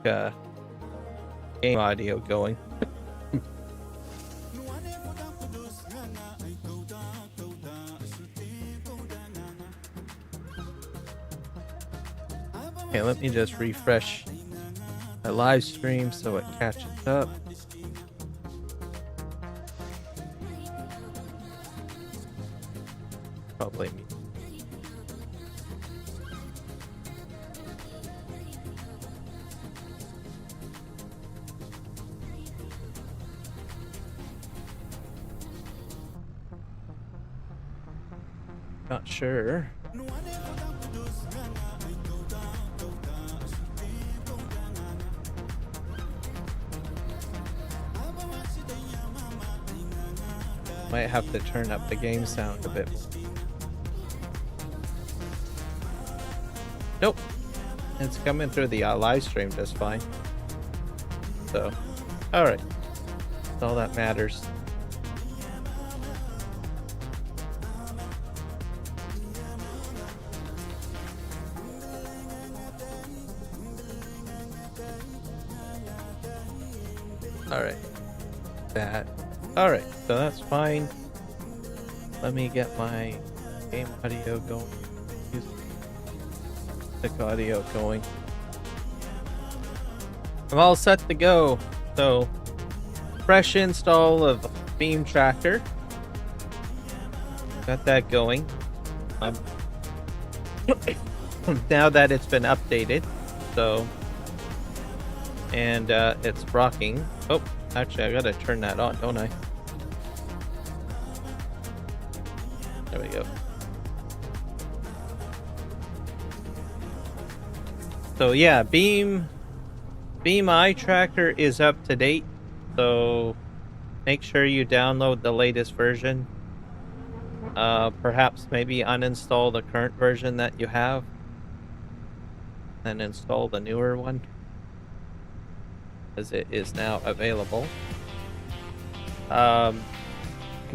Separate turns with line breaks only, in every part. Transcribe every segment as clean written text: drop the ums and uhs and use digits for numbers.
game audio going. Okay, let me just refresh my live stream so it catches up. Probably me. Not sure. Might have to turn up the game sound a bit. Nope. It's coming through the live stream just fine. So, alright. That's all that matters. Alright. That. Alright, so that's fine. Let me get my game audio going. Music audio going. I'm all set to go. So, fresh install of Beam Tracker. Got that going. Now that it's been updated. So, and it's rocking. Oh, actually, I gotta turn that on, don't I? There we go. So yeah, Beam Eye Tracker is up to date. So make sure you download the latest version. Perhaps maybe uninstall the current version that you have, and install the newer one, as it is now available.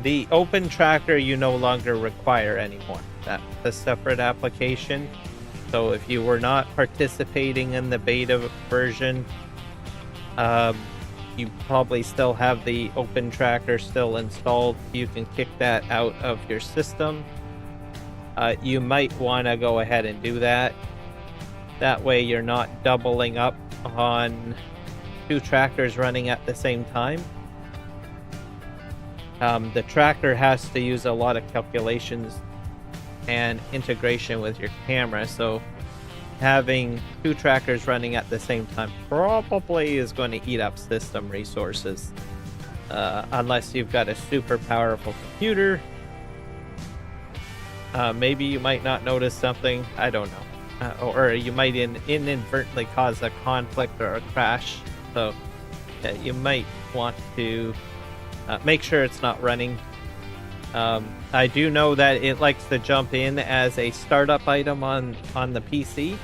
The Open Tracker you no longer require anymore. That's a separate application. So if you were not participating in the beta version, you probably still have the Open Tracker still installed. You can kick that out of your system. You might want to go ahead and do that. That way you're not doubling up on two trackers running at the same time. The tracker has to use a lot of calculations and integration with your camera, so having two trackers running at the same time probably is going to eat up system resources, unless you've got a super powerful computer. Maybe you might not notice something, I don't know, or you might inadvertently cause a conflict or a crash, so you might want to make sure it's not running. I do know that it likes to jump in as a startup item on the PC.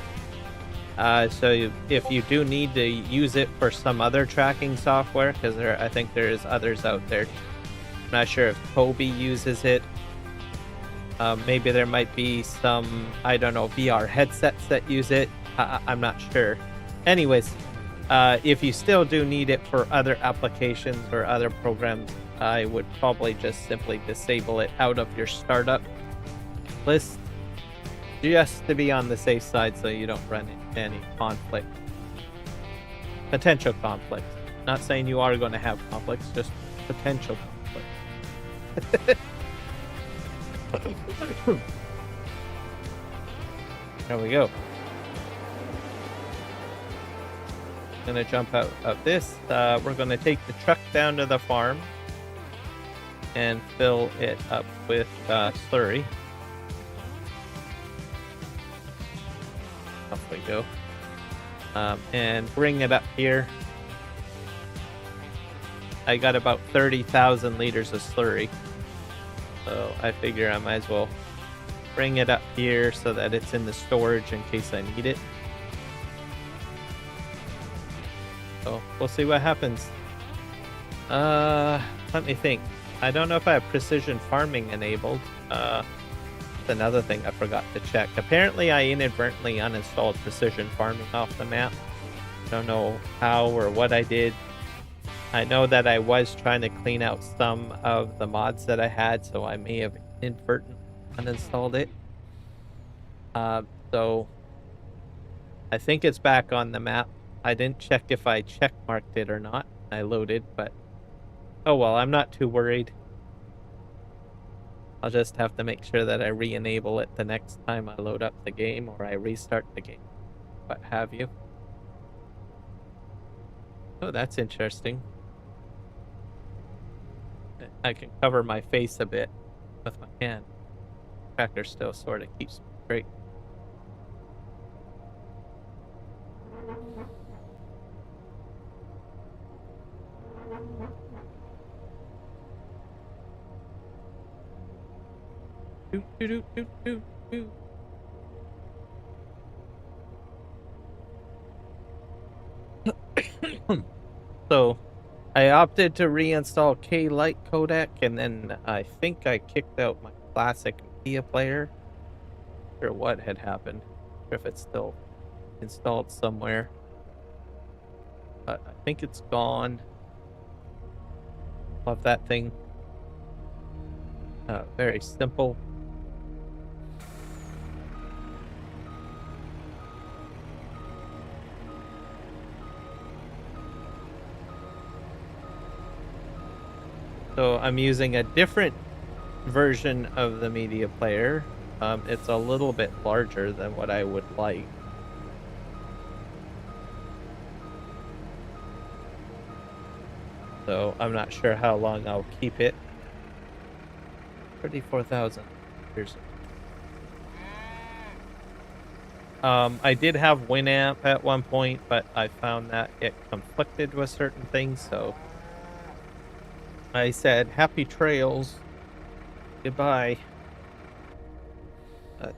So if you do need to use it for some other tracking software, because I think there's others out there. I'm not sure if Kobe uses it. Maybe there might be some, I don't know, VR headsets that use it. I'm not sure. Anyways, if you still do need it for other applications or other programs, I would probably just simply disable it out of your startup list, just to be on the safe side so you don't run into any conflict. Potential conflict. Not saying you are going to have conflicts, just potential conflict. There we go. Gonna jump out of this. We're gonna take the truck down to the farm and fill it up with slurry. Off we go. And bring it up here. I got about 30,000 liters of slurry, so I figure I might as well bring it up here so that it's in the storage in case I need it. So we'll see what happens. Let me think. I don't know if I have precision farming enabled. That's another thing I forgot to check. Apparently I inadvertently uninstalled precision farming off the map. don't know how or what I did. I know that I was trying to clean out some of the mods that I had, so I may have inadvertently uninstalled it. So I think it's back on the map. I didn't check if I checkmarked it or not. I loaded, but oh well, I'm not too worried. I'll just have to make sure that I re-enable it the next time I load up the game or I restart the game, what have you. Oh, that's interesting. I can cover my face a bit with my hand. Tracker still sort of keeps me straight. So I opted to reinstall K-Lite codec, and then I think I kicked out my classic media player. Not sure what had happened, or if it's still installed somewhere, but I think it's gone. Love that thing. Very simple. So I'm using a different version of the media player. It's a little bit larger than what I would like. So I'm not sure how long I'll keep it. 34,000. Here's. I did have Winamp at one point, but I found that it conflicted with certain things, so I said, happy trails, goodbye,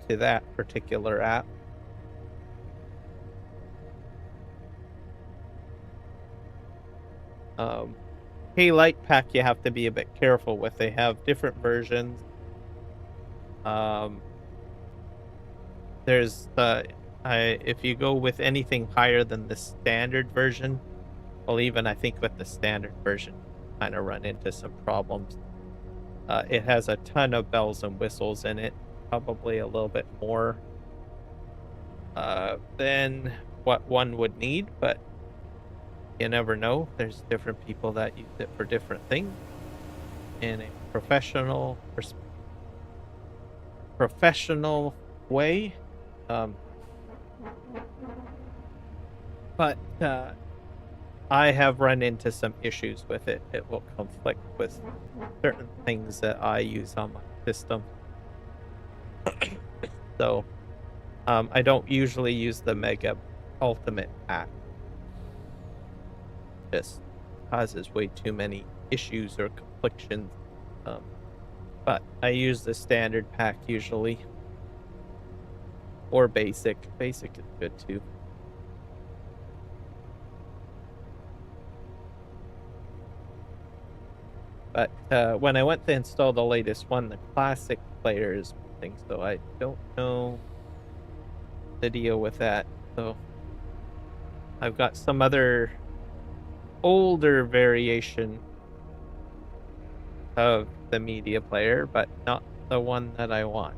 to that particular app. K-Lite Pack you have to be a bit careful with. They have different versions. There's if you go with anything higher than the standard version, well, even I think with the standard version, kind of run into some problems. It has a ton of bells and whistles in it, probably a little bit more than what one would need, but you never know. There's different people that use it for different things in a professional way. But I have run into some issues with it. It will conflict with certain things that I use on my system. So I don't usually use the Mega Ultimate Pack. Just causes way too many issues or conflictions. But I use the standard pack usually. Or basic. Basic is good too. But when I went to install the latest one, the classic player is missing, so I don't know the deal with that. So I've got some other older variation of the media player, but not the one that I want.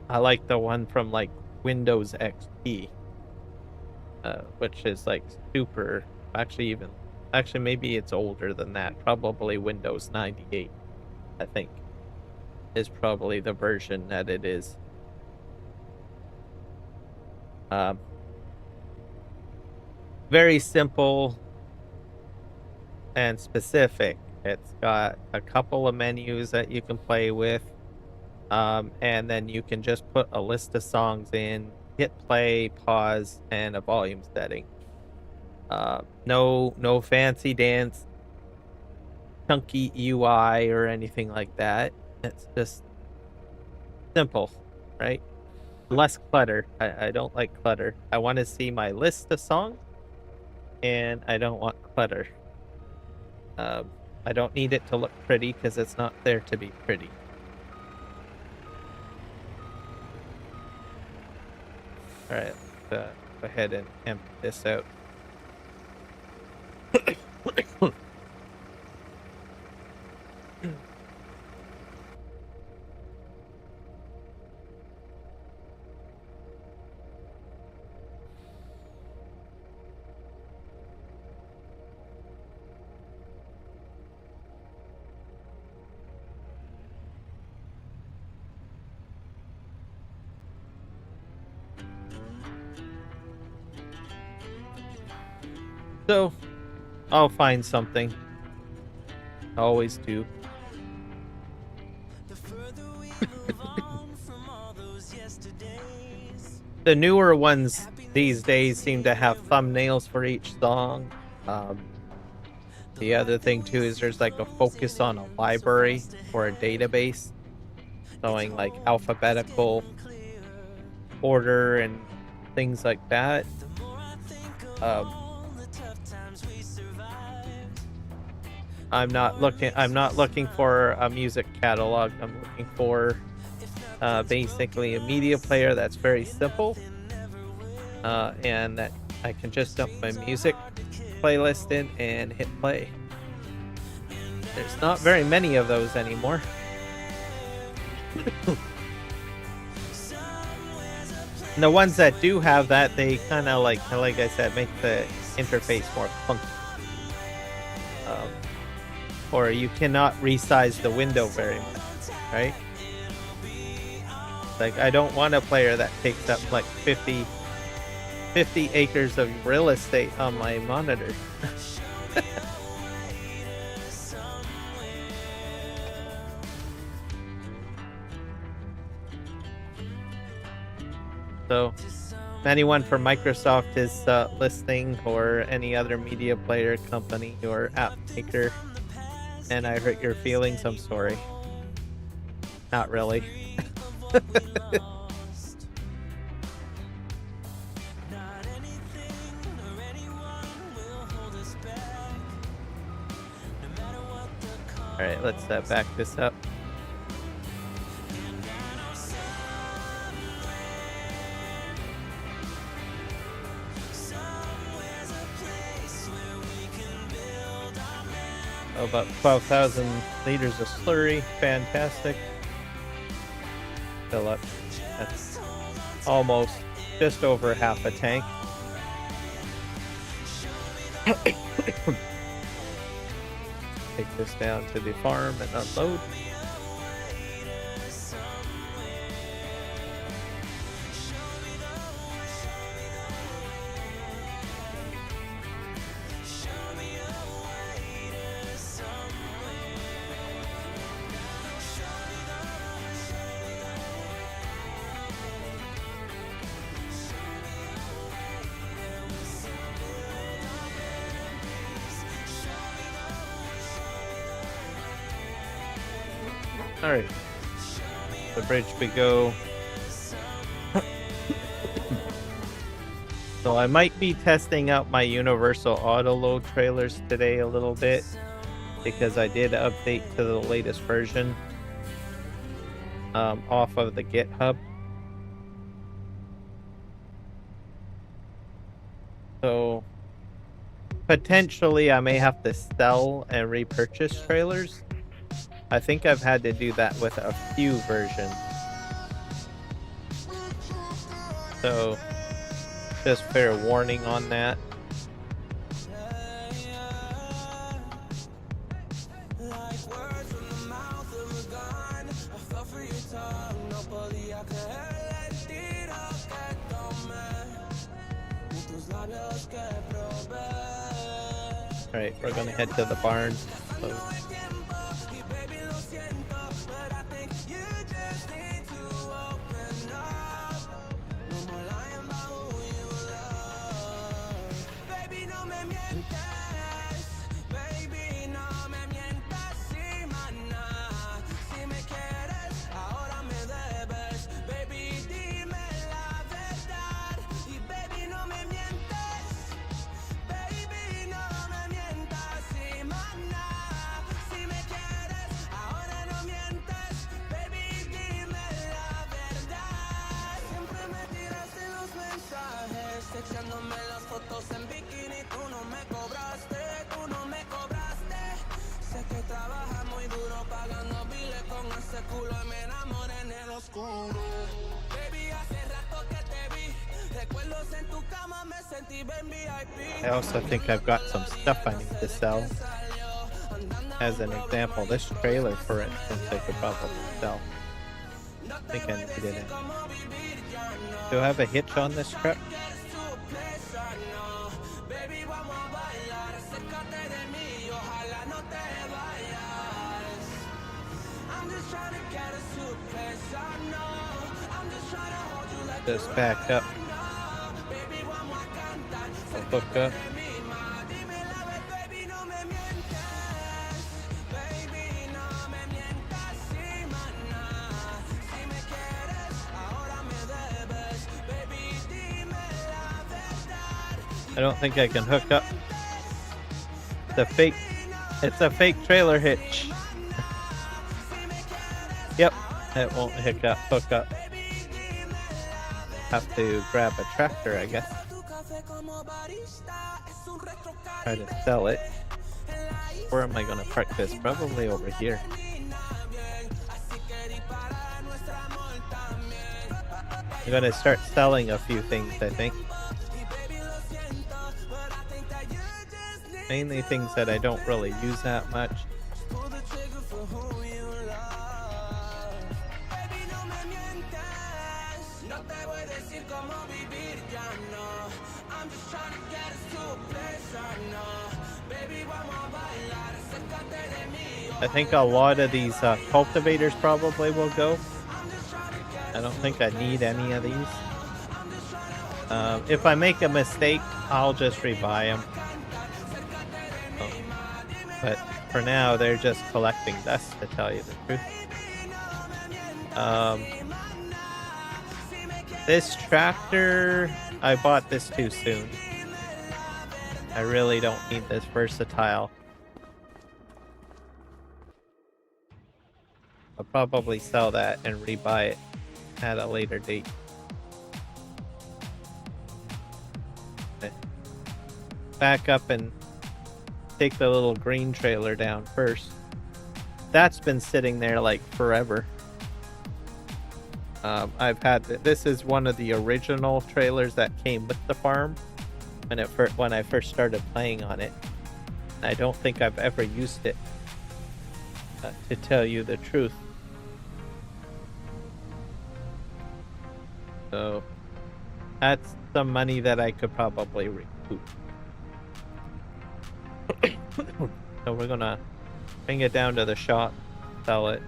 I like the one from like Windows XP, which is like super, actually maybe it's older than that. Probably Windows 98, I think, is probably the version that it is. Very simple and specific. It's got a couple of menus that you can play with, and then you can just put a list of songs in, hit play, pause, and a volume setting. No fancy dance, chunky UI or anything like that. It's just simple, right? Less clutter. I don't like clutter. I want to see my list of songs, and I don't want clutter. I don't need it to look pretty because it's not there to be pretty. All right, go ahead and empty this out. So, I'll find something. I always do. The newer ones these days seem to have thumbnails for each song. The other thing too is there's like a focus on a library or a database showing like alphabetical order and things like that. I'm not looking for a music catalog. I'm looking for basically a media player that's very simple and that I can just dump my music playlist in and hit play. There's not very many of those anymore. And the ones that do have that, they kind of like I said, make the interface more funky. Or you cannot resize the window very much, right? Like, I don't want a player that takes up like 50 acres of real estate on my monitor. So, if anyone from Microsoft is listening, or any other media player company or app maker, and I hurt your feelings, I'm sorry. Not really. Alright, let's back this up. About 12,000 liters of slurry. Fantastic. Fill up. That's almost just over half a tank. Take this down to the farm and unload. Alright, the bridge we go. So I might be testing out my universal auto load trailers today a little bit, because I did update to the latest version off of the GitHub. So potentially I may have to sell and repurchase trailers. I think I've had to do that with a few versions. So, just fair warning on that. Alright, we're gonna head to the barn. So, I also think I've got some stuff I need to sell. As an example, this trailer, for instance, I could probably sell. I think I need it in. Do I have a hitch on this truck? Just back up. I'll hook up. I don't think I can hook up. It's a fake trailer hitch. Yep, it won't hook up. Have to grab a tractor, I guess. Try to sell it. Where am I gonna park this? Probably over here. I'm gonna start selling a few things, I think. Mainly things that I don't really use that much. I think a lot of these cultivators probably will go. I don't think I need any of these. If I make a mistake, I'll just rebuy them. But for now, they're just collecting dust, to tell you the truth. This tractor, I bought this too soon. I really don't need this versatile. I'll probably sell that and rebuy it at a later date. Okay. Back up and take the little green trailer down first. That's been sitting there like forever. I've had this is one of the original trailers that came with the farm when I first started playing on it. I don't think I've ever used it, to tell you the truth. So that's some money that I could probably recoup. So we're gonna bring it down to the shop, sell it.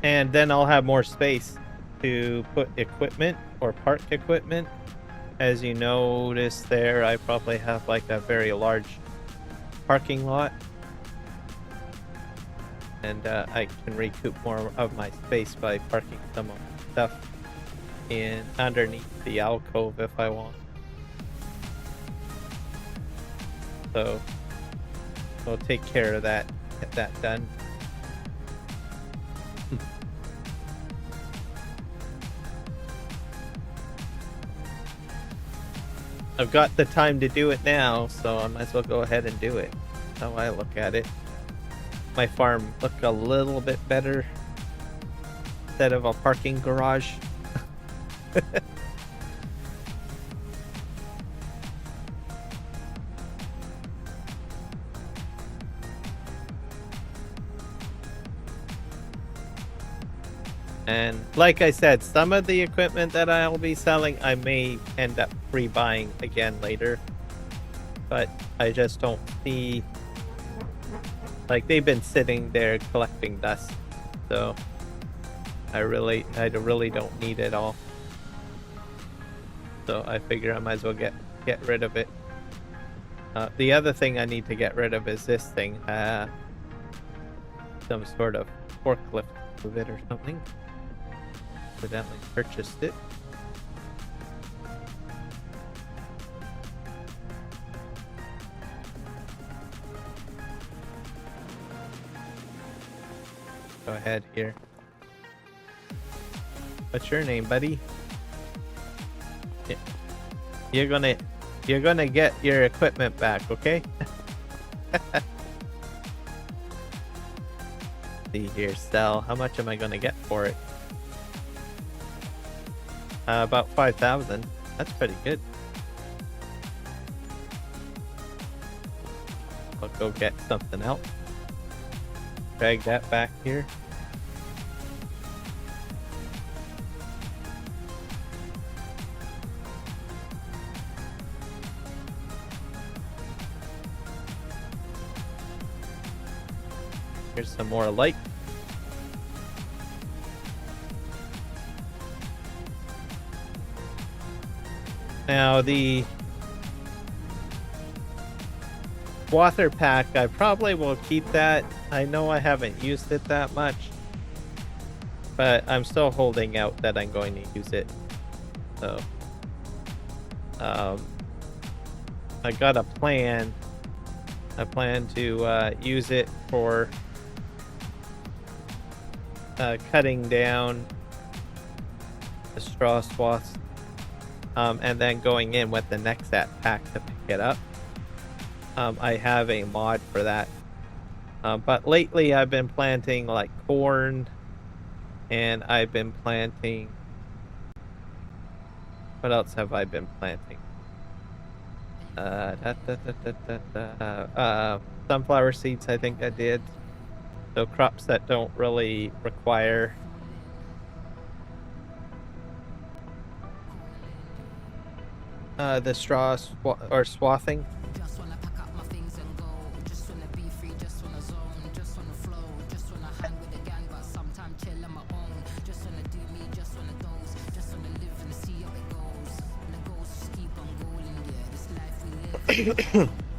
And then I'll have more space to put equipment or park equipment. As you notice there, I probably have like a very large parking lot. And I can recoup more of my space by parking some of the stuff underneath the alcove if I want. So we'll take care of that, get that done. I've got the time to do it now, so I might as well go ahead and do it. That's how I look at it. My farm look a little bit better instead of a parking garage. And like I said, some of the equipment that I'll be selling, I may end up rebuying again later. But I just don't see... Like, they've been sitting there collecting dust. So, I really don't need it all. So, I figure I might as well get rid of it. The other thing I need to get rid of is this thing. Some sort of forklift with it or something. Evidently purchased it. go ahead here. What's your name, buddy? Yeah. You're gonna get your equipment back, okay? See here, sell. How much am I gonna get for it? About 5,000. That's pretty good. I'll go get something else. Drag that back here. Here's some more light. Now the water pack, I probably will keep that. I know I haven't used it that much, but I'm still holding out that I'm going to use it. So I got a plan. I plan to use it for cutting down the straw swaths, and then going in with the next pack to pick it up. I have a mod for that, but lately I've been planting like corn, and I've been planting, what else have I been planting? Sunflower seeds, I think I did. So crops that don't really require the straw or swathing.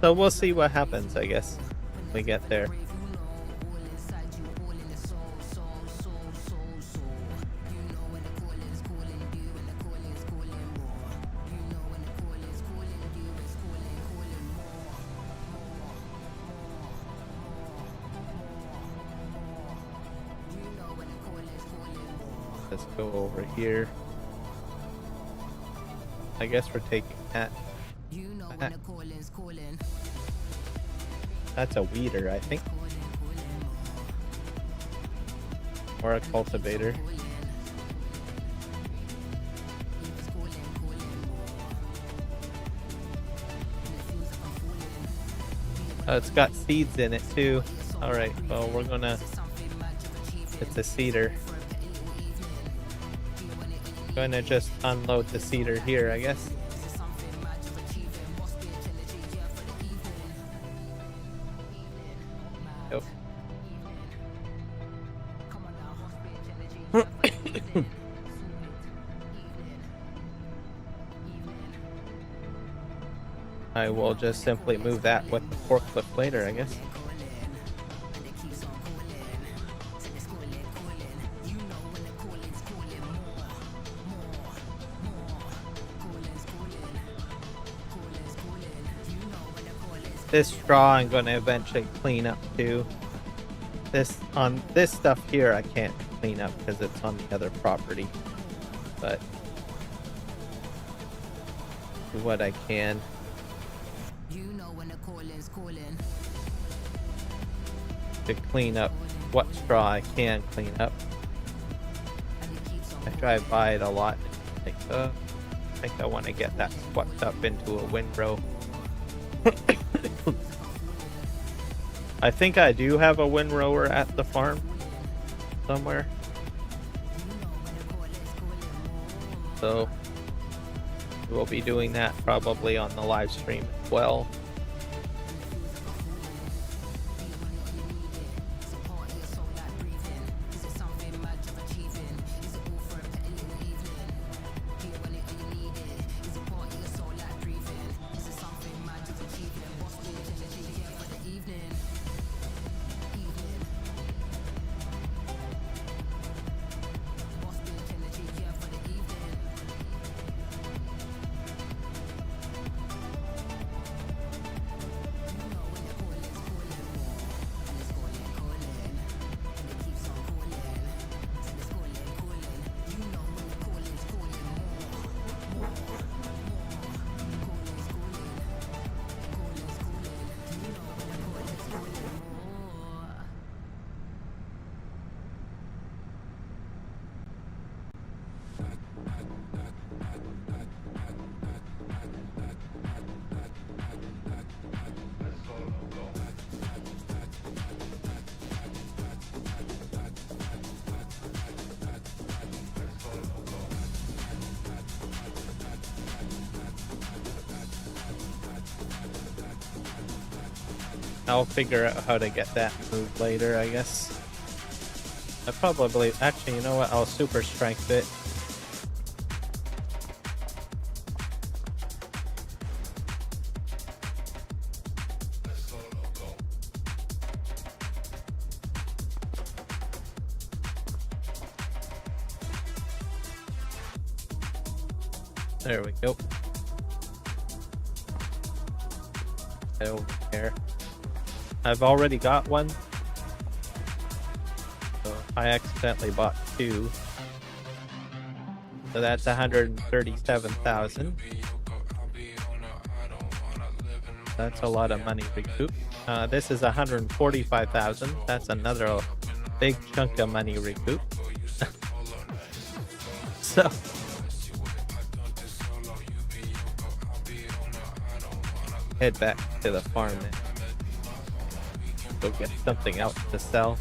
So we'll see what happens, I guess, when we get there. Let's go over here. I guess we're taking that. That's a weeder, I think. Or a cultivator. It's got seeds in it too. Alright, well we're gonna... It's a seeder. Gonna just unload the seeder here, I guess. Nope. I will just simply move that with the forklift later, I guess. This straw I'm going to eventually clean up too. This stuff here I can't clean up because it's on the other property, but do what I can. To clean up what straw I can clean up. I drive by it a lot. I think I want to get that swept up into a windrow. I think I do have a windrower at the farm somewhere. So we'll be doing that probably on the live stream as well. I'll figure out how to get that moved later, I guess. I probably... Actually, you know what? I'll super strength it. There we go. Over here. I've already got one. So I accidentally bought two. So that's 137,000. That's a lot of money recoup. This is 145,000. That's another big chunk of money recoup. So head back to the farm and go get something else to sell.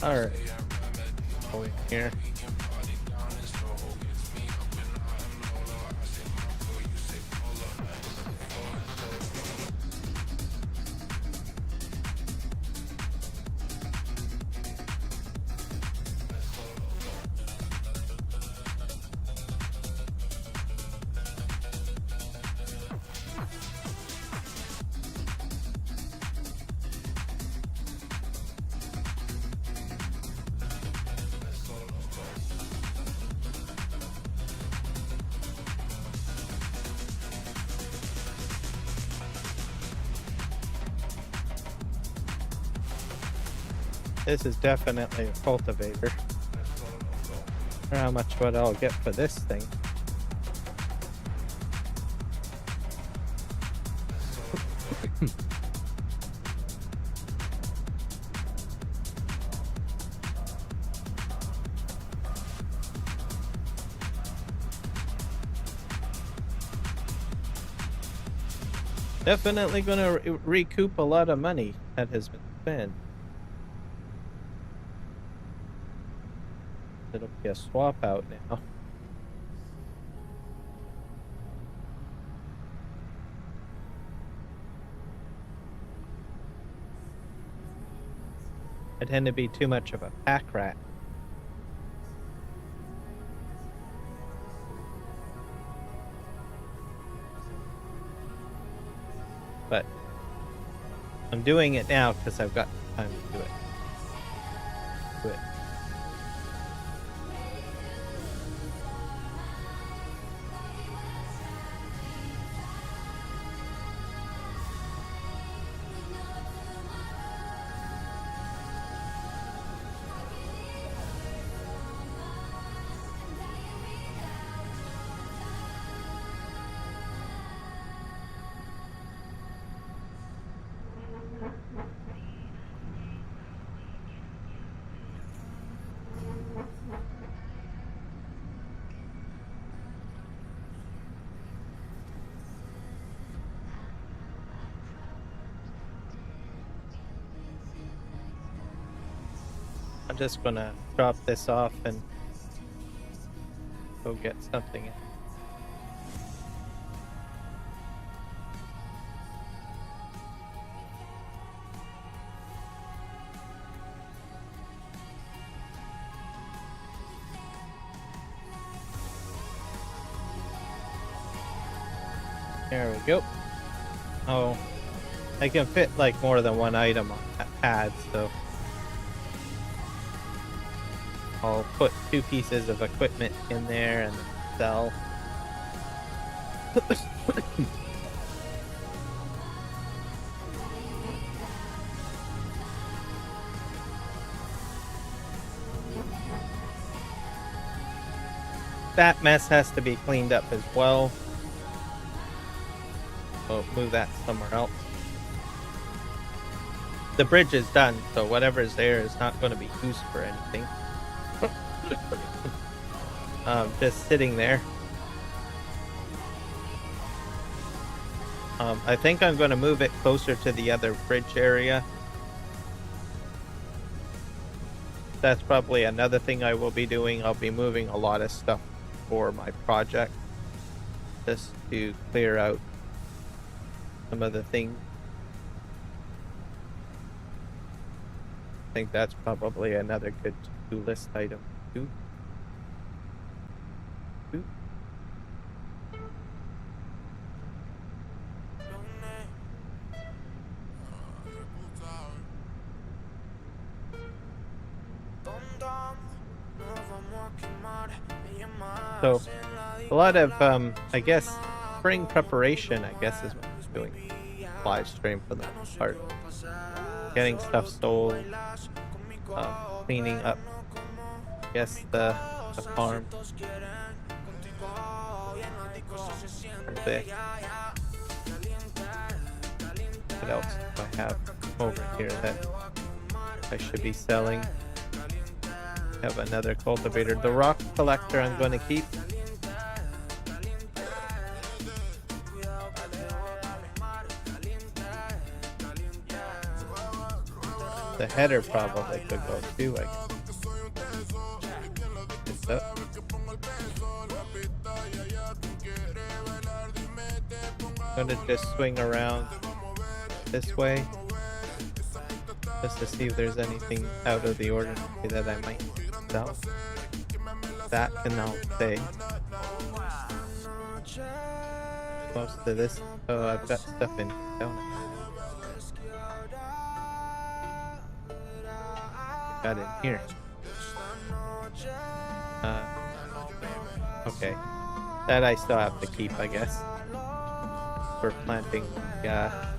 Alright. Go in here. This is definitely a cultivator. I wonder how much what I'll get for this thing. Definitely gonna recoup a lot of money that has been spent. It'll be a swap out now. I tend to be too much of a pack rat. But I'm doing it now because I've got time to do it. I'm just gonna drop this off and go get something in. There we go. Oh, I can fit like more than one item on that pad, so I'll put 2 pieces of equipment in there and sell. That mess has to be cleaned up as well. So move that somewhere else. The bridge is done, so whatever's there is not going to be used for anything. Just sitting there. I think I'm going to move it closer to the other bridge area. That's probably another thing I will be doing. I'll be moving a lot of stuff for my project just to clear out some of the things. I think that's probably another good to-do list item too. So a lot of I guess spring preparation, I guess, is what I'm doing. Live stream for the most part. Getting stuff sold, cleaning up, I guess, the farm. What else do I have over here that I should be selling? Have another cultivator. The rock collector I'm going to keep. The header probably could go too, I guess. It's up. I'm gonna just swing around this way just to see if there's anything out of the ordinary that I might sell. That can all stay. Most of this. Oh, I've got stuff in down. Got in here. Okay. That I still have to keep, I guess. For planting. Yeah.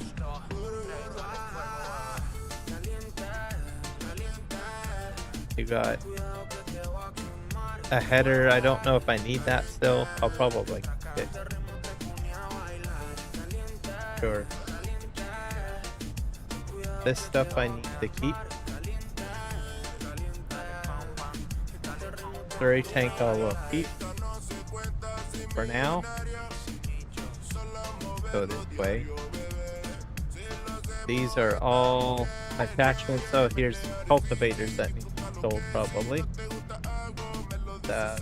You got a header. I don't know if I need that still. I'll probably keep it. Sure. This stuff I need to keep. Slurry tank I will keep for now. Go this way. These are all attachments. So here's cultivators that need to be sold probably. The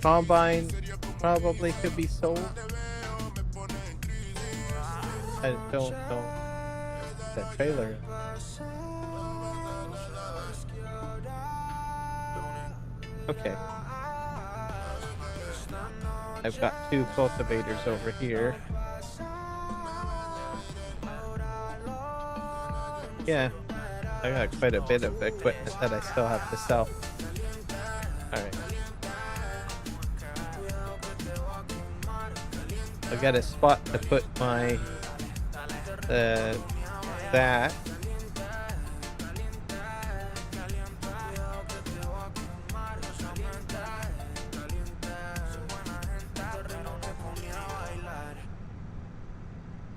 combine probably could be sold. I don't know. The trailer. Okay. I've got 2 cultivators over here. Yeah, I got quite a bit of equipment that I still have to sell. Alright. I've got a spot to put my that.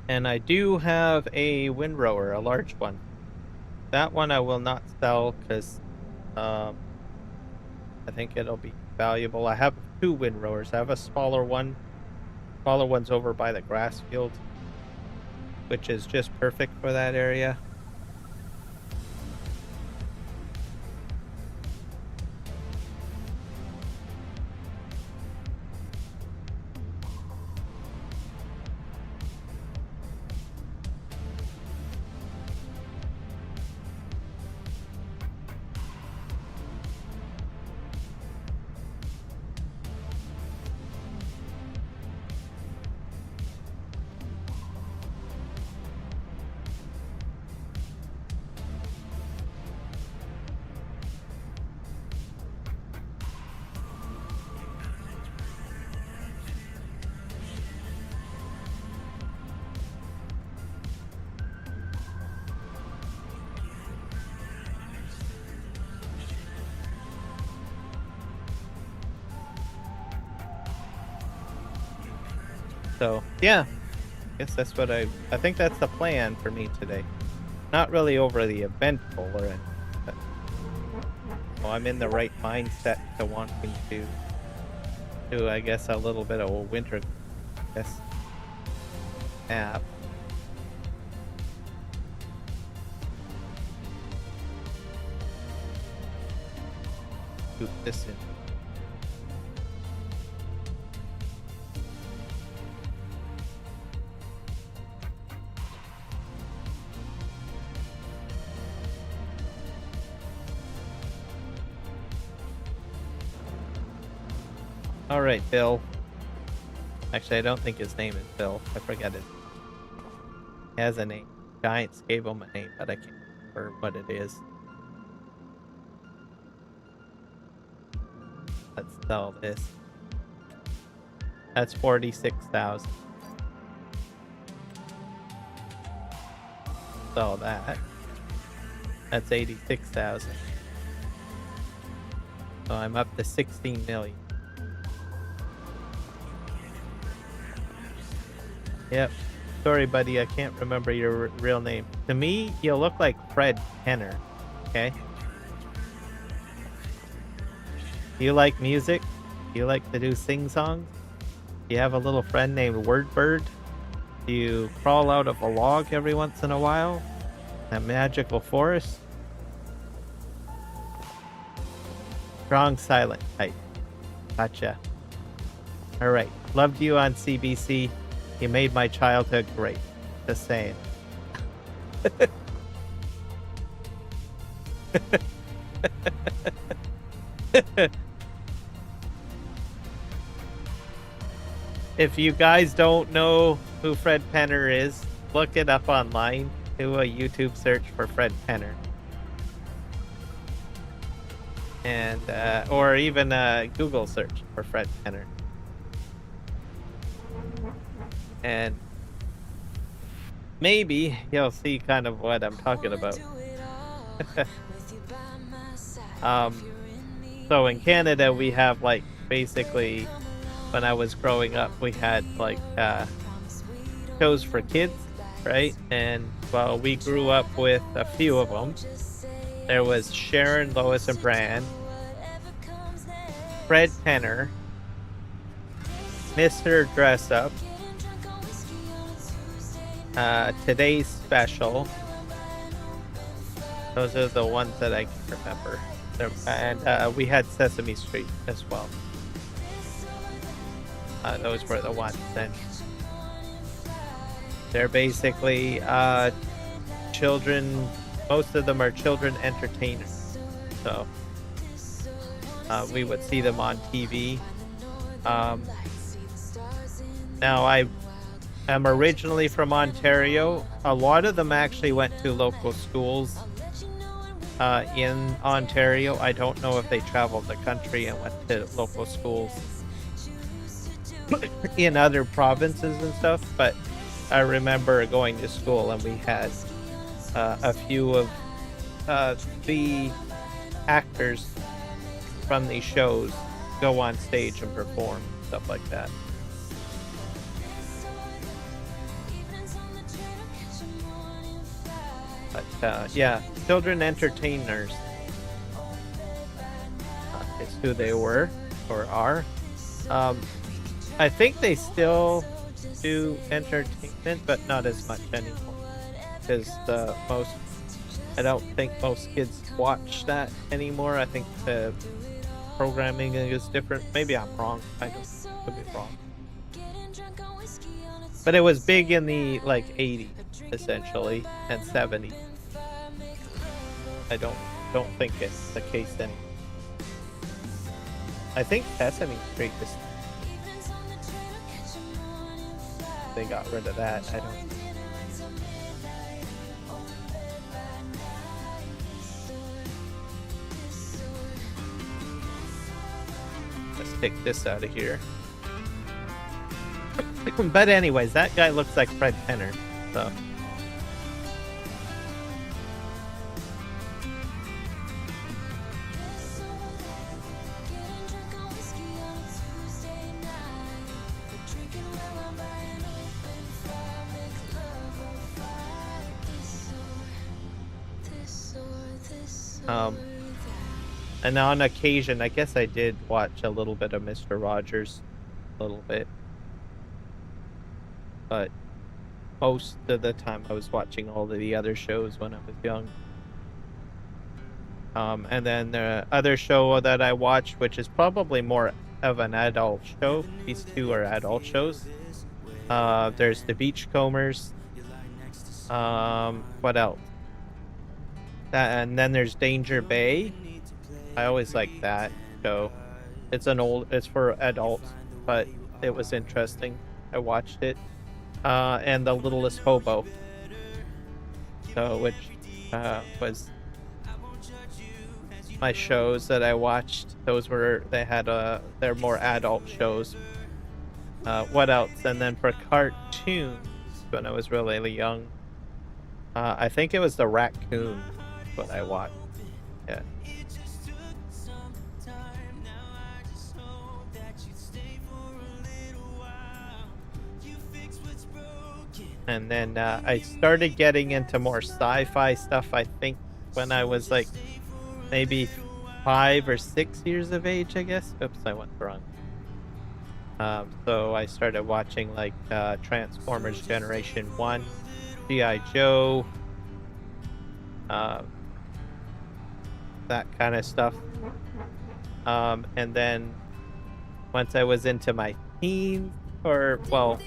And I do have a windrower, a large one. That one I will not sell because I think it'll be valuable. I have 2 windrowers. I have a smaller one. Smaller one's over by the grass field, which is just perfect for that area. So yeah, I guess that's what I think that's the plan for me today. Not really overly eventful or anything, but well, I'm in the right mindset to wanting to do, I guess, a little bit of a winter, I guess, app. Scoop this in. All right, Bill. Actually, I don't think his name is Bill. I forget it. He has a name. Giants gave him a name, but I can't remember what it is. Let's sell this. That's 46,000. Sell that. That's 86,000. So I'm up to 16 million. Yep. Sorry, buddy. I can't remember your real name. To me, you look like Fred Penner. Okay? Do you like music? Do you like to do sing-songs? Do you have a little friend named Wordbird? Do you crawl out of a log every once in a while? In a magical forest? Strong silent type. Gotcha. Alright. Loved you on CBC. You made my childhood great. Just saying. If you guys don't know who Fred Penner is, look it up online. Do a YouTube search for Fred Penner. And, or even a Google search for Fred Penner. And maybe you'll see kind of what I'm talking about. So in Canada, we have like basically, when I was growing up, we had like shows for kids, right? And well, we grew up with a few of them. There was Sharon, Lois, and Bran, Fred Penner, Mr. Dress Up, Today's Special. Those are the ones that I can remember. And we had Sesame Street as well. Those were the ones. And they're basically children. Most of them are children entertainers. So we would see them on TV. Now I am originally from Ontario. A lot of them actually went to local schools in Ontario. I don't know if they traveled the country and went to local schools in other provinces and stuff, but I remember going to school and we had a few of the actors from these shows go on stage and perform, stuff like that. But yeah, children entertainers is who they were or are. I think they still do entertainment, but not as much anymore. Because I don't think most kids watch that anymore. I think the programming is different. Maybe I'm wrong. I could be wrong. But it was big in the like 80s, essentially, and 70s. I don't think it's the case anymore. I think Sesame Street is. They got rid of that. I don't. Let's take this out of here. But anyways, that guy looks like Fred Penner, so. Um, and on occasion, I guess I did watch a little bit of Mr. Rogers, a little bit, but most of the time I was watching all of the other shows when I was young. And then the other show that I watched, which is probably more of an adult show, these two are adult shows. There's the Beachcombers. What else? And then there's Danger Bay. I always like that show. It's for adults, but it was interesting. I watched it. And The Littlest Hobo. So, which was my shows that I watched. They're more adult shows. What else? And then for cartoons, when I was really young, I think it was The Raccoon what I watched. Yeah. And then I started getting into more sci-fi stuff, I think, when I was like maybe 5 or 6 years of age, I guess. Oops, I went wrong. So I started watching like Transformers Generation 1, G.I. Joe, that kind of stuff. And then once I was into my teens, or well,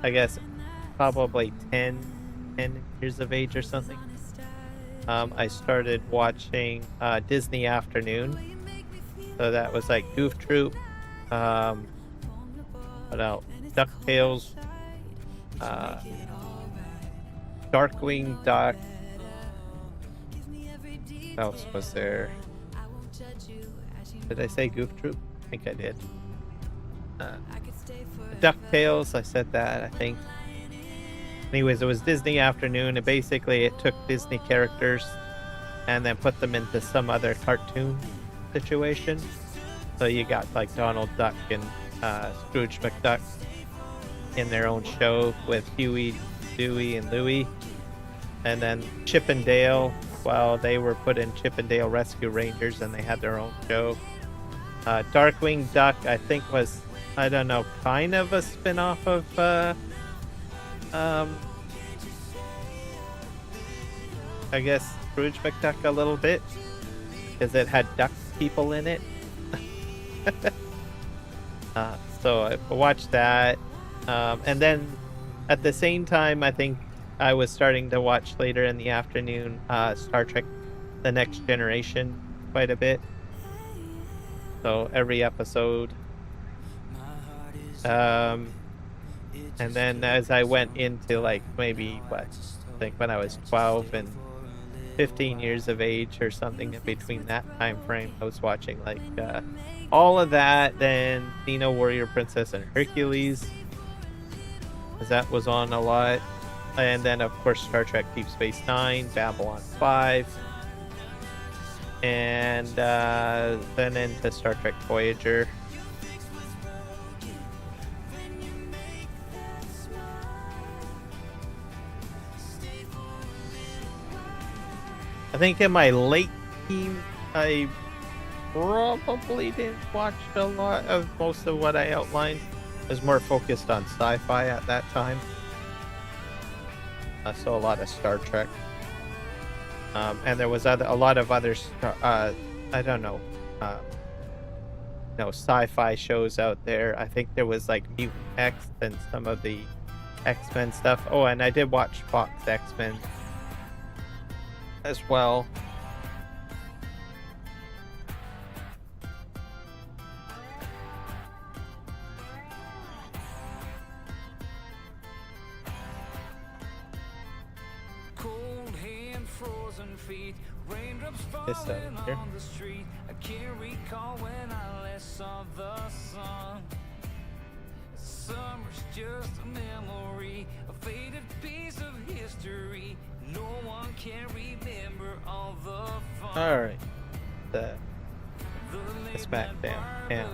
I guess probably 10 years of age or something, I started watching Disney Afternoon. So that was like Goof Troop, what else? DuckTales, Darkwing Duck. What else was there? Did I say Goof Troop? I think I did. DuckTales, I said that, I think. Anyways, it was Disney Afternoon, and basically it took Disney characters and then put them into some other cartoon situation. So you got like Donald Duck and Scrooge McDuck in their own show with Huey, Dewey, and Louie. And then Chip and Dale, well, they were put in Chip and Dale Rescue Rangers, and they had their own show. Darkwing Duck, I think, was, I don't know, kind of a spin-off of I guess Scrooge McDuck a little bit, because it had duck people in it. So I watched that, and then at the same time, I think I was starting to watch later in the afternoon Star Trek: The Next Generation quite a bit. So every episode. And then as I went into like maybe I think when I was 12 and 15 years of age or something, in between that time frame, I was watching like all of that. Then Xena Warrior Princess and Hercules, because that was on a lot. And then of course Star Trek Deep Space Nine, Babylon 5, and then into Star Trek Voyager. I think in my late teens, I probably didn't watch a lot of most of what I outlined. I was more focused on sci-fi at that time. So a lot of Star Trek. And there was a lot of other, I don't know, sci-fi shows out there. I think there was like Mutant X and some of the X-Men stuff. Oh, and I did watch Fox X-Men as well.
Cold hand, frozen feet, raindrops
This
falling
here.
on the street. I can't recall when I last saw the sun. Summer's just a memory, a faded piece of history. No one can remember all the fun.
All right, it's back down. Yeah.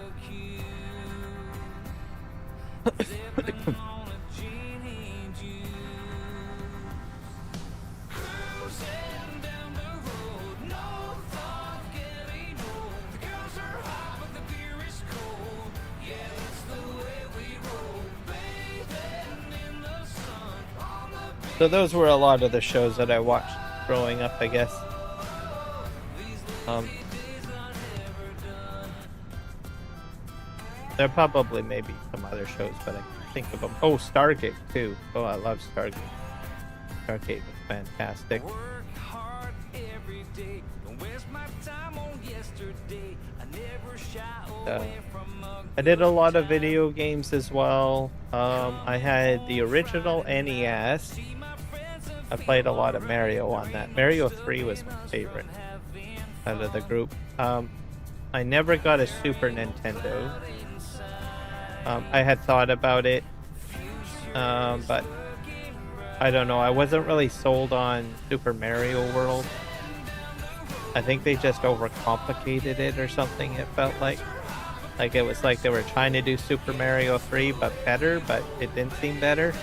So those were a lot of the shows that I watched growing up, I guess. There probably maybe some other shows, but I can't think of them. Oh, Stargate too. Oh, I love Stargate. Stargate was fantastic.
Work hard every day. Don't waste my time on yesterday. I never shy away from
I did a lot of video games as well. I had the original NES. I played a lot of Mario on that. Mario 3 was my favorite out of the group. I never got a Super Nintendo. I had thought about it, but I don't know. I wasn't really sold on Super Mario World. I think they just overcomplicated it or something, it felt like. Like it was like they were trying to do Super Mario 3 but better, but it didn't seem better.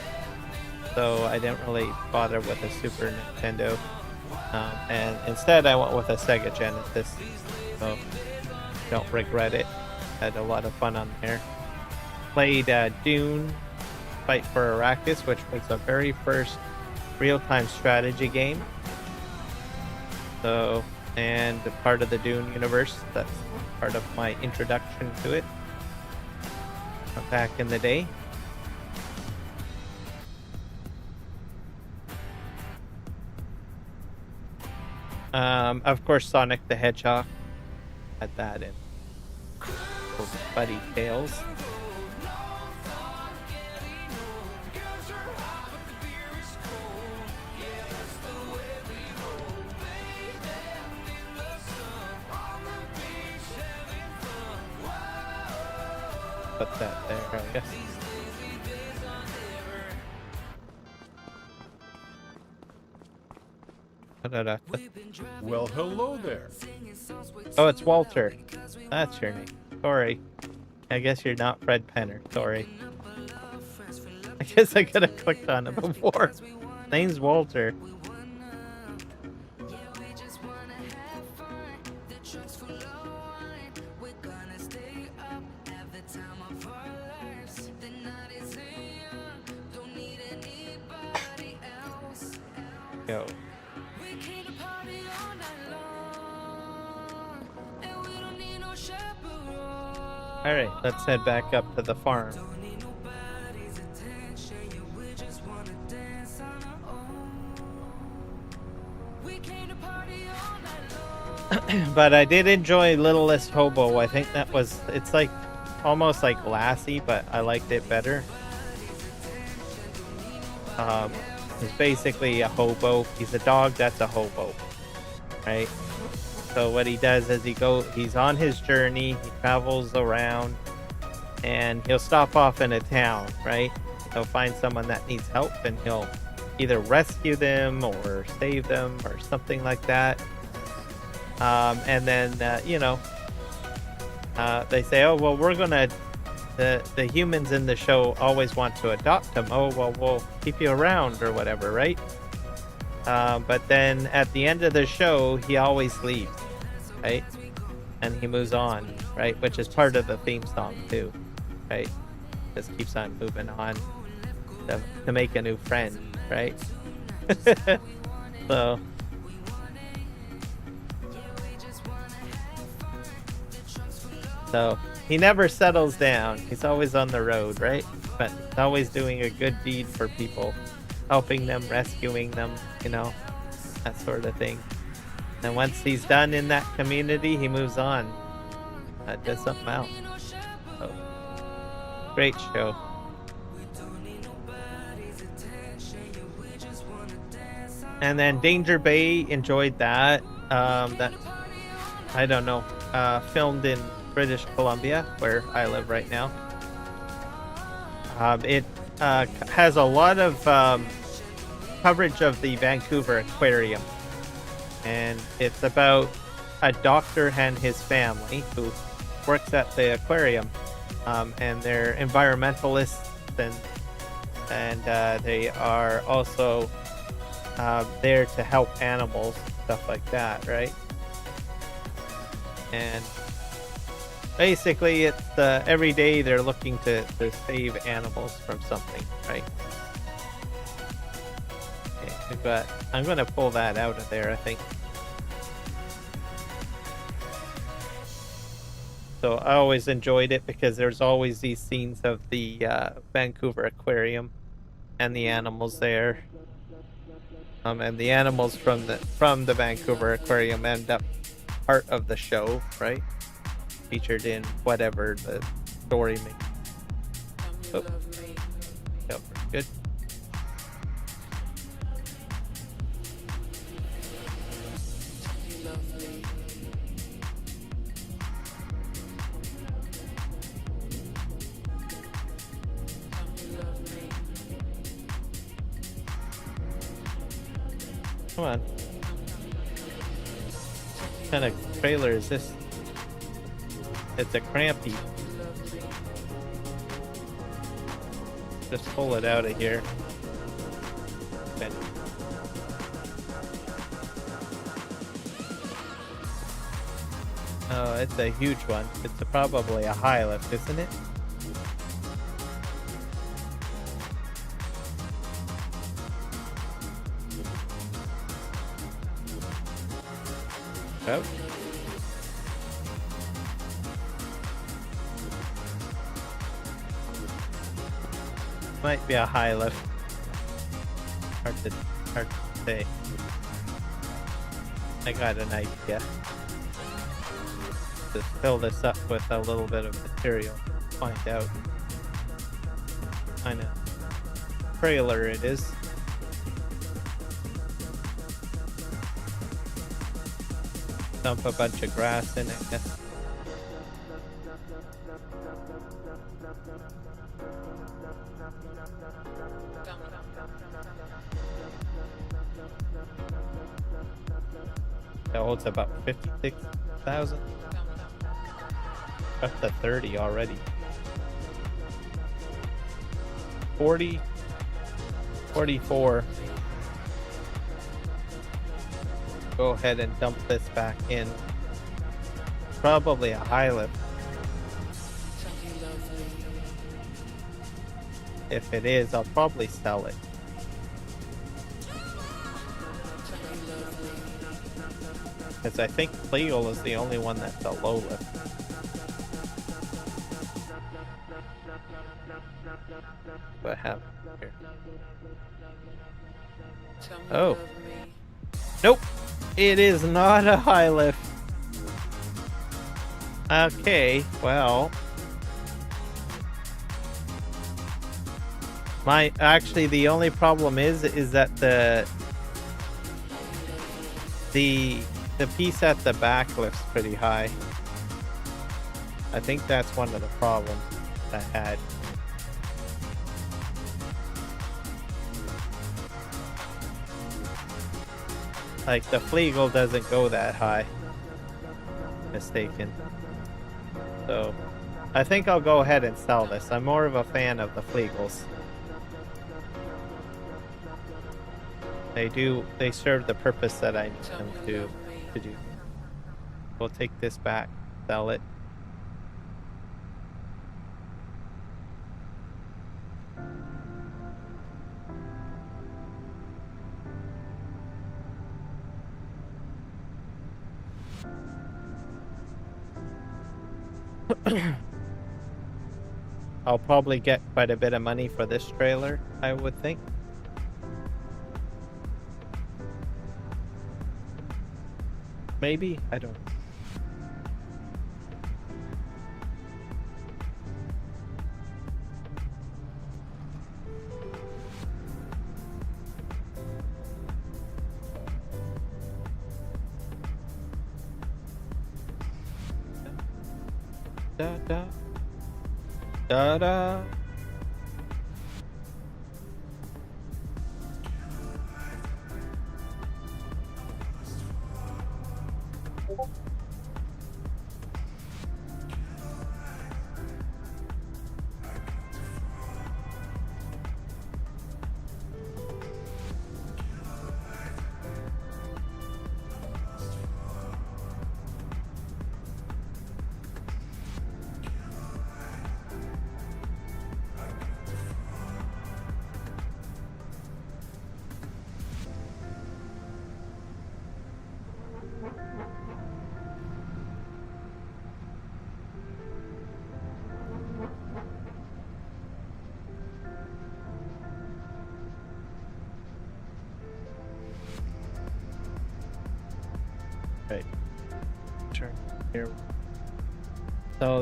So I didn't really bother with a Super Nintendo. And instead I went with a Sega Genesis. So don't regret it. Had a lot of fun on there. Played Dune, Fight for Arrakis, which was the very first real-time strategy game. So, and part of the Dune universe. That's part of my introduction to it back in the day. Of course, Sonic the Hedgehog had that in Buddy Tales. Put that there, I guess.
Well, hello there.
Oh, it's Walter. That's your name. Sorry. I guess you're not Fred Penner. Sorry. I guess I could have clicked on it before. Name's Walter. Go. Alright, let's head back up to the farm. But I did enjoy Littlest Hobo. I think that was, it's like almost like Lassie, but I liked it better. He's basically a hobo. He's a dog that's a hobo, right? So what he does is he's on his journey, he travels around, and he'll stop off in a town, right? He'll find someone that needs help, and he'll either rescue them or save them or something like that. And then, they say, oh, well, we're gonna, the humans in the show always want to adopt him. Oh, well, we'll keep you around or whatever, right? But then at the end of the show, he always leaves, right? And he moves on, right? Which is part of the theme song too, right? Just keeps on moving on to make a new friend, right? So he never settles down. He's always on the road, right? But he's always doing a good deed for people, helping them, rescuing them, that sort of thing. And once he's done in that community, he moves on, does something else. So, great show. And then Danger Bay, enjoyed that. That, I don't know, filmed in British Columbia, where I live right now. It has a lot of coverage of the Vancouver Aquarium, and it's about a doctor and his family who works at the aquarium, and they're environmentalists, and they are also there to help animals, stuff like that, right? And basically, it's every day they're looking to save animals from something, right? But I'm gonna pull that out of there, I think. So I always enjoyed it because there's always these scenes of the Vancouver Aquarium and the animals there. And the animals from the Vancouver Aquarium end up part of the show, right? Featured in whatever the story may. Oh, yeah, good. Come on. What kind of trailer is this? It's a crampy. Just pull it out of here. Okay. Oh, it's a huge one. It's probably a high lift, isn't it? Oh. Might be a high lift. Hard to say. I got an idea. Just fill this up with a little bit of material. Find out. What kind of trailer it is. Dump a bunch of grass in it, I guess. That holds about 56,000. Up to 30 already. 40, 44. Go ahead and dump this back in. Probably a high lift. If it is, I'll probably sell it. Because I think Flegel is the only one that's a low lift. What happened here? Oh. Nope. It is not a high lift. Okay, well. Actually the only problem is that the piece at the back lifts pretty high. I think that's one of the problems I had. Like the Flegel doesn't go that high. Mistaken. So I think I'll go ahead and sell this. I'm more of a fan of the Flegels. They serve the purpose that I need them to do. We'll take this back, sell it. I'll probably get quite a bit of money for this trailer, I would think. Maybe? I don't know. Da da da da. Right. Turn here. So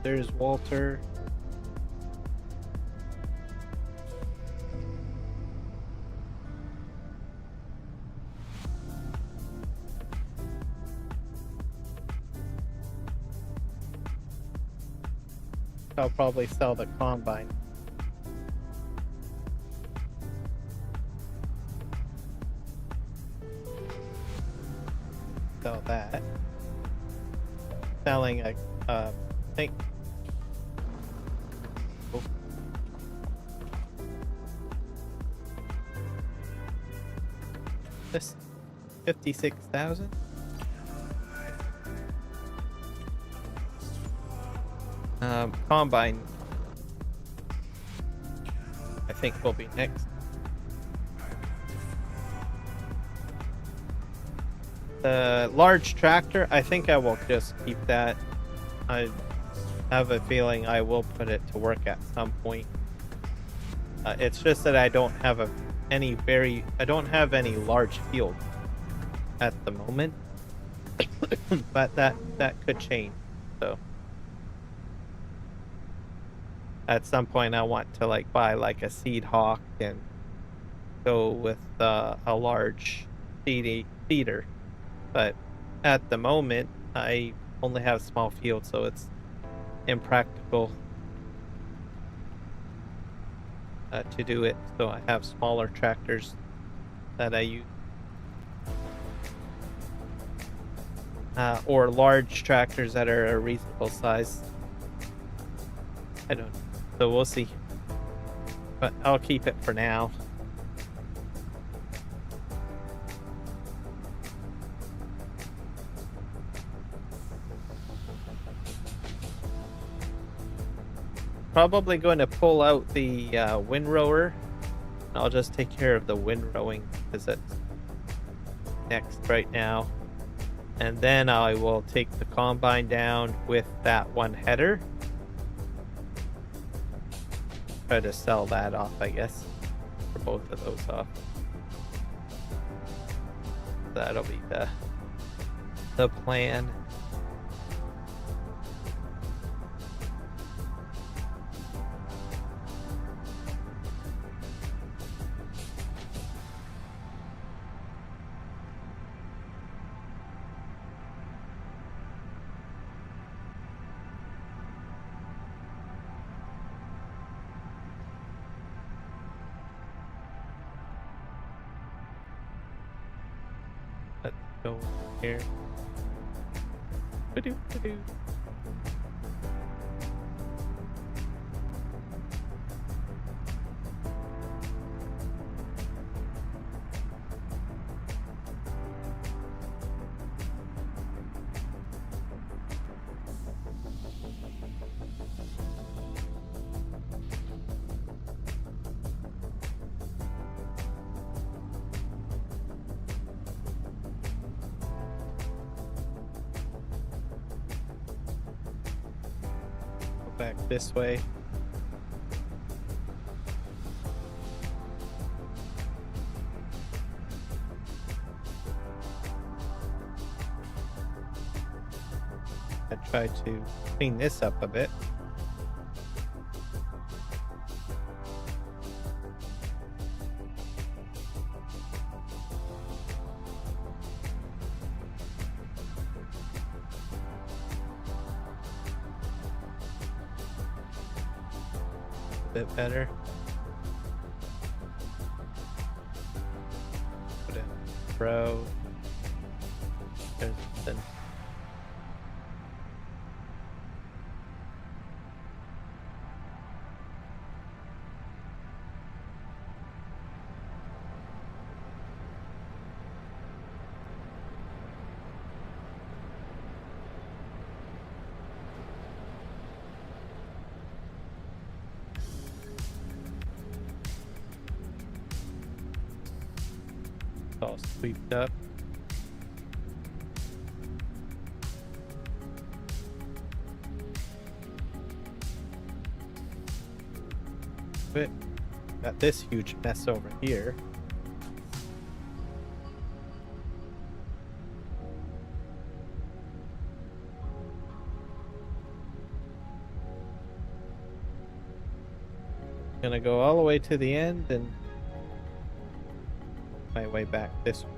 there's Walter. I'll probably sell the combine. Sell that. Selling a think. Oh. This 56,000. Combine, I think, will be next. The large tractor, I think I will just keep that. I have a feeling I will put it to work at some point. It's just that I don't have any large field at the moment, but that could change. So. At some point, I want to like buy like a seed hawk and go with a large feeder. But at the moment, I only have small fields, so it's impractical to do it. So I have smaller tractors that I use, or large tractors that are a reasonable size. I don't know. So we'll see. But I'll keep it for now. Probably going to pull out the windrower. I'll just take care of the windrowing because it's next right now. And then I will take the combine down with that one header. Try to sell that off, I guess, for both of those off. That'll be the plan. Go here. Ba-doo, ba-doo. Back this way. I try to clean this up a bit. Bit better. Put in row. There's the all sweeped up. But got this huge mess over here. Gonna go all the way to the end and my way back this way.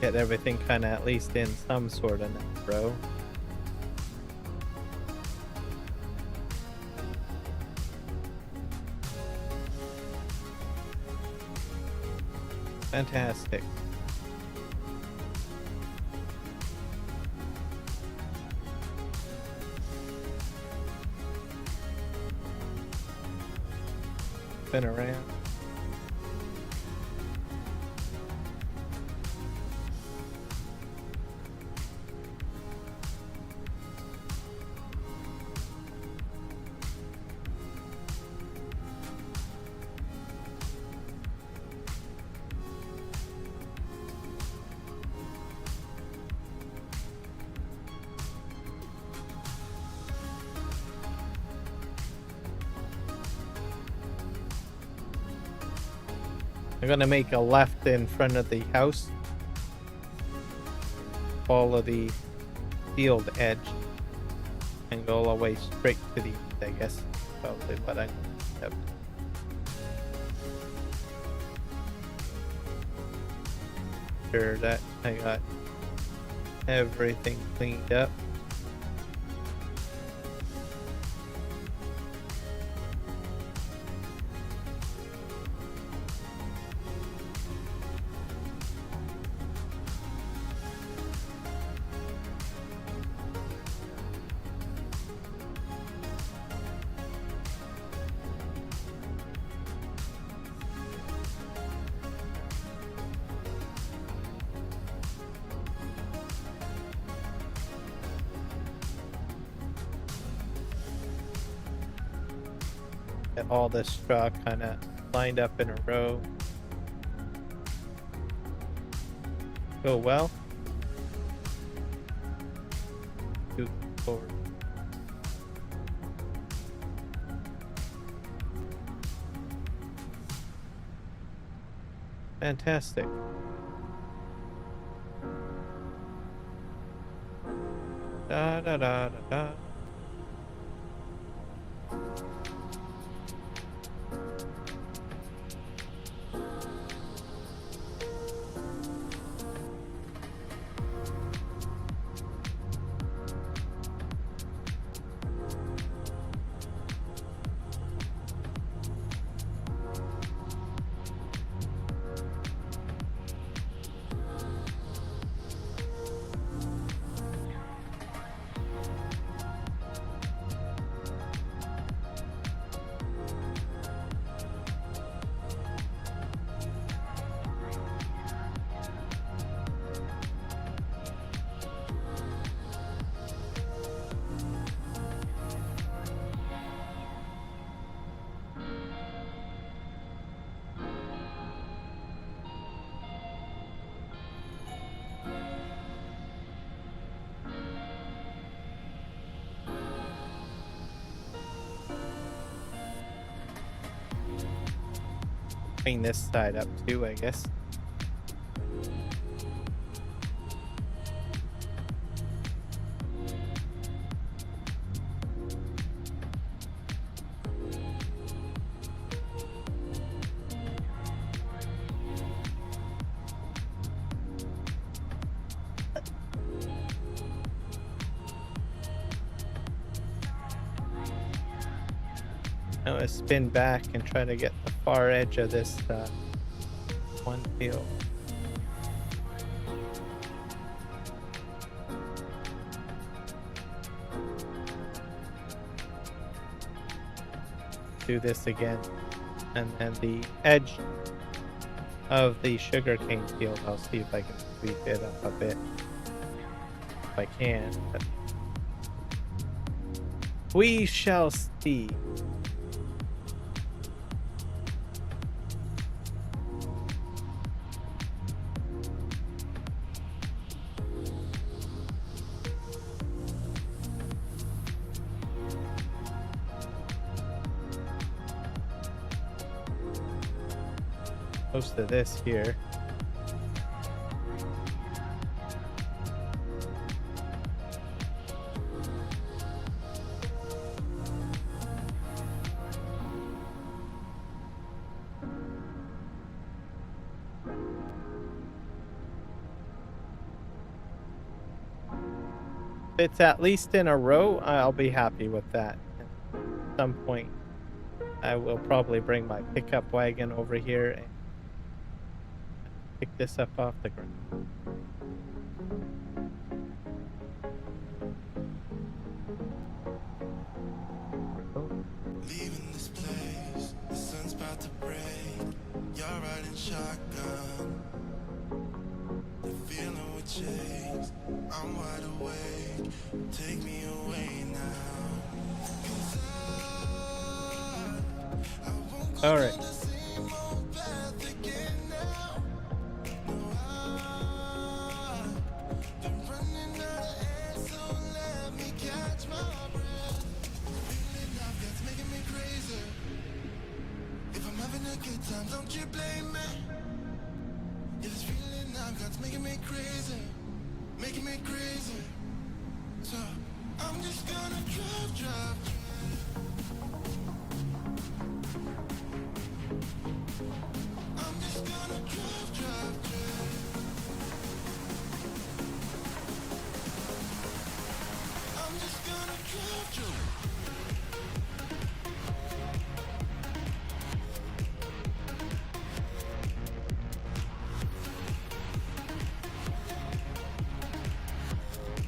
Get everything kind of at least in some sort of row. Fantastic. Spin around. I'm gonna make a left in front of the house. Follow the field edge and go all the way straight to the east, I guess. Probably what I'm gonna do. Sure that I got everything cleaned up. Get all this straw kind of lined up in a row. Go well. Scoot forward. Fantastic. Da da da da da. Clean this side up too, I guess. Now I spin back and try to get the far edge of this one field. Do this again, and then the edge of the sugarcane field, I'll see if I can sweep it up a bit. If I can, but we shall see. most of this here. If it's at least in a row, I'll be happy with that. At some point, I will probably bring my pickup wagon over here and pick this up off the ground.
Leaving this place, the sun's about to break. You're riding shotgun. The feeling will change. I'm wide awake. Take me away now. 'Cause I won't go
All
down
right.
the same old path again now. No, I've been running out of air, so let me catch my breath. Feeling I've got's making me crazy. If I'm having a good time, don't you blame me. Yeah, this feeling I've got's making me crazy, making me crazy. So I'm just gonna drive. I'm just gonna drive. I'm just gonna drive.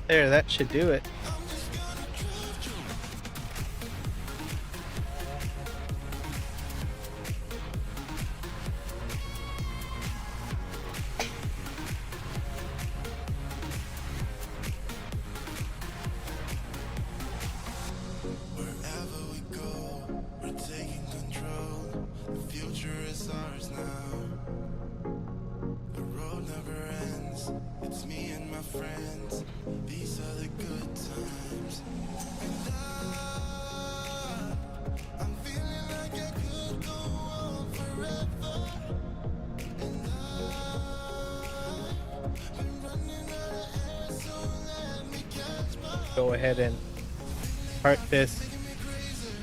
There, that should do it.
I'm just gonna drive. Wherever we go, we're taking control. The future is ours now. The road never ends. It's me and my friends. These are the good times. And I'm feeling like I could go on forever. And I've been running out of air, so let me catch my
Go ahead and park this.
making me crazy.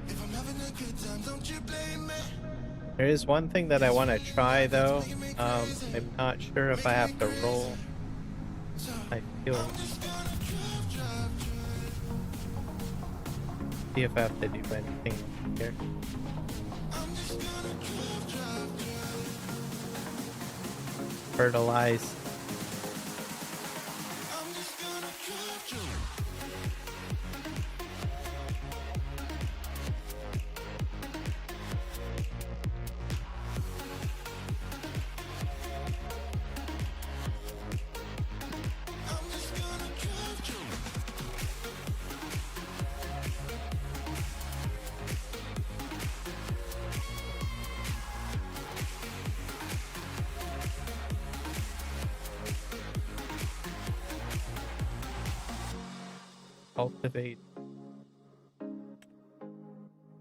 If I'm having a good time, don't you blame me.
There is one thing that I want to try though. I'm not sure if I have to roll. I feel. See if I have to do anything here. Fertilize.
I'm just gonna drive you. I'm just gonna drive you.
Cultivate.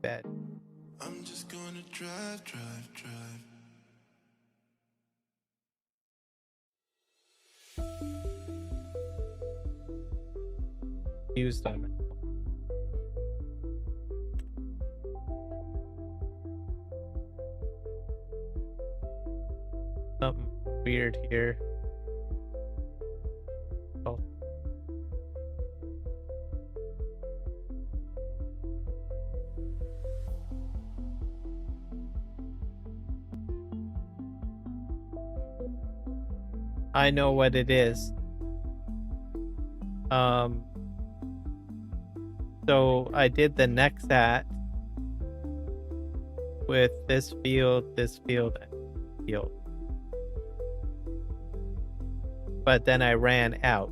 Bed.
I'm just gonna drive.
Use them. Something weird here. Oh. I know what it is. So I did the next at with this field, and this field. But then I ran out.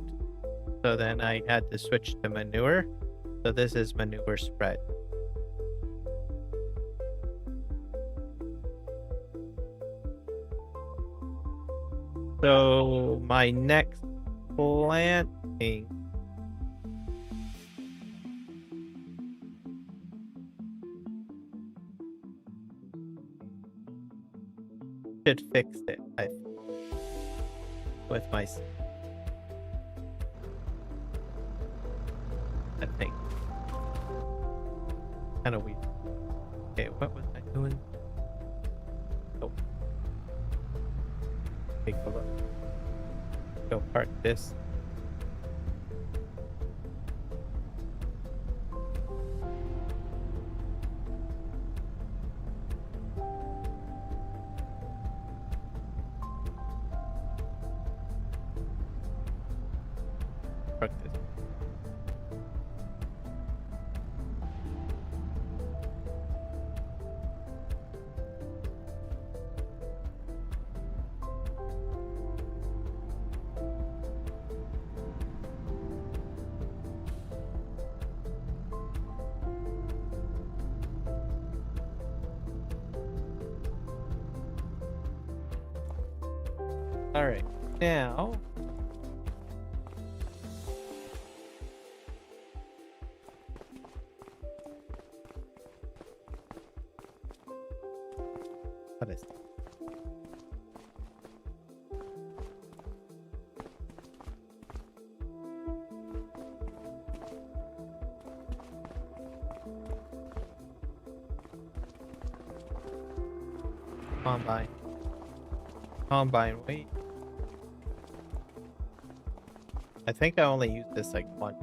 So then I had to switch to manure. So this is manure spread. So my next planting should fix it, with my I think. Kind of weird. Okay, what was I doing? Oh. Take a look. Go park this. Park this. All right, now what is it? Combine, wait. I think I only used this like once.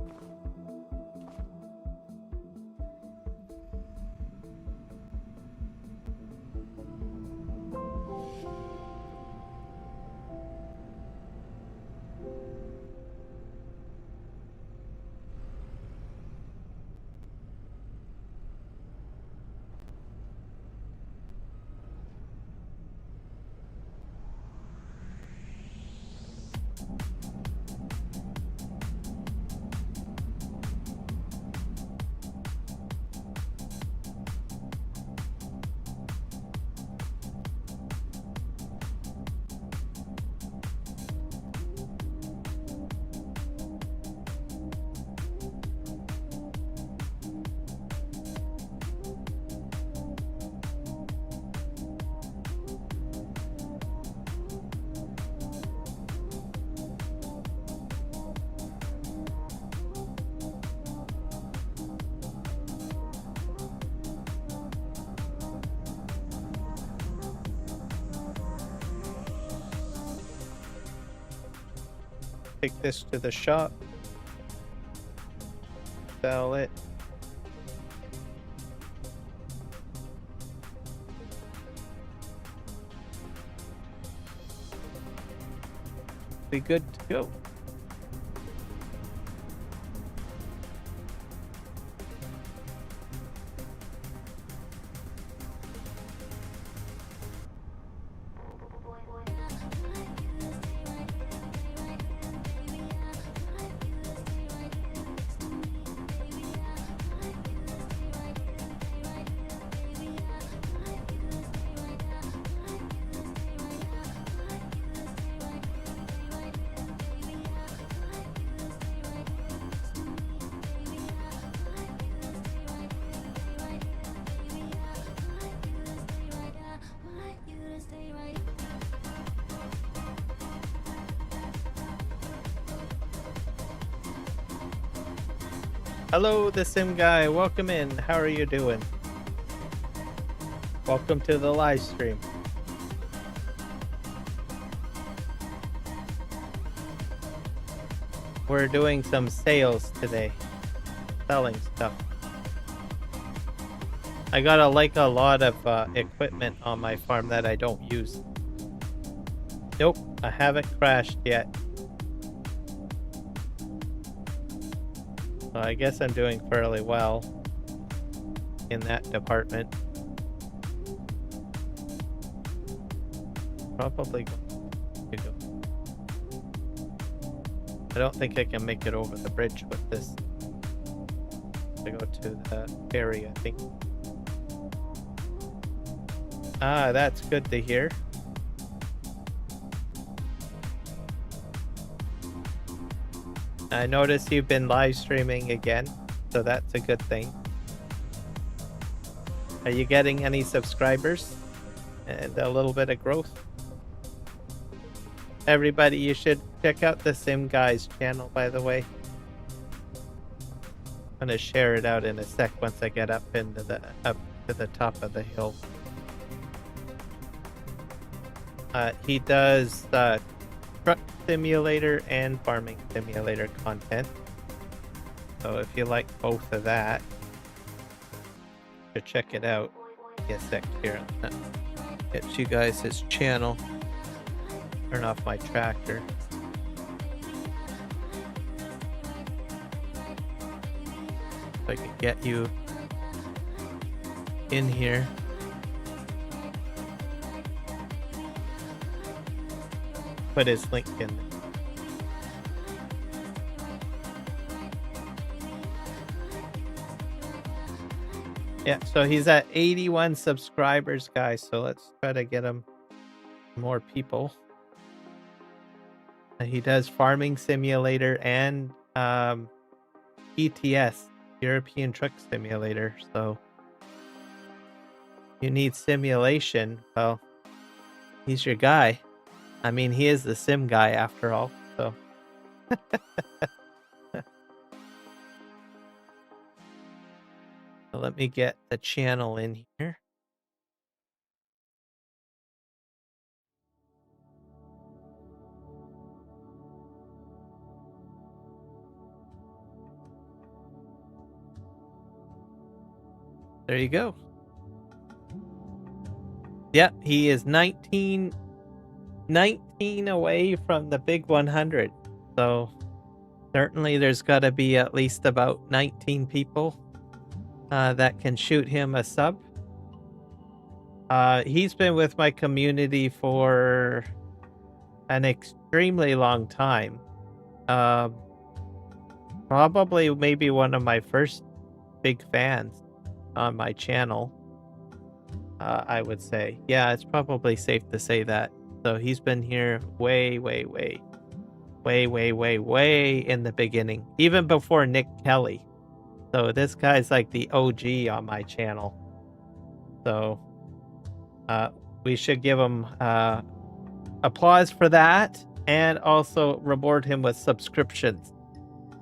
Take this to the shop. Sell it. Be good to go. Hello, the Sim Guy. Welcome in. How are you doing? Welcome to the live stream. We're doing some sales today. Selling stuff. I got a lot of equipment on my farm that I don't use. Nope, I haven't crashed yet. So I guess I'm doing fairly well in that department. Probably going to go. I don't think I can make it over the bridge with this. I go to the ferry, I think. Ah, that's good to hear. I noticed you've been live streaming again, so that's a good thing. Are you getting any subscribers and a little bit of growth? everybody, you should check out the Sim Guys channel, by the way. I'm gonna share it out in a sec once I get up to the top of the hill. He does truck simulator and farming simulator content. So if you like both of that, check it out. Get a sec here. Get you guys his channel. Turn off my tractor. If I can get you in here. Put his link in. Yeah, so he's at 81 subscribers, guys. So let's try to get him more people. He does farming simulator and ETS, European Truck Simulator. So you need simulation. Well, he's your guy. I mean, he is the sim guy after all. So so let me get the channel in here. There you go. Yeah, he is 19 away from the big 100. So certainly there's got to be at least about 19 people that can shoot him a sub. He's been with my community for an extremely long time. Probably maybe one of my first big fans on my channel, I would say. Yeah, it's probably safe to say that. So he's been here way in the beginning, even before Nick Kelly. So this guy's like the OG on my channel. So we should give him applause for that, and also reward him with subscriptions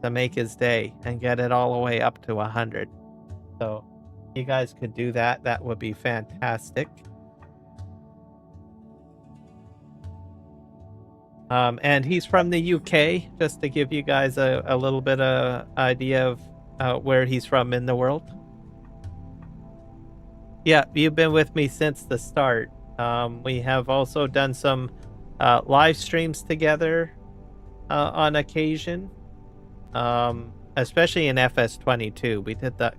to make his day and get it all the way up to 100. So you guys could do that. That would be fantastic. And he's from the UK, just to give you guys a little bit of idea of where he's from in the world. Yeah, you've been with me since the start. We have also done some live streams together on occasion, especially in FS22. We did that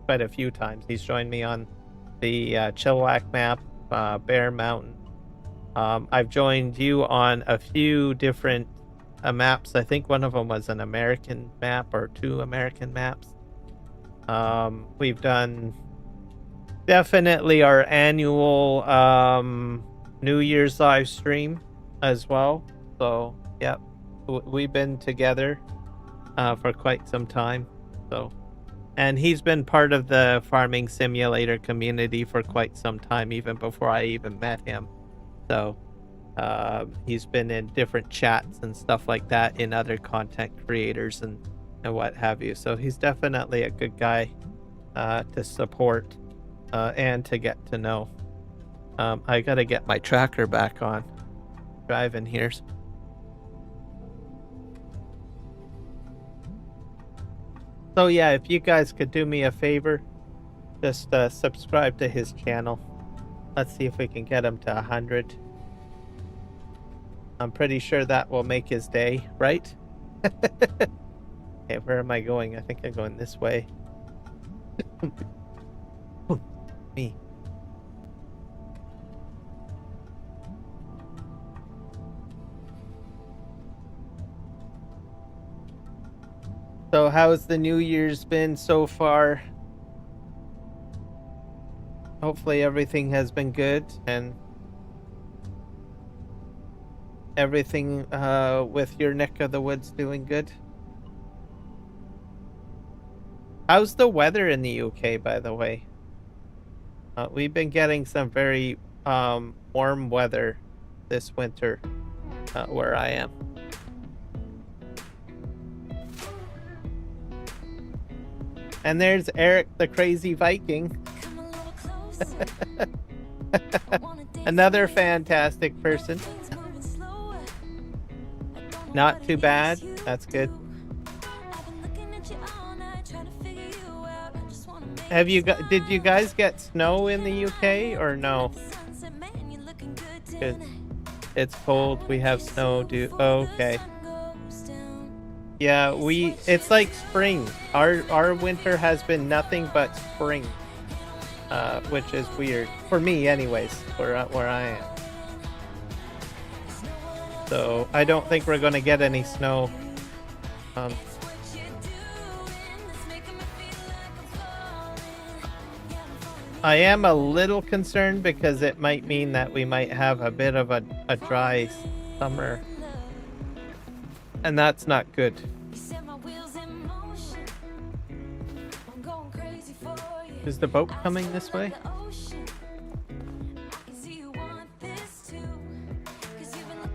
quite a few times. He's joined me on the Chilliwack map, Bear Mountain. I've joined you on a few different maps. I think one of them was an American map or 2 American maps. We've done definitely our annual New Year's live stream as well. So, yep, we've been together for quite some time. So, and he's been part of the farming simulator community for quite some time, even before I even met him. So he's been in different chats and stuff like that in other content creators and what have you. So he's definitely a good guy to support and to get to know. I gotta get my tracker back on. Driving here. So yeah, if you guys could do me a favor, just subscribe to his channel. Let's see if we can get him to 100. I'm pretty sure that will make his day, right? Okay, where am I going? I think I'm going this way. Me. So how's the New Year's been so far? Hopefully everything has been good, and everything with your neck of the woods doing good. How's the weather in the UK, by the way? We've been getting some very warm weather this winter. where I am. And there's Eric the Crazy Viking. Another fantastic person. Not too bad. That's good. Have you got? Did you guys get snow in the UK or no? It's cold. We have snow. Okay. Yeah, it's like spring. Our winter has been nothing but spring, which is weird for me, anyways. Where I am. So I don't think we're gonna get any snow. I am a little concerned because it might mean that we might have a bit of a dry summer. And that's not good. Is the boat coming this way?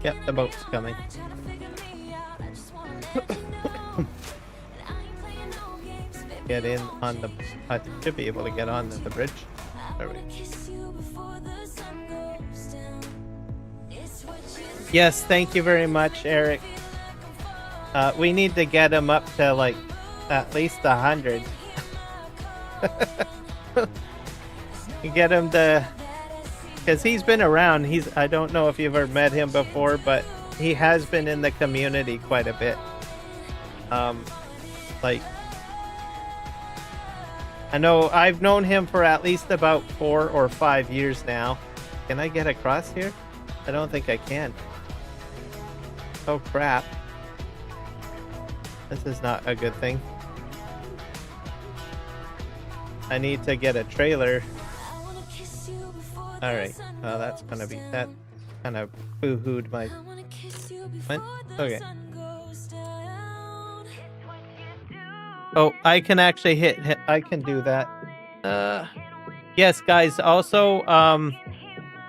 Yep, the boat's coming. Get in on the... I should be able to get on the bridge. There we go. Yes, thank you very much, Eric. We need to get him up to like at least 100. Get him to, because he's been around. I don't know if you've ever met him before, but he has been in the community quite a bit. Like, I know I've known him for at least about 4 or 5 years now. Can I get across here? I don't think I can. Oh crap. This is not a good thing. I need to get a trailer. Alright. Well, that's gonna be... That kind of boo-hooed my... What? Okay. Oh, I can actually hit... I can do that. Yes, guys. Also,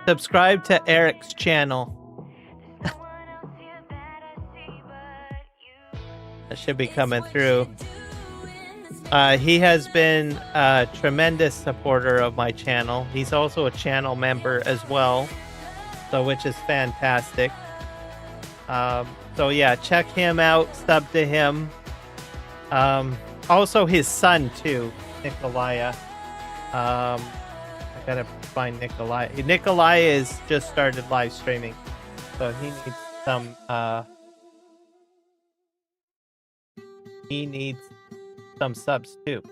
subscribe to Eric's channel. That should be coming through. He has been a tremendous supporter of my channel. He's also a channel member as well, so which is fantastic. So yeah, check him out, sub to him. Also his son too, Nikolaya. I gotta find Nikolaya. Nikolaya is just started live streaming, so he needs some. He needs some subs too.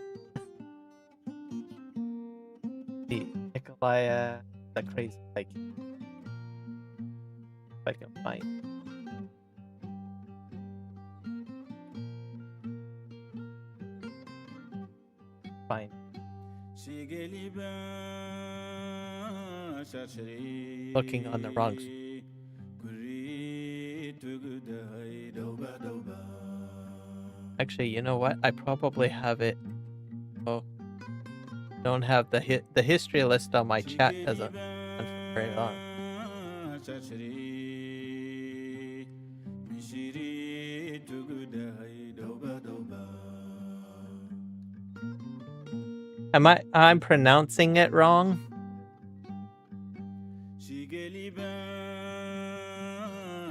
The Nikolaya, the Crazy Viking. If I can find. Fine. Looking on the wrong. Actually, you know what? I probably have it. Oh, don't have the history list on my chat. Doesn't run for very long. I'm pronouncing it wrong?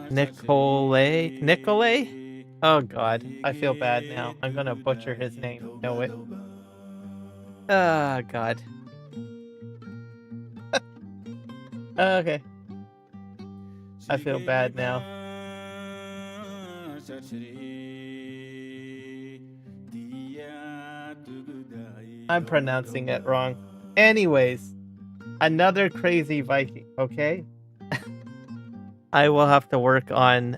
Nicolay? Oh god, I feel bad now. I'm gonna butcher his name. Know it. Ah, god. Okay. I feel bad now. I'm pronouncing it wrong. Anyways, another Crazy Viking, okay? I will have to work on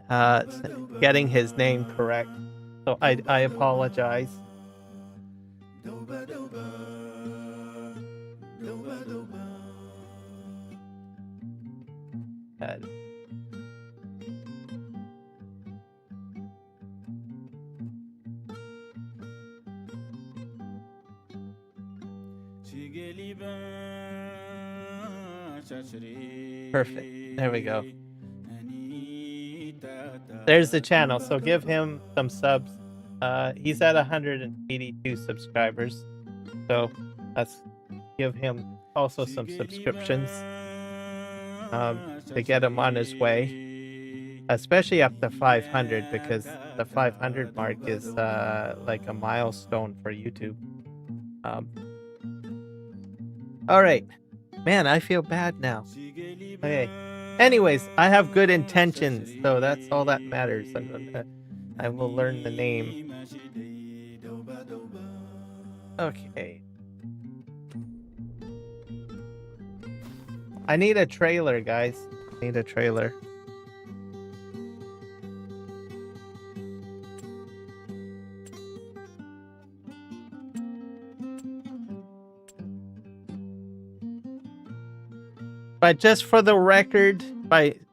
getting his name correct. So I apologize. Perfect. There we go. there's the channel. So give him some subs. He's at 182 subscribers. So let's give him also some subscriptions to get him on his way, especially up to 500, because the 500 mark is like a milestone for YouTube. All right, man, I feel bad now. Okay. Anyways, I have good intentions, so that's all that matters. I will learn the name. Okay. I need a trailer, guys. I need a trailer. But just for the record,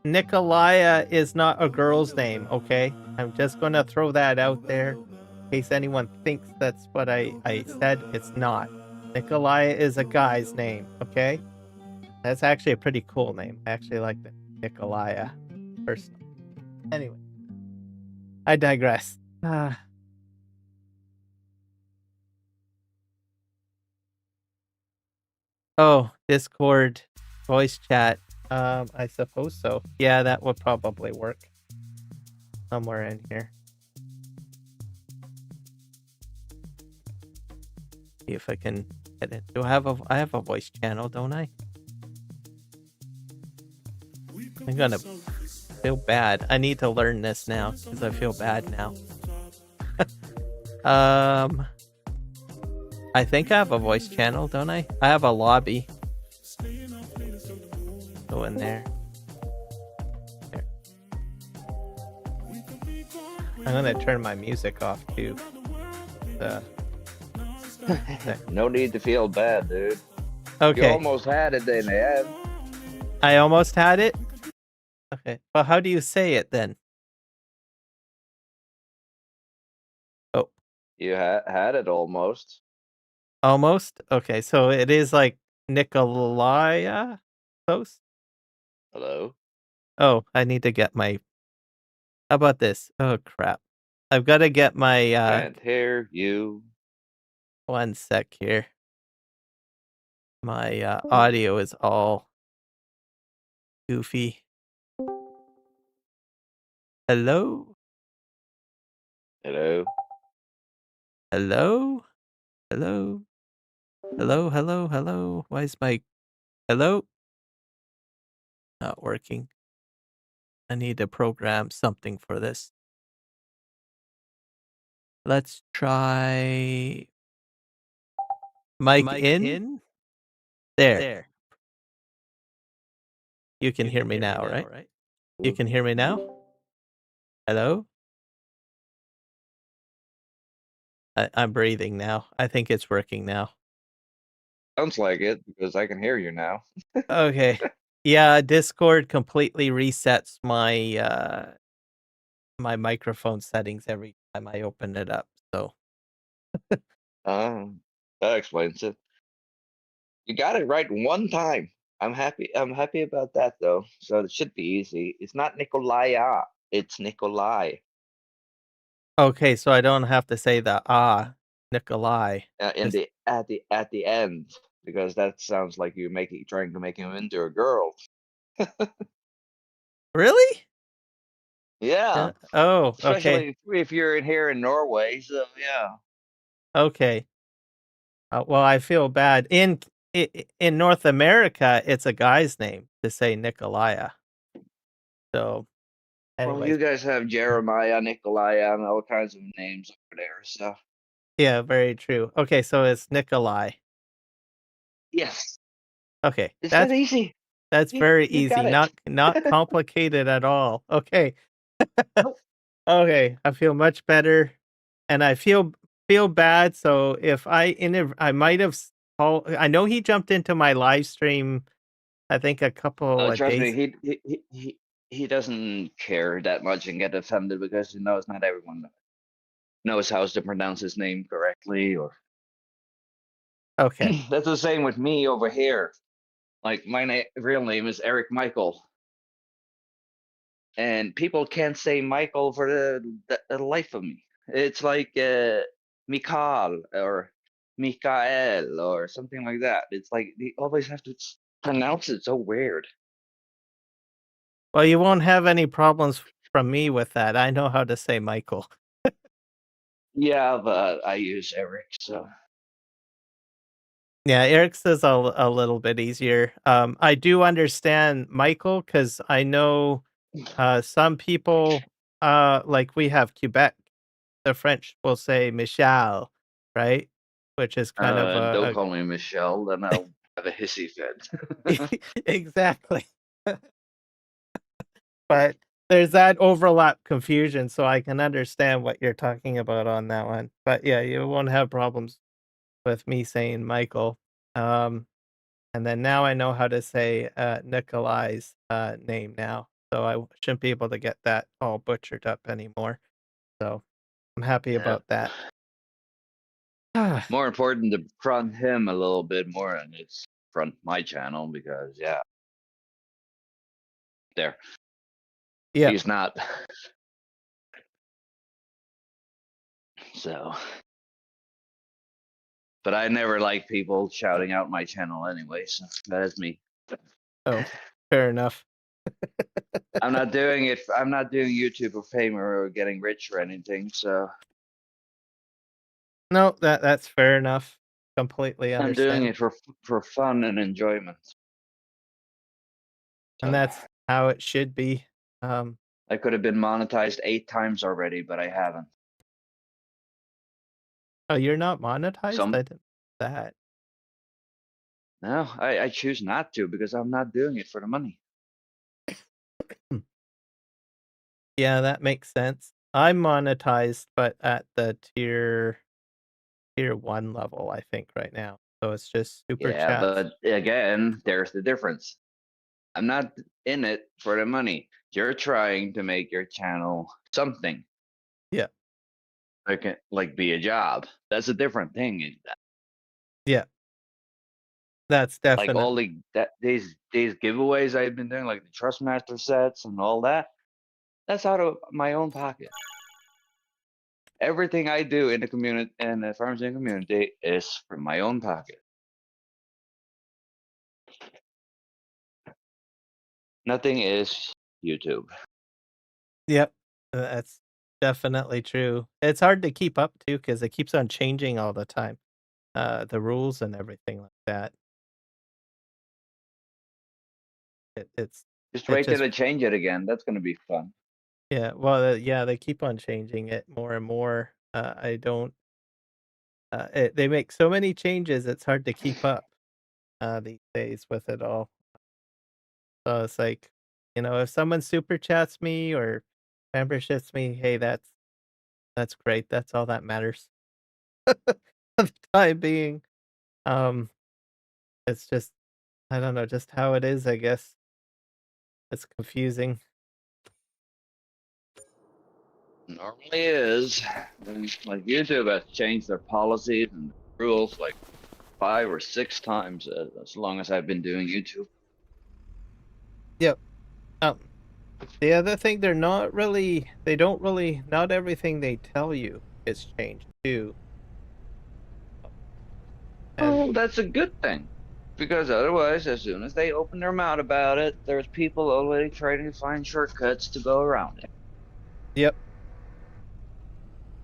Nikolaya is not a girl's name, okay? I'm just gonna throw that out there in case anyone thinks that's what I said. It's not. Nikolaya is a guy's name, okay? That's actually a pretty cool name. I actually like the Nikolaya personally. Anyway, I digress. Oh, Discord voice chat. I suppose so. Yeah, that would probably work. Somewhere in here. See if I can get it. I have a voice channel, don't I? I'm gonna feel bad. I need to learn this now because I feel bad now. I think I have a voice channel, don't I? I have a lobby. Go in there. There. I'm gonna turn my music off too.
No need to feel bad, dude.
Okay.
You almost had it in the end.
I almost had it? Okay. Well, how do you say it then? Oh.
You had it almost.
Almost? Okay, so it is like Nikolaya close?
Hello?
Oh, I need to get my... How about this? Oh, crap. I've got to get my...
Can't hear you.
One sec here. My audio is all goofy. Hello?
Hello?
Hello? Hello? Hello, hello, hello? Why is my... Hello? Not working. I need to program something for this. Let's try... Mic in? There. You can hear me now, right? You can hear me now? Hello? I'm breathing now. I think it's working now.
Sounds like it, because I can hear you now.
Okay. Yeah, Discord completely resets my my microphone settings every time I open it up. So
That explains it. You got it right one time. I'm happy about that though. So it should be easy. It's not Nikolaya, it's Nikolai.
okay, so I don't have to say the Nikolai.
At the end, because that sounds like you're trying to make him into a girl.
Really?
Yeah.
Oh, okay.
Especially if you're in here in Norway, so yeah.
Okay. Well, I feel bad. In North America, it's a guy's name to say Nikolaya. So,
Well,
anyways.
you guys have Jeremiah, Nikolai, and all kinds of names over there, so.
Yeah, very true. Okay, so it's Nikolai.
Yes.
Okay.
It's that easy.
That's very
You
easy.
got it.
Not complicated at all. Okay.
Nope.
Okay, I feel much better, and I feel bad. So if I might have I know he jumped into my live stream. I think a couple of
Trust
days.
me, he doesn't care that much and get offended because he knows not everyone knows how to pronounce his name correctly. Or
Okay.
that's the same with me over here. Like my real name is Eric Michael. and people can't say Michael for the life of me. It's like Mikhail or Mikael or something like that. It's like they always have to pronounce it so weird.
Well, you won't have any problems from me with that. I know how to say Michael.
Yeah, but I use Eric, so
Yeah, Eric's is a little bit easier. I do understand Michael because I know some people, like we have Quebec, the French will say Michel, right? Which is kind of
don't call me Michelle, then I'll have a hissy fit.
exactly. But there's that overlap confusion, so I can understand what you're talking about on that one. But yeah, you won't have problems with me saying Michael. Um, and then now I know how to say Nikolai's name now, so I shouldn't be able to get that all butchered up anymore. So I'm happy
Yeah.
about that.
More important to front him a little bit more and it's front my channel because yeah, there.
Yeah.
He's not. So, but I never like people shouting out my channel anyway, so that is me.
Oh, fair enough.
I'm not doing it. I'm not doing YouTube for fame or getting rich or anything. So
No, that's fair enough. Completely
I'm doing
understand.
it for fun and enjoyment.
And
So
that's how it should be. Um,
I could have been monetized 8 times already, but I haven't.
oh, you're not monetized?
Some
I didn't know that.
no, I choose not to because I'm not doing it for the money.
Hmm. Yeah, that makes sense. I'm monetized, but at the tier 1 level, I think, right now. So it's just super
Yeah,
chats.
but again, there's the difference. I'm not in it for the money. You're trying to make your channel something
Yeah,
like be a job. That's a different thing.
yeah, that's
Like all
definitely.
these giveaways I've been doing, like the Trustmaster sets and all that. That's out of my own pocket. Everything I do in the community and the farmers and community is from my own pocket. Nothing is YouTube.
Yep, that's definitely true. It's hard to keep up to because it keeps on changing all the time. The rules and everything like that. It, it's
Just
it
wait till
just
they change it again. That's gonna be fun.
yeah. Well, yeah, they keep on changing it more and more. I don't. They make so many changes. It's hard to keep up these days with it all. So it's like, if someone super chats me or memberships me, hey, that's great. That's all that matters. For the time being. Um, it's just I don't know, just how it is, I guess. It's confusing.
Normally is. Like YouTube has changed their policies and rules like 5 or 6 times as long as I've been doing YouTube.
Yep. Um, the other thing, they don't really, not everything they tell you is changed too. And
Oh, that's a good thing. Because otherwise, as soon as they open their mouth about it, there's people already trying to find shortcuts to go around it.
yep,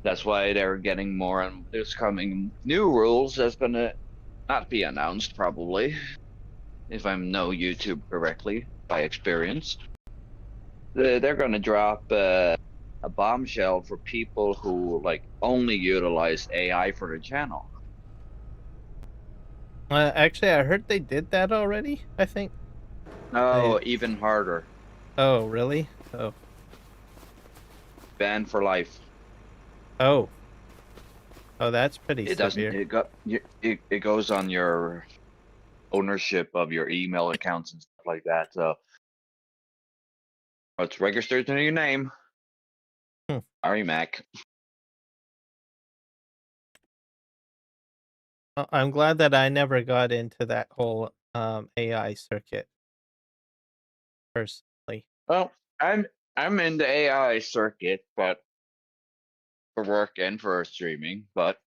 That's why they're getting more, and there's coming new rules that's gonna not be announced probably, if I know YouTube correctly by experience. They're gonna drop a bombshell for people who like only utilize AI for the channel.
actually, I heard they did that already, I think. I
No, even harder.
Oh, really? Oh.
Ban for life.
Oh. Oh, that's pretty
It doesn't.
severe.
It goes on your ownership of your email accounts and stuff like that. So it's registered to your name.
Hmm.
Mac.
Well, I'm glad that I never got into that whole AI circuit personally.
Well, I'm I'm in the AI circuit, but for work and for streaming, but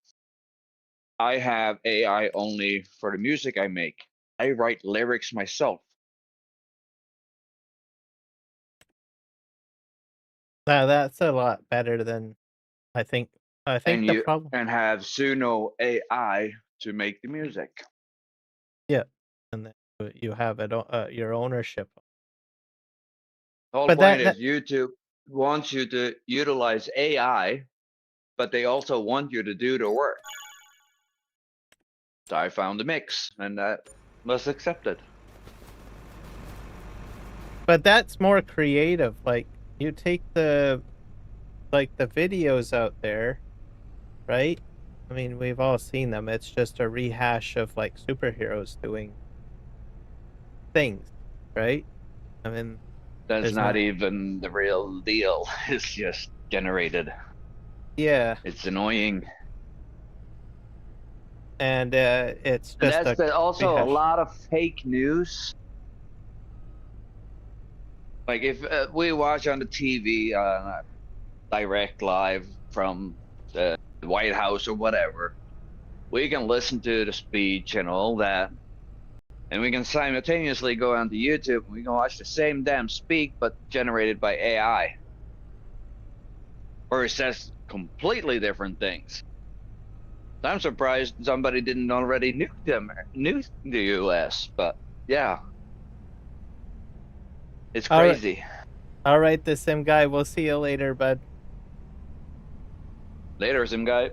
I have AI only for the music I make. I write lyrics myself.
Now that's a lot better than I think. I think the problem.
And have Suno AI to make the music.
Yeah, and then you have it your ownership.
The whole
But
point
that
is YouTube wants you to utilize AI, but they also want you to do the work. So I found the mix, and that was accepted.
but that's more creative. Like you take the videos out there, right? I mean, we've all seen them. It's just a rehash of like superheroes doing things, right? I mean,
That's
there's
not
not.
even the real deal. It's just generated.
Yeah,
It's annoying.
and it's
And
just a
also a
rehash.
lot of fake news. Like if we watch on the TV, direct live from the White House or whatever, we can listen to the speech and all that, and we can simultaneously go onto YouTube and we can watch the same damn speak but generated by AI, or it says completely different things. I'm surprised somebody didn't already nuke the US, but yeah, it's
All right,
crazy.
all right, the sim guy. We'll see you later, bud.
Later, some guy.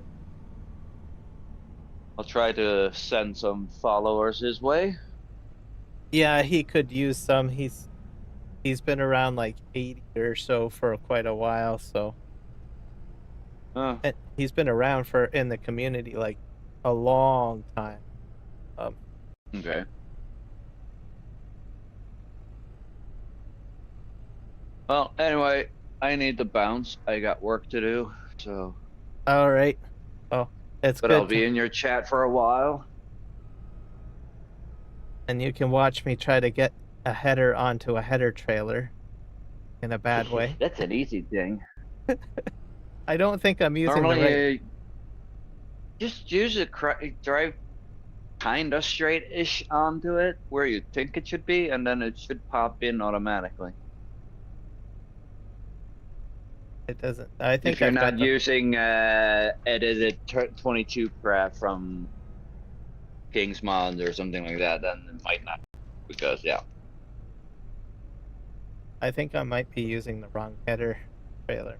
I'll try to send some followers his way.
Yeah, he could use some. He's been around like 80 or so for quite a while, so
Uh,
and he's been around for in the community like a long time. Um,
okay. Well, anyway, I need to bounce. I got work to do, so.
all right. Oh, it's
But I'll
good to,
be in your chat for a while.
and you can watch me try to get a header onto a header trailer in a bad way.
That's an easy thing.
I don't think I'm using the right.
Normally, just use a drive kinda straight-ish onto it where you think it should be, and then it should pop in automatically.
It doesn't. I
If
think
you're
I've got
not
the.
using edited 22 craft from King's Mod or something like that, then it might not. Because yeah.
I think I might be using the wrong header trailer.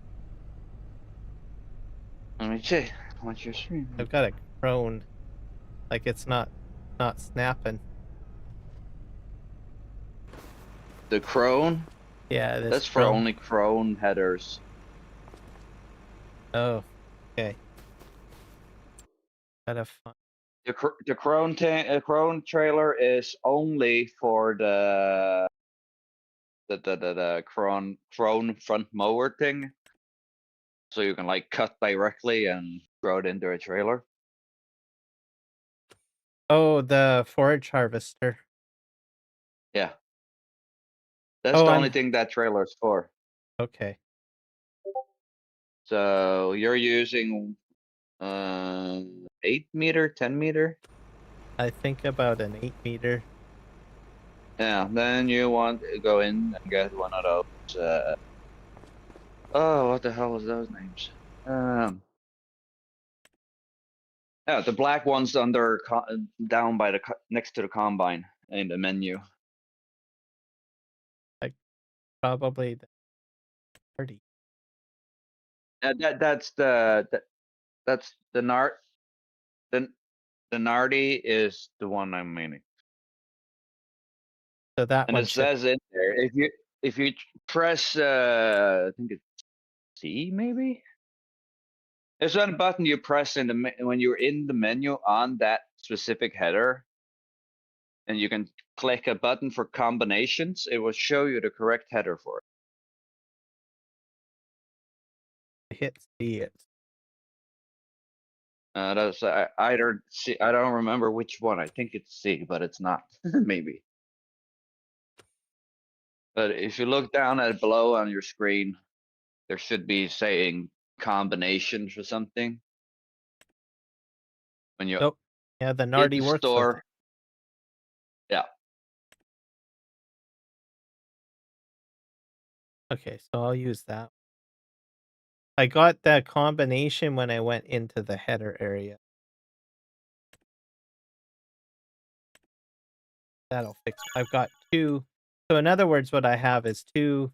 Let me see. What's your stream?
I've got a crone. Like it's not snapping.
The crone?
Yeah, this
That's for
crone.
only crone headers.
Oh, okay. Gotta find.
The crone trailer is only for the crone front mower thing, so you can like cut directly and throw it into a trailer.
Oh, the forage harvester.
Yeah, that's
Oh,
the only
I'm
thing that trailer is for.
okay.
So you're using 8 meter, 10 meter.
I think about an 8 meter.
Yeah, then you want to go in and get one of those. Oh, what the hell was those names? Yeah, the black ones under down by the next to the combine in the menu.
Like probably the 30.
That's that's the Nart. The the Nardi is the one I'm meaning,
So that
and
one
it
should.
says in there if you press I think it's C maybe. There's one button you press in when you're in the menu on that specific header, and you can click a button for combinations. It will show you the correct header for it.
Hit C. It's
That's either C. I don't remember which one. I think it's C, but it's not. Maybe. But if you look down at below on your screen, there should be saying combinations or something. When you
Nope. Yeah, the
hit
Nardi
the
works with it.
store, yeah.
Okay, so I'll use that. I got that combination when I went into the header area. That'll fix. I've got two. So in other words, what I have is two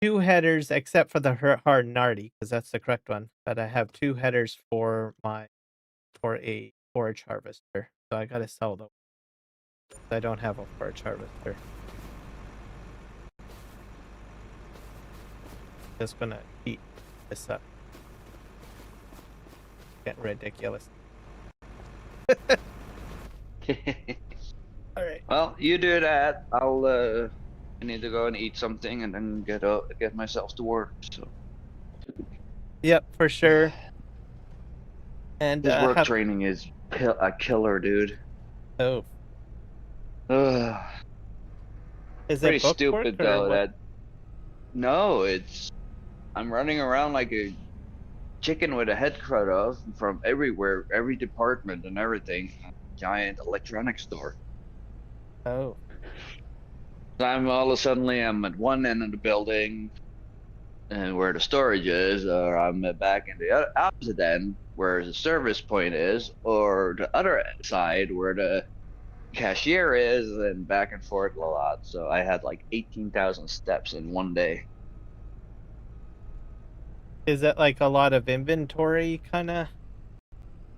headers, except for the hard Nardi, because that's the correct one. But I have two headers for a forage harvester. So I gotta sell those. I don't have a forage harvester. Just gonna eat this up. Getting ridiculous. All right.
Well, you do that. I need to go and eat something and then get myself to work. So
Yep, for sure. And
this work
have
training is a killer, dude.
oh,
Ugh.
is
Pretty
it book work
stupid
or
though.
what?
No, I'm running around like a chicken with a head cut off from everywhere, every department and everything. Giant electronics store.
Oh,
I'm all of a sudden I'm at one end of the building, and where the storage is, or I'm back in the opposite end where the service point is, or the other side where the cashier is, and back and forth a lot. So I had like 18,000 steps in one day.
is that like a lot of inventory kind of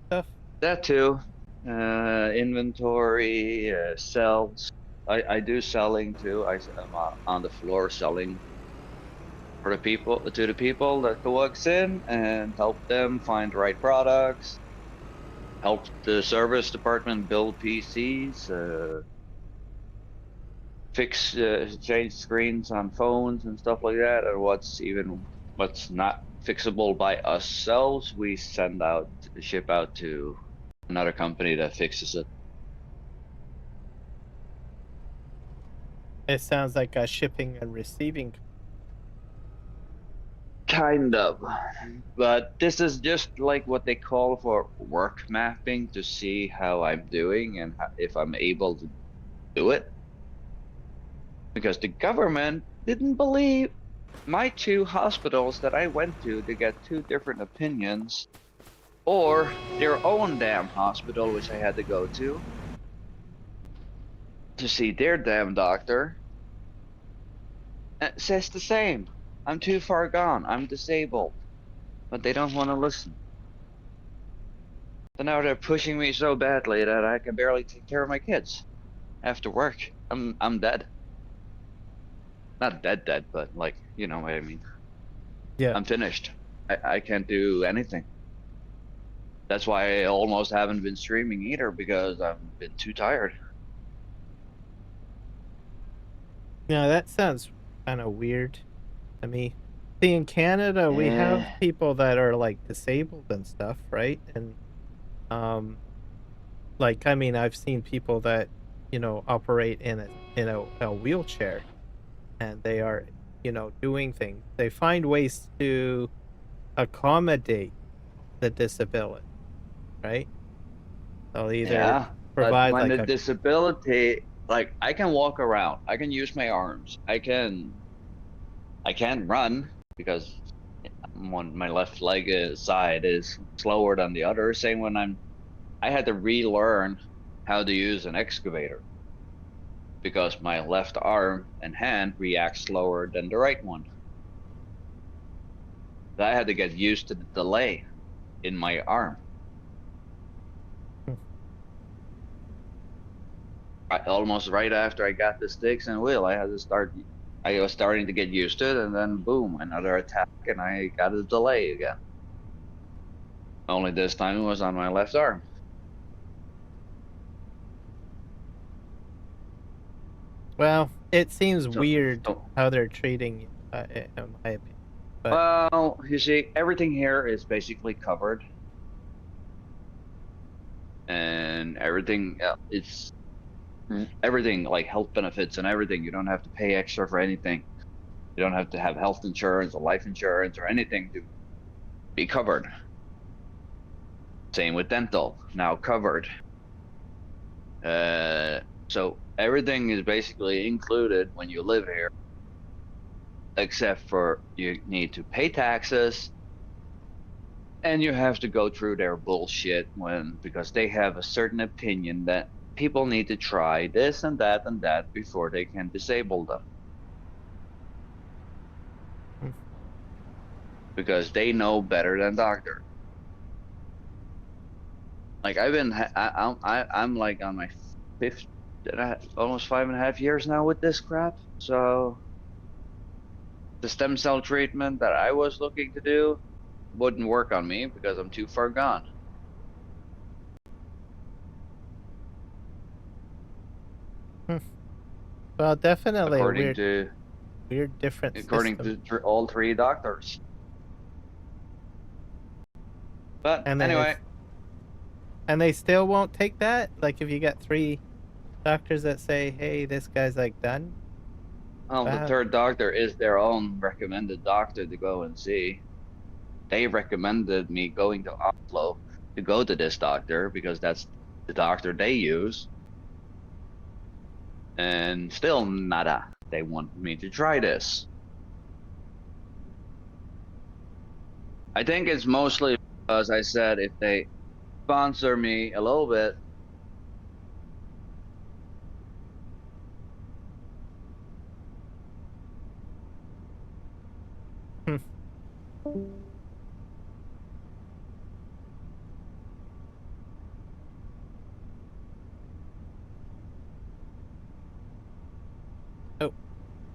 stuff?
That too, inventory, sales. I do selling too. I'm on the floor selling for the people that walks in and help them find the right products. Help the service department build PCs, change screens on phones and stuff like that, or what's not fixable by ourselves, we ship out to another company that fixes it.
It sounds like a shipping and receiving.
Kind of, but this is just like what they call for work mapping to see how I'm doing and if I'm able to do it. Because the government didn't believe my two hospitals that I went to get two different opinions, or their own damn hospital, which I had to go to see their damn doctor, says the same. I'm too far gone. I'm disabled. But they don't want to listen. So now they're pushing me so badly that I can barely take care of my kids after work. I'm dead. Not dead, but like, you know what I mean.
Yeah.
I'm finished. I can't do anything. That's why I almost haven't been streaming either, because I've been too tired.
Yeah, that sounds kind of weird to me. See, in Canada, we have people that are like disabled and stuff, right? And like I mean, I've seen people that operate in a wheelchair, and they are doing things. They find ways to accommodate the disability, right? They'll either provide
but when
like
the disability, like I can walk around, I can use my arms, I can run because my left leg side is slower than the other. Same when I had to relearn how to use an excavator because my left arm and hand react slower than the right one. So I had to get used to the delay in my arm. Almost right after I got the sticks and wheel, I was starting to get used to it, and then boom, another attack, and I got a delay again. Only this time it was on my left arm.
Well, it seems weird how they're treating you, in my opinion. But
well, you see, everything here is basically covered, and everything everything like health benefits and everything. You don't have to pay extra for anything. You don't have to have health insurance or life insurance or anything to be covered. Same with dental, now covered. So everything is basically included when you live here, except for you need to pay taxes and you have to go through their bullshit because they have a certain opinion that people need to try this and that before they can disable them.
Hmm.
Because they know better than doctor. Like I'm like on my fifth, almost 5.5 years now with this crap. So the stem cell treatment that I was looking to do wouldn't work on me because I'm too far gone.
Well, definitely a
According to
weird different
according
system.
to all three doctors. But
And then
anyway,
they still won't take that? Like if you got 3 doctors that say, "Hey, this guy's like done."
well, the
Wow.
third doctor is their own recommended doctor to go and see. They recommended me going to Oslo to go to this doctor because that's the doctor they use. And still nada. They want me to try this. I think it's mostly because I said if they sponsor me a little bit,
Hmm. Oh,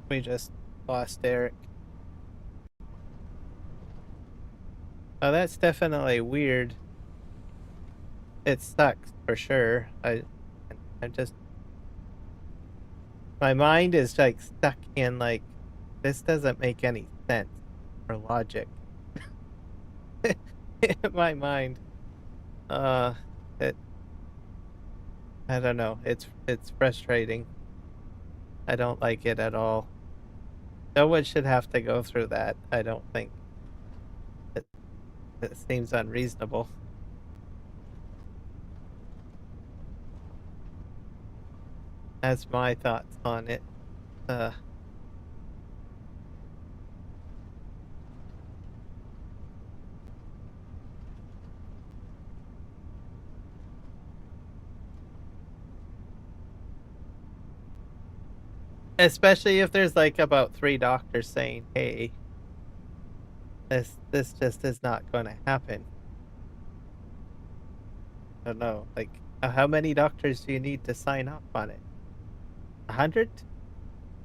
we just lost Eric. Oh, that's definitely weird. It sucks for sure. I'm just, my mind is like stuck in like, this doesn't make any sense or logic in my mind. Uh, it, I don't know. It's frustrating. I don't like it at all. No one should have to go through that. I don't think. It, it seems unreasonable. That's my thoughts on it. Uh, Especially if there's like about 3 doctors saying, "Hey, this just is not going to happen." I don't know. Like, how many doctors do you need to sign up on it? 100?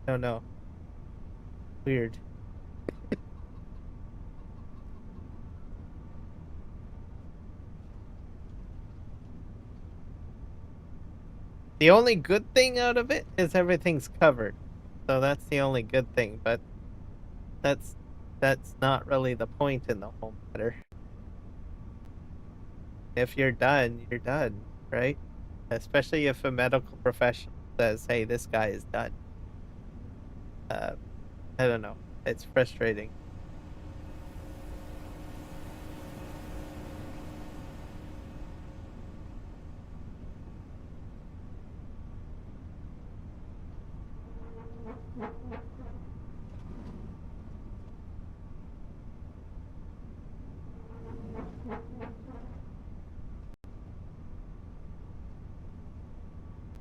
I don't know. Weird. The only good thing out of it is everything's covered. So that's the only good thing, but that's that's not really the point in the whole matter. If you're done, right? Especially if a medical professional says, "Hey, this guy is done." Uh, I don't know. It's frustrating.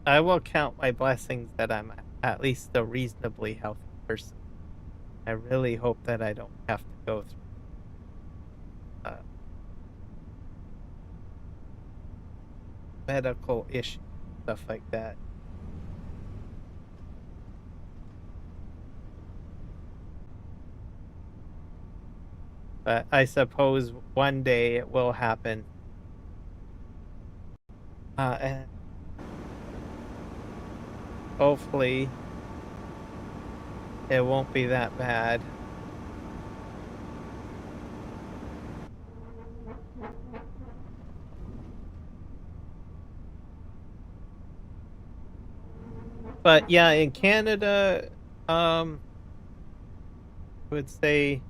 I will count my blessings that I'm at least a reasonably healthy person. I really hope that I don't have to go through uh, medical issues, stuff like that. But I suppose one day it will happen. And hopefully it won't be that bad. But yeah, in Canada, I would say,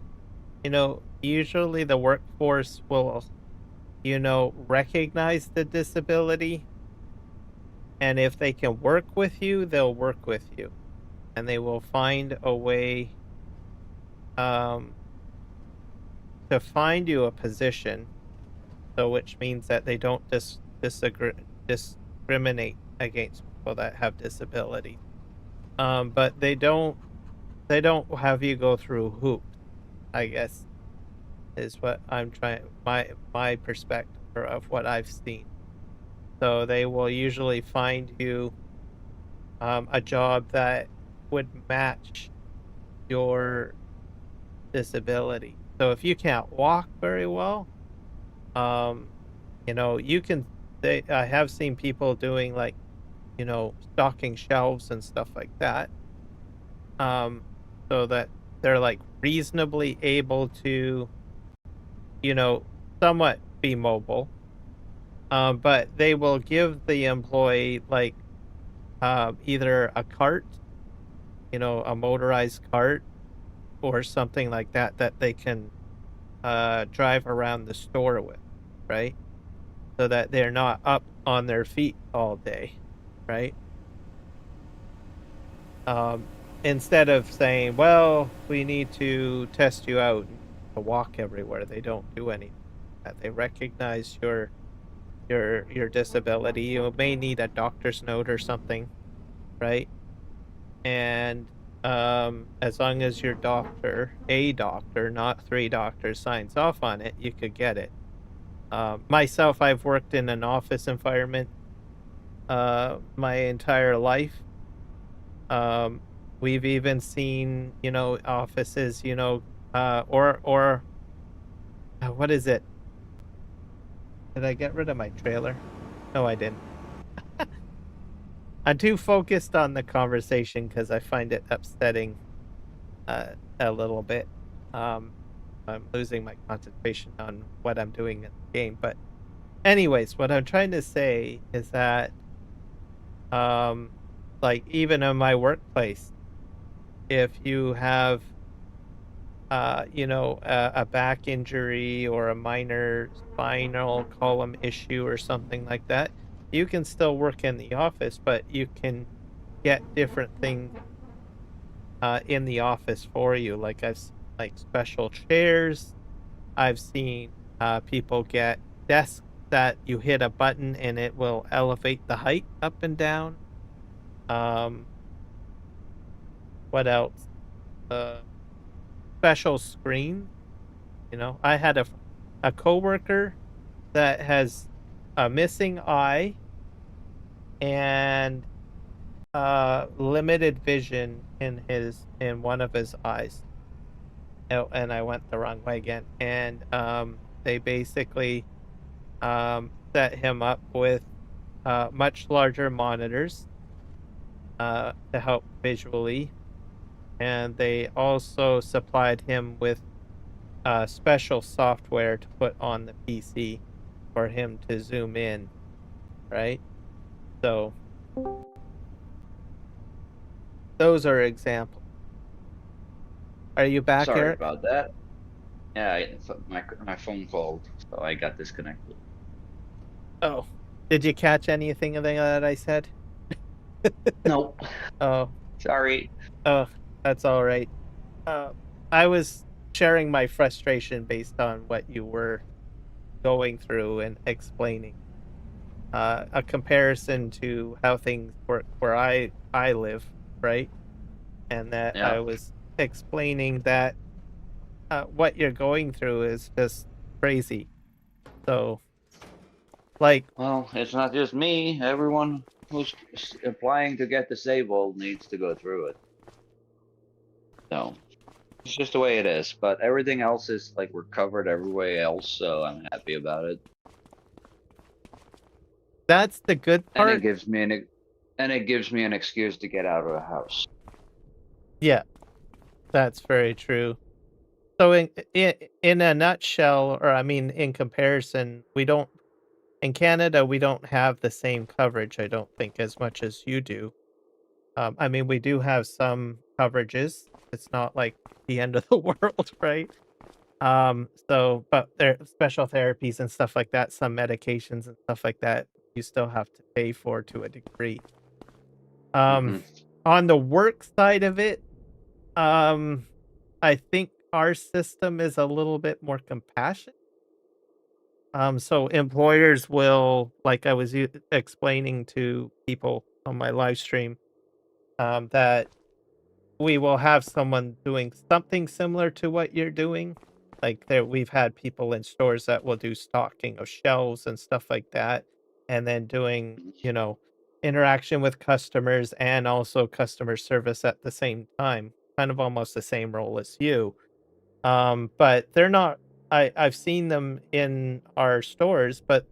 usually the workforce will, recognize the disability, and if they can work with you, they'll work with you, and they will find a way um to find you a position, so which means that they don't discriminate against people that have disability. But they don't have you go through hoops, I guess, is what I'm trying my perspective of what I've seen. So they will usually find you a job that would match your disability. So if you can't walk very well, um, you can. I have seen people doing like, stocking shelves and stuff like that. So that they're like reasonably able to, you know, somewhat be mobile. But they will give the employee like either a cart, a motorized cart or something like that that they can drive around the store with, right? So that they're not up on their feet all day, right? Um, Instead of saying, "Well, we need to test you out to walk everywhere," they don't do anything. They recognize your disability. You may need a doctor's note or something, right? And as long as your a doctor, not three doctors, signs off on it, you could get it. Myself, I've worked in an office environment my entire life. Um, we've even seen, offices, or what is it? Did I get rid of my trailer? No, I didn't. I'm too focused on the conversation because I find it upsetting a little bit. Um, I'm losing my concentration on what I'm doing in the game. But anyways, what I'm trying to say is that, um, like even in my workplace, if you have, a back injury or a minor spinal column issue or something like that, you can still work in the office, but you can get different things in the office for you. Like I've seen, like special chairs. I've seen people get desks that you hit a button and it will elevate the height up and down. Um, what else? Uh, Special screen. I had a coworker that has a missing eye and limited vision in one of his eyes. Oh, and I went the wrong way again. And they basically set him up with much larger monitors to help visually, and they also supplied him with special software to put on the PC for him to zoom in, right? So those are examples. Are you back,
Sorry
Eric?
about that. Yeah, my phone called, so I got disconnected.
Oh, did you catch anything that I said?
Nope.
Oh,
Sorry.
oh, that's all right. Uh, I was sharing my frustration based on what you were going through and explaining. A comparison to how things work where I live, right? And that I
Yeah.
was explaining that what you're going through is just crazy. So, like,
Well, it's not just me. Everyone who's applying to get disabled needs to go through it. So it's just the way it is. But everything else is like we're covered everywhere else, so I'm happy about it.
that's the good
And it
part.
gives me an excuse to get out of the house.
Yeah, that's very true. So in a nutshell, or I mean, in comparison, we don't in Canada we don't have the same coverage. I don't think as much as you do. I mean, we do have some coverages. It's not like the end of the world, right? So, but there special therapies and stuff like that, some medications and stuff like that, you still have to pay for to a degree. Um,
hmm
on the work side of it, um, I think our system is a little bit more compassionate. So employers will, like I was explaining to people on my live stream, that we will have someone doing something similar to what you're doing. Like there, we've had people in stores that will do stocking of shelves and stuff like that, and then doing, interaction with customers and also customer service at the same time. Kind of almost the same role as you. But they're not. I've seen them in our stores, but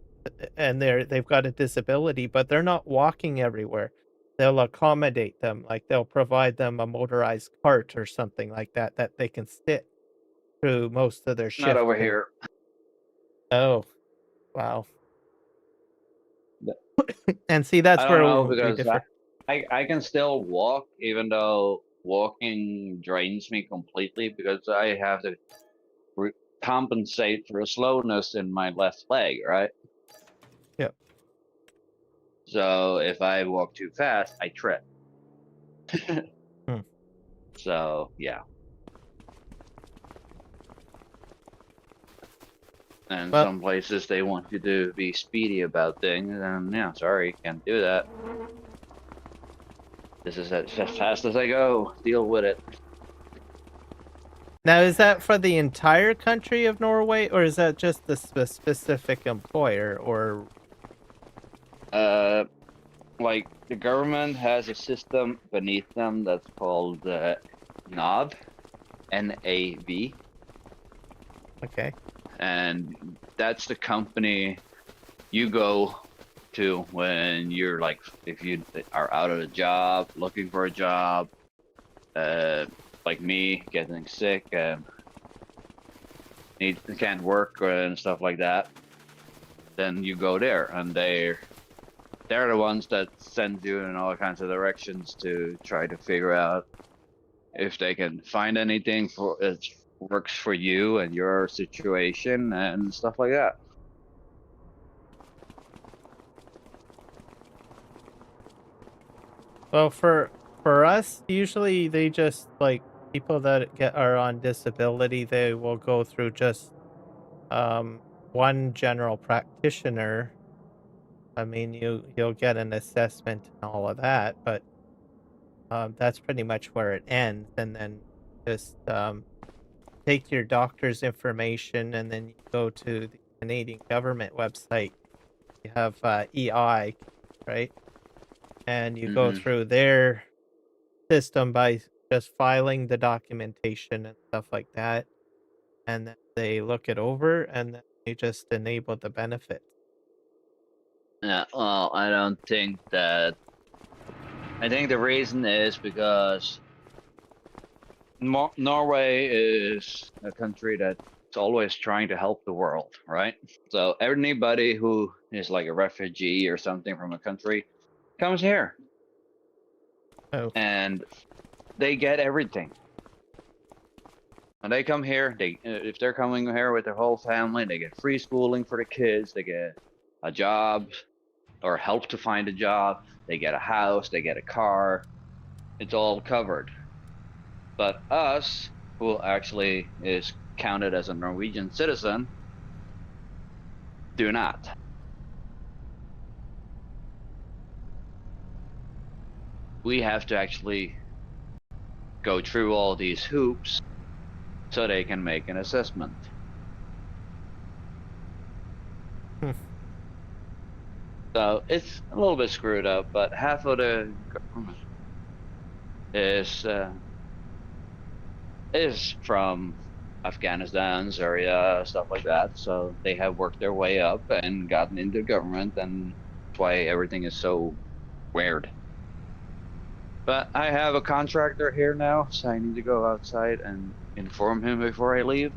and they've got a disability, but they're not walking everywhere. They'll accommodate them, like they'll provide them a motorized cart or something like that that they can sit through most of their
Not
shift.
over
And
here.
oh, wow.
Th-
And see,
I
that's
don't
where
know
we
because
differ.
I can still walk even though walking drains me completely because I have to re- compensate for a slowness in my left leg, right?
Yep.
So if I walk too fast, I trip.
Hmm.
So yeah. And
Well,
some places they want you to be speedy about things, and yeah, sorry, can't do that. This is as fast as I go. Deal with it.
now is that for the entire country of Norway, or is that just the specific employer? Or
Like the government has a system beneath them that's called NAV, NAV,
okay,
and that's the company you go to when you're like, if you are out of a job, looking for a job, like me, getting sick, can't work and stuff like that, then you go there, and they're the ones that send you in all kinds of directions to try to figure out if they can find anything for it works for you and your situation and stuff like that.
well, for us, usually they just like people that are on disability, they will go through just um one general practitioner. I mean, you'll get an assessment and all of that, but that's pretty much where it ends. And then just take your doctor's information, and then you go to the Canadian government website. You have EI, right? And you go
hmm
through their system by just filing the documentation and stuff like that, and then they look it over, and then they just enable the benefit.
Yeah, well, I don't think that. I think the reason is because Norway is a country that's always trying to help the world, right? So anybody who is like a refugee or something from a country comes here
Oh,
and they get everything. When they come here, if they're coming here with their whole family, they get free schooling for the kids, they get a job or help to find a job, they get a house, they get a car. It's all covered. But us, who actually is counted as a Norwegian citizen, do not. We have to actually go through all these hoops so they can make an assessment.
hmm.
So it's a little bit screwed up, but half of the government is from Afghanistan, Syria, stuff like that. So they have worked their way up and gotten into government, and that's why everything is so weird. But I have a contractor here now, so I need to go outside and inform him before I leave.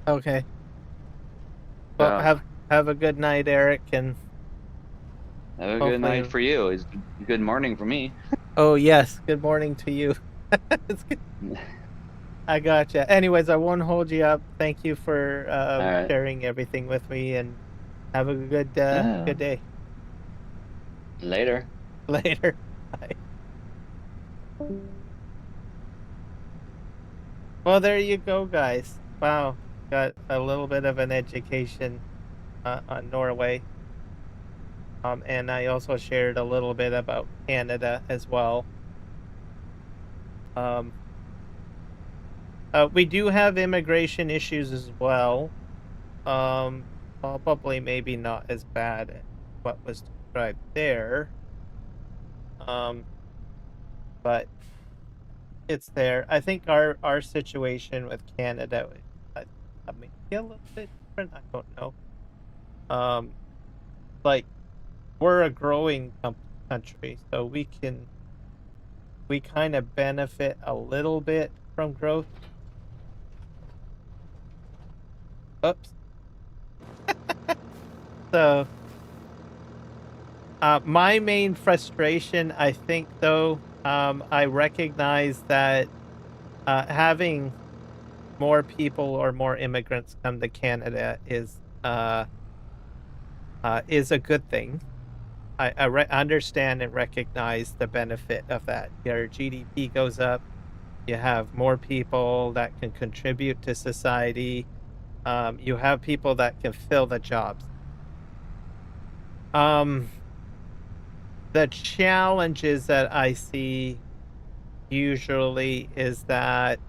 Okay. Well,
So
have a good night, Eric, and
have a good
hopefully,
night for you. It's a good morning for me.
Oh yes, good morning to you. It's good. I gotcha. Anyways, I won't hold you up. Thank you for
All right.
sharing everything with me, and have a good
Yeah.
good day.
Later.
Later. Bye. Well, there you go, guys. Wow, got a little bit of an education on Norway. And I also shared a little bit about Canada as well. Um, we do have immigration issues as well. Probably maybe not as bad as what was described there. Um, but it's there. I think our situation with Canada uh, maybe a little bit different. I don't know. Um, like we're a growing country, so we kind of benefit a little bit from growth. Oops. So, my main frustration, I think, though, I recognize that having more people or more immigrants come to Canada is a good thing. I understand and recognize the benefit of that. Your GDP goes up. You have more people that can contribute to society. You have people that can fill the jobs. The challenges that I see usually is that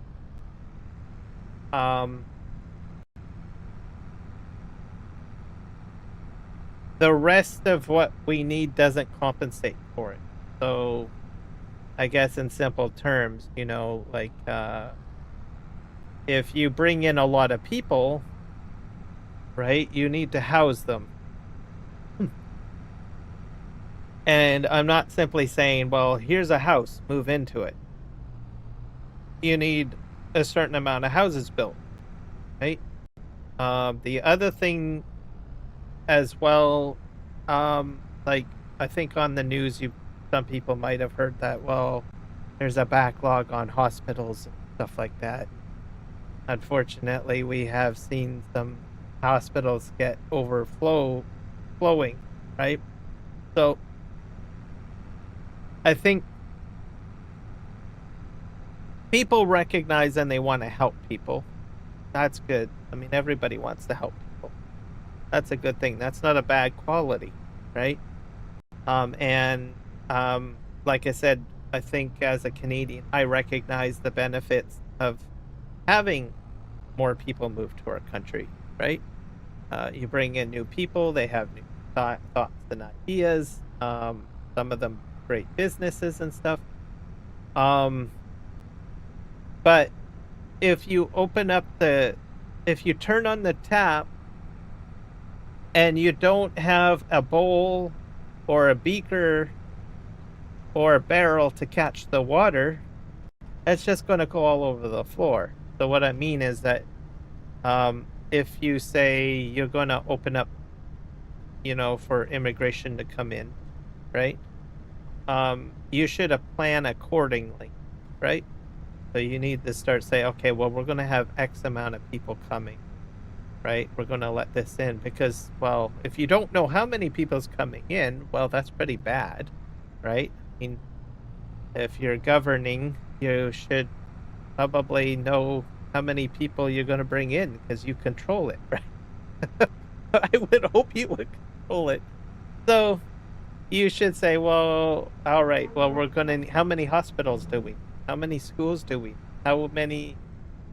the rest of what we need doesn't compensate for it. So I guess in simple terms, like if you bring in a lot of people, right, you need to house them. And I'm not simply saying, well, here's a house, move into it. You need a certain amount of houses built, right? The other thing as well, like I think on the news, some people might have heard that, well, there's a backlog on hospitals and stuff like that. Unfortunately, we have seen some hospitals get flowing, right? So I think people recognize and they want to help people. That's good. I mean, everybody wants to help people. That's a good thing. That's not a bad quality, right? And like I said, I think as a Canadian, I recognize the benefits of having more people move to our country, right? You bring in new people, they have new thoughts and ideas. Some of them great businesses and stuff. But if you turn on the tap and you don't have a bowl or a beaker or a barrel to catch the water, it's just going to go all over the floor. So what I mean is that if you say you're going to open up, for immigration to come in, right? You should plan accordingly, right? So you need to start saying, okay, well, we're going to have X amount of people coming, right? We're going to let this in because, well, if you don't know how many people's coming in, well, that's pretty bad, right? I mean, if you're governing, you should probably know how many people you're going to bring in because you control it, right? I would hope you would control it. So you should say, well, all right, well, how many hospitals do we need? How many schools do we need? How many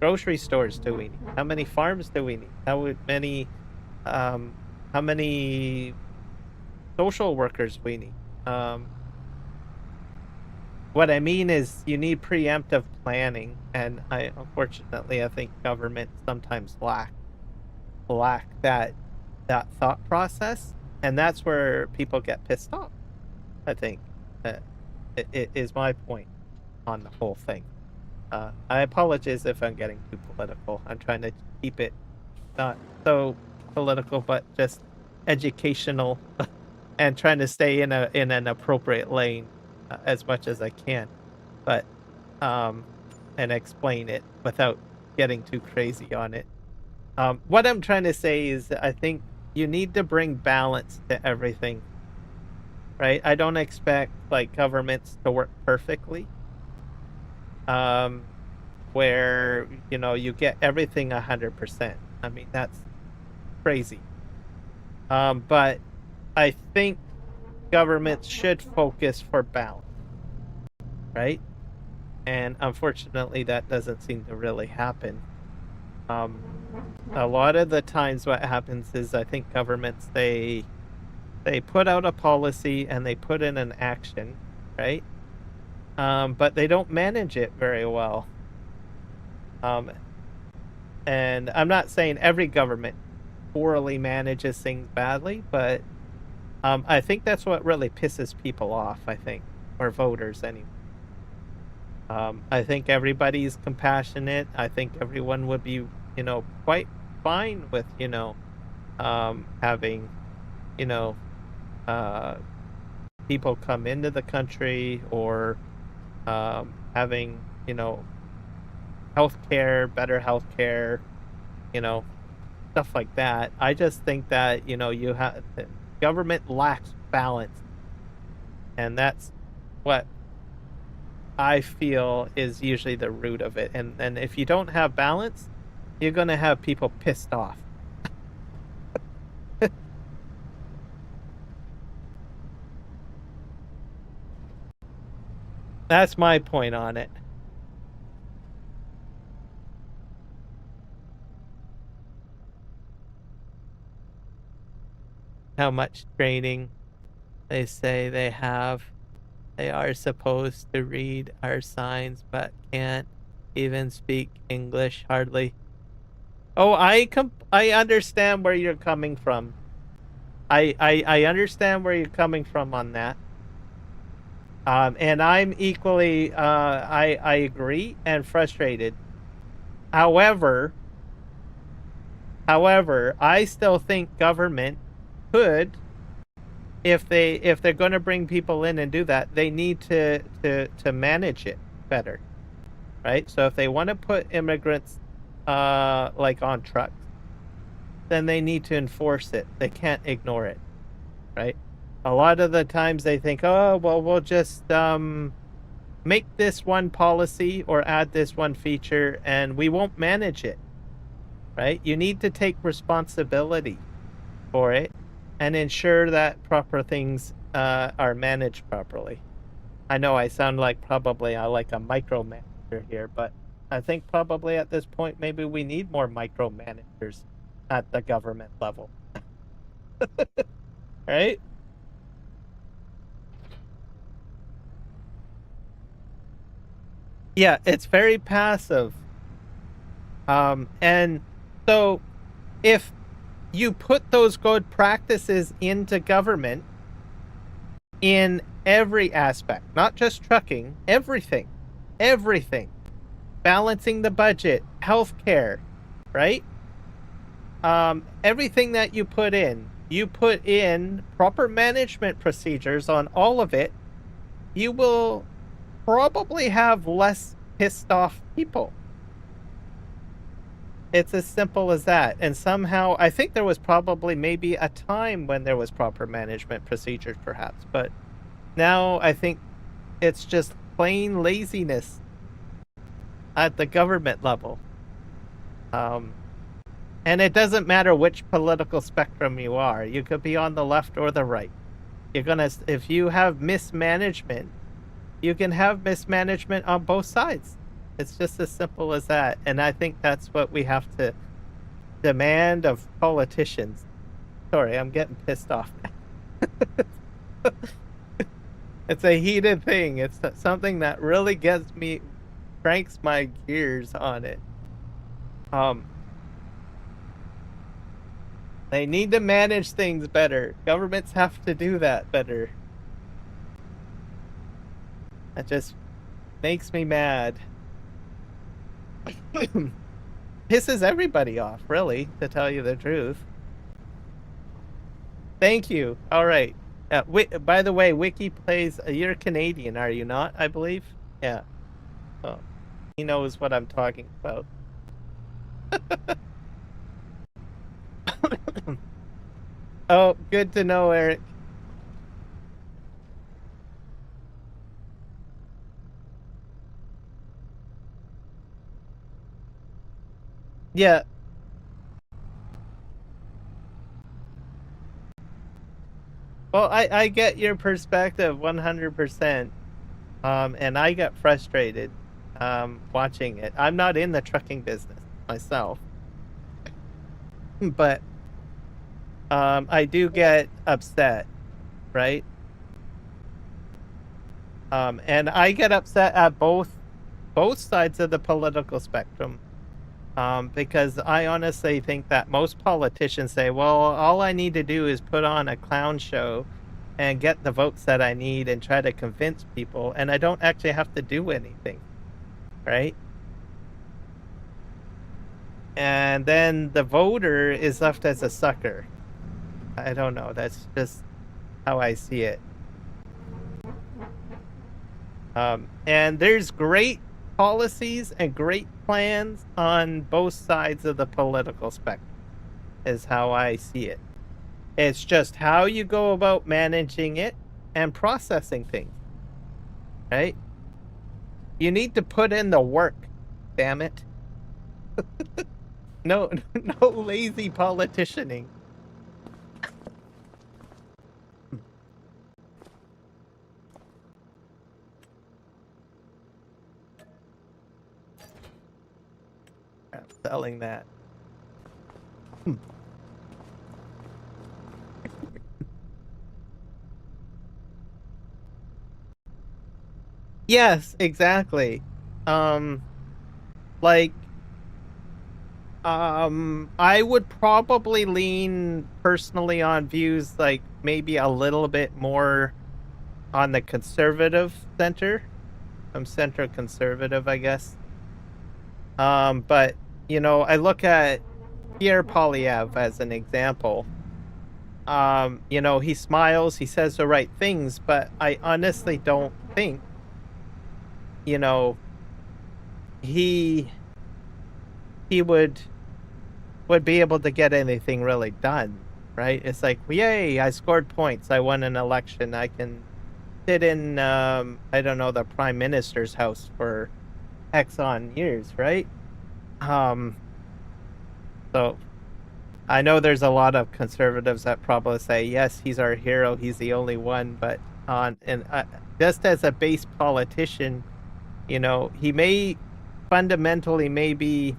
grocery stores do we need? How many farms do we need? How many social workers we need? What I mean is you need preemptive planning, and unfortunately I think government sometimes lack that thought process, and that's where people get pissed off. I think it is my point on the whole thing. I apologize if I'm getting too political. I'm trying to keep it not so political, but just educational, and trying to stay in an appropriate lane. as much as I can, but and explain it without getting too crazy on it. What I'm trying to say is I think you need to bring balance to everything, right? I don't expect like governments to work perfectly, where you get everything 100%. I mean, that's crazy. But I think governments should focus for balance, right? And unfortunately, that doesn't seem to really happen. A lot of the times what happens is I think governments, they put out a policy and they put in an action, right? But they don't manage it very well. And I'm not saying every government poorly manages things badly, but I think that's what really pisses people off, I think, or voters anyway. I think everybody's compassionate. I think everyone would be, quite fine with, having, people come into the country or having, healthcare, better healthcare, stuff like that. I just think that, government lacks balance. And that's what I feel is usually the root of it. And if you don't have balance, you're going to have people pissed off. That's my point on it. How much training they say they have. They are supposed to read our signs, but can't even speak English hardly. Oh, I understand where you're coming from. I understand where you're coming from on that. And I'm equally I agree and frustrated. However, I still think government could, if they're going to bring people in and do that, they need to manage it better, right? So if they want to put immigrants like on trucks, then they need to enforce it. They can't ignore it, right? A lot of the times they think, oh well, we'll just make this one policy or add this one feature and we won't manage it, right? You need to take responsibility for it and ensure that proper things are managed properly. I know I sound like probably like a micromanager here, but I think probably at this point maybe we need more micromanagers at the government level. Right? Yeah, it's very passive. And so if you put those good practices into government in every aspect, not just trucking, everything, balancing the budget, healthcare, right? Everything that you put in proper management procedures on all of it, you will probably have less pissed off people. It's as simple as that. And somehow, I think there was probably maybe a time when there was proper management procedures, perhaps. But now I think it's just plain laziness at the government level. And it doesn't matter which political spectrum you are. You could be on the left or the right. If you have mismanagement, you can have mismanagement on both sides. It's just as simple as that. And I think that's what we have to demand of politicians. Sorry, I'm getting pissed off. It's a heated thing. It's something that really cranks my gears on it. They need to manage things better. Governments have to do that better. That just makes me mad. Pisses everybody off, really, to tell you the truth. Thank you. All right. By the way, Wiki plays. You're Canadian, are you not? I believe. Yeah. Oh, he knows what I'm talking about. Oh, good to know, Eric. Yeah. Well, I get your perspective 100%. And I got frustrated watching it. I'm not in the trucking business myself, but I do get upset, right? And I get upset at both sides of the political spectrum. Because I honestly think that most politicians say, well, all I need to do is put on a clown show and get the votes that I need and try to convince people, and I don't actually have to do anything, right? And then the voter is left as a sucker. I don't know. That's just how I see it. And there's great policies and great plans on both sides of the political spectrum, is how I see it. It's just how you go about managing it and processing things, right? You need to put in the work, damn it. No lazy politicianing. I'm selling that. Yes, exactly. Like, I would probably lean personally on views like maybe a little bit more on the conservative center. I'm center conservative, I guess. But I look at Pierre Polyev as an example. He smiles, he says the right things, but I honestly don't think, he would be able to get anything really done, right? It's like, yay, I scored points, I won an election, I can sit in I don't know, the prime minister's house for X on years, right? So I know there's a lot of conservatives that probably say, yes, he's our hero, he's the only one, but just as a base politician, he may fundamentally maybe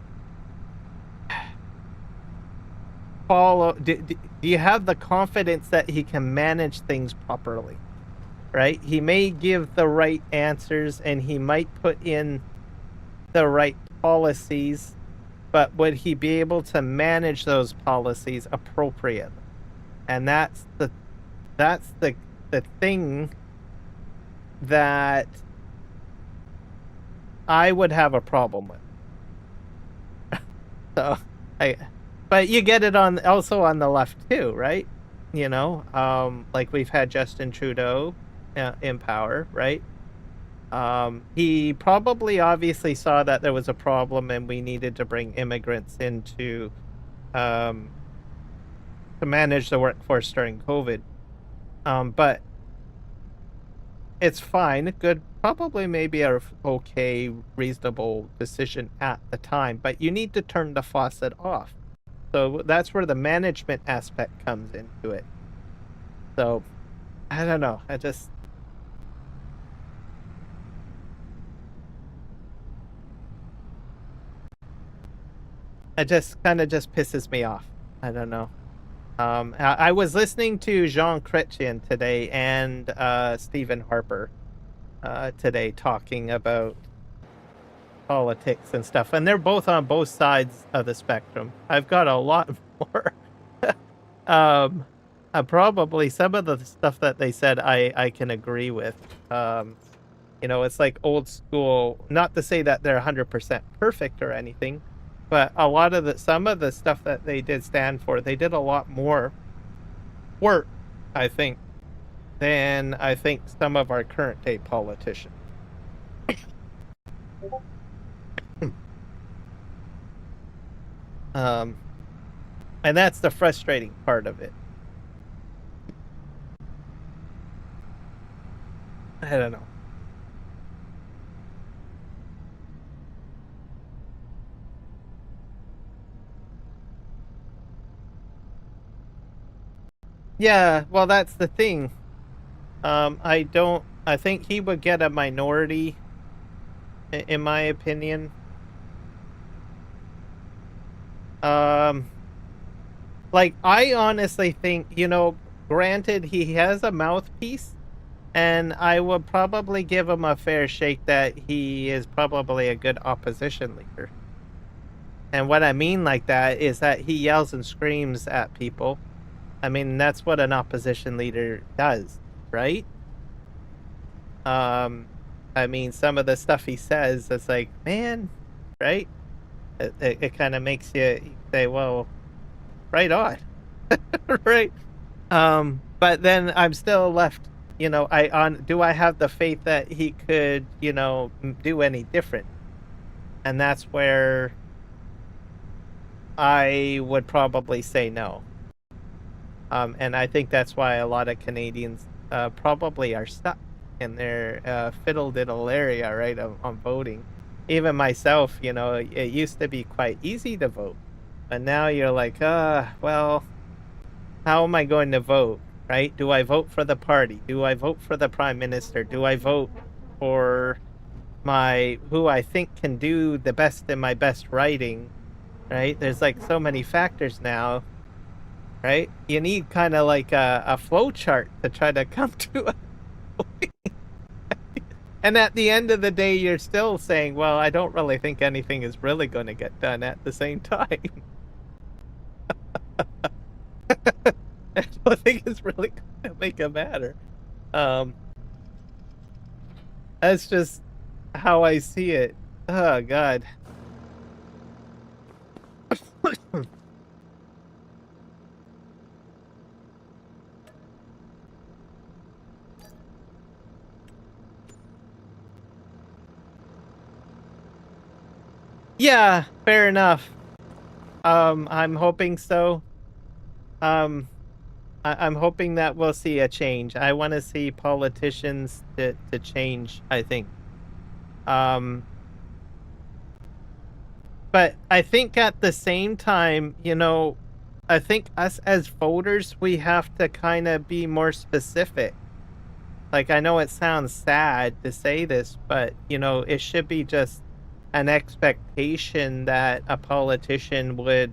follow. Do you have the confidence that he can manage things properly, right? He may give the right answers and he might put in the right policies, but would he be able to manage those policies appropriately? And that's the thing that I would have a problem with. But you get it also on the left too, right? Like we've had Justin Trudeau in power, right? He probably obviously saw that there was a problem and we needed to bring immigrants into to manage the workforce during COVID. But it's fine, good, probably maybe a okay, reasonable decision at the time, but you need to turn the faucet off. So that's where the management aspect comes into it. So I don't know. I just kind of just pisses me off. I don't know. I was listening to Jean Chrétien today and Stephen Harper today talking about politics and stuff, and they're both on both sides of the spectrum. I've got a lot more. Probably some of the stuff that they said I can agree with. It's like old school. Not to say that they're 100% perfect or anything, but a lot of some of the stuff that they did stand for, they did a lot more work, I think, than I think some of our current day politicians. And that's the frustrating part of it. I don't know. Yeah, well, that's the thing. I think he would get a minority, in my opinion. Like, I honestly think, granted, he has a mouthpiece, and I would probably give him a fair shake that he is probably a good opposition leader. And what I mean like that is that he yells and screams at people. I mean, that's what an opposition leader does, right? I mean, some of the stuff he says, it's like, man, right? It kind of makes you say, well, right on. Right. But then I'm still left, do I have the faith that he could, do any different? And that's where I would probably say no. And I think that's why a lot of Canadians probably are stuck in their fiddle diddle area, right, on voting. Even myself, it used to be quite easy to vote, but now you're like, well, how am I going to vote, right? Do I vote for the party? Do I vote for the prime minister? Do I vote for who I think can do the best in my best writing, right? There's like so many factors now, right? You need kind of like a flow chart to try to come to a and at the end of the day, you're still saying, well, I don't really think anything is really going to get done at the same time. I don't think it's really going to make a matter. That's just how I see it. Oh, God. Yeah, fair enough. I'm hoping so. I'm hoping that we'll see a change. I want to see politicians to change, I think. But I think at the same time, I think us as voters, we have to kind of be more specific. Like, I know it sounds sad to say this, but, it should be just an expectation that a politician would,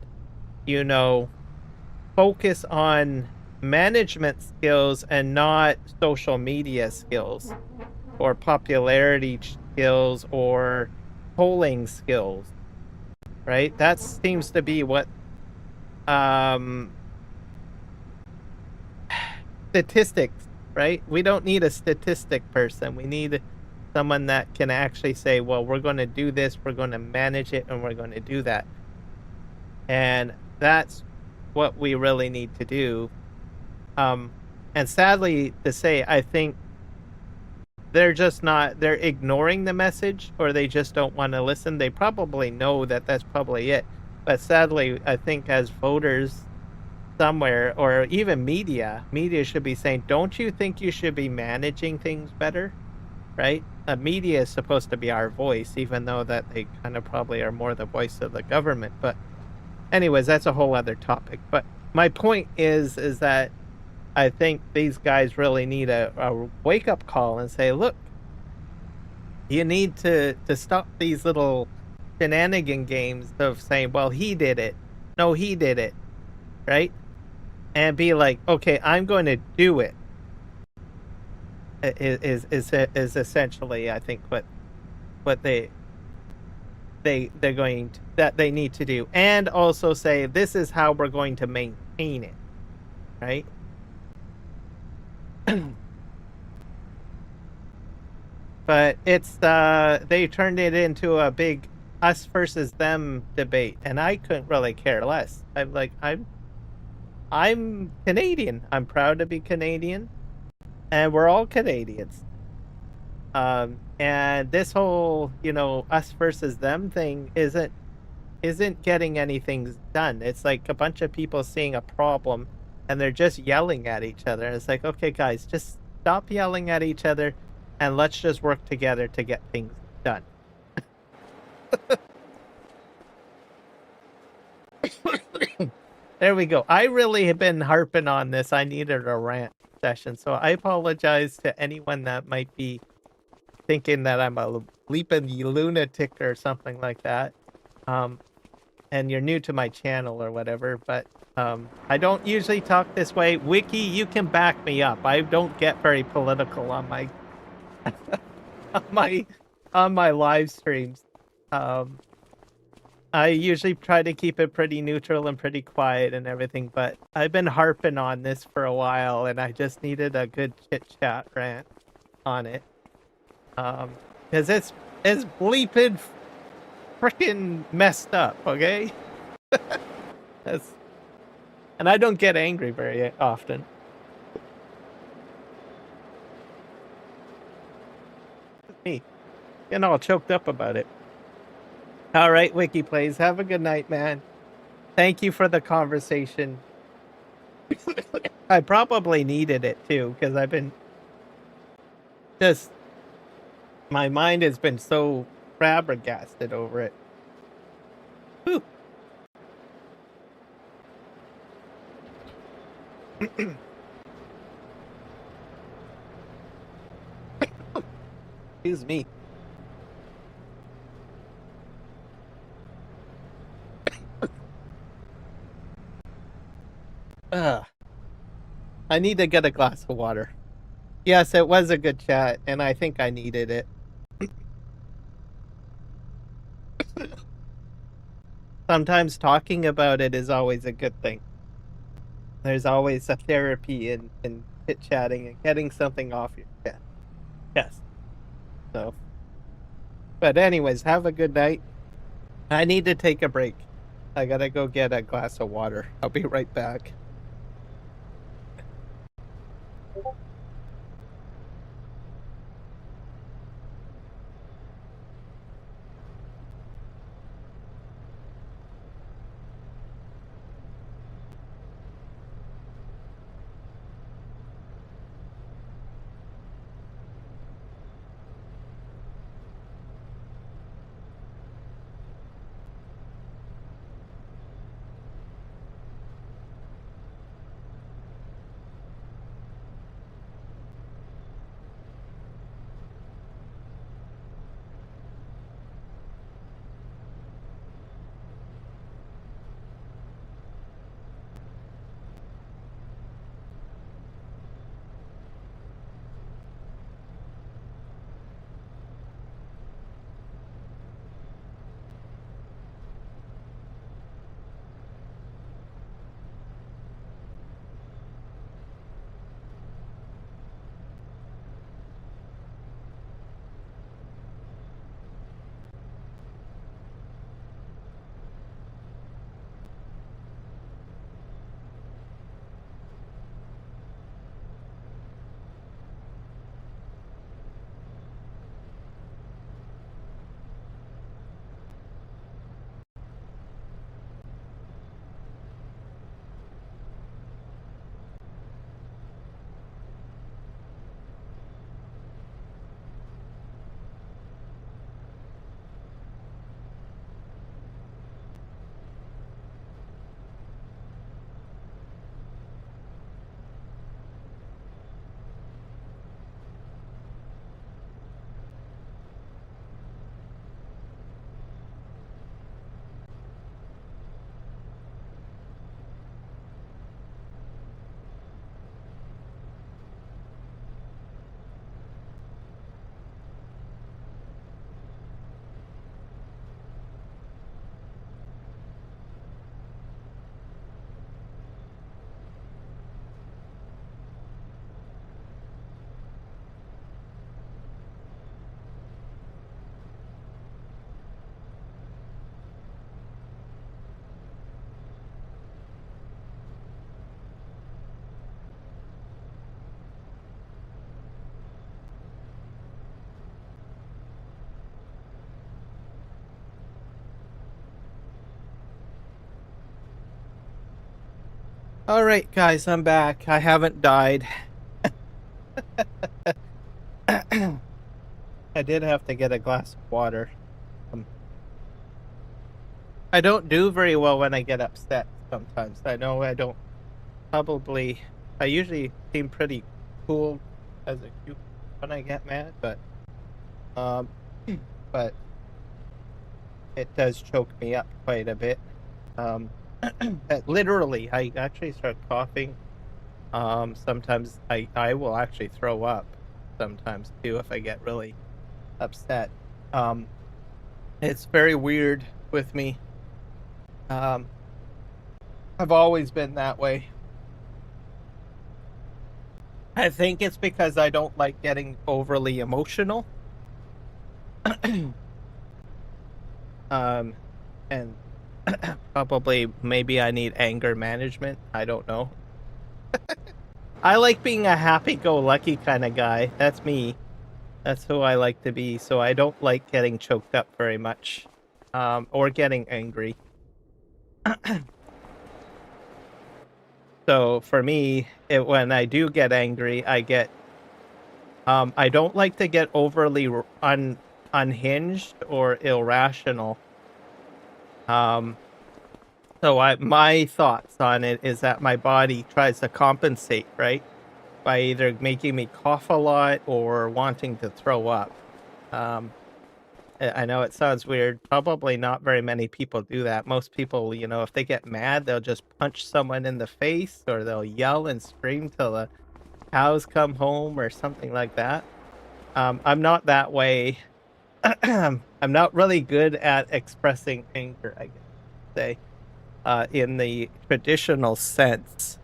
focus on management skills and not social media skills or popularity skills or polling skills, right? That seems to be what statistics, right? We don't need a statistic person. We need someone that can actually say, well, we're going to do this, we're going to manage it, and we're going to do that. And that's what we really need to do. And sadly to say, I think they're ignoring the message, or they just don't want to listen. They probably know that that's probably it. But sadly, I think as voters somewhere, or even media should be saying, don't you think you should be managing things better? Right? Media is supposed to be our voice, even though that they kind of probably are more the voice of the government. But anyways, that's a whole other topic. But my point is that I think these guys really need a wake-up call and say, look, you need to stop these little shenanigan games of saying, well, he did it. No, he did it. Right? And be like, okay, I'm going to do it. Is essentially, I think, what they're going to, that they need to do, and also say, this is how we're going to maintain it, right? But it's they turned it into a big us versus them debate, and I couldn't really care less. I'm Canadian. I'm proud to be Canadian. and we're all Canadians. And this whole, us versus them thing isn't getting anything done. It's like a bunch of people seeing a problem and they're just yelling at each other. And it's like, okay, guys, just stop yelling at each other and let's just work together to get things done. There we go. I really have been harping on this. I needed a rant session. So I apologize to anyone that might be thinking that I'm a bleeping lunatic or something like that. And you're new to my channel or whatever, but I don't usually talk this way. Wiki, you can back me up. I don't get very political on my on my live streams. I usually try to keep it pretty neutral and pretty quiet and everything, but I've been harping on this for a while and I just needed a good chit chat rant on it. Because it's bleeping freaking messed up, okay? And I don't get angry very often. Me getting all choked up about it. All right, Wiki Plays, have a good night, man. Thank you for the conversation. I probably needed it too, because I've been just, my mind has been so flabbergasted over it. Whew. Excuse me. I need to get a glass of water. Yes, it was a good chat, and I think I needed it. Sometimes talking about it is always a good thing. There's always a therapy in chit-chatting and getting something off your chest. Yes. So, but anyways, have a good night. I need to take a break. I gotta go get a glass of water. I'll be right back. All right, guys, I'm back. I haven't died. I did have to get a glass of water. I don't do very well when I get upset sometimes. I know I don't probably. I usually seem pretty cool as a cute when I get mad, um, but it does choke me up quite a bit. Literally, I actually start coughing. Sometimes I will actually throw up sometimes too if I get really upset. It's very weird with me. I've always been that way. I think it's because I don't like getting overly emotional. And probably maybe I need anger management. I don't know. I like being a happy-go-lucky kind of guy. That's me. That's who I like to be. So I don't like getting choked up very much, or getting angry. So for me, when I do get angry, I get. I don't like to get overly unhinged or irrational. So my thoughts on it is that my body tries to compensate, right? By either making me cough a lot or wanting to throw up. I know it sounds weird. Probably not very many people do that. Most people, if they get mad, they'll just punch someone in the face or they'll yell and scream till the cows come home or something like that. I'm not that way. I'm not really good at expressing anger, I guess, say, in the traditional sense.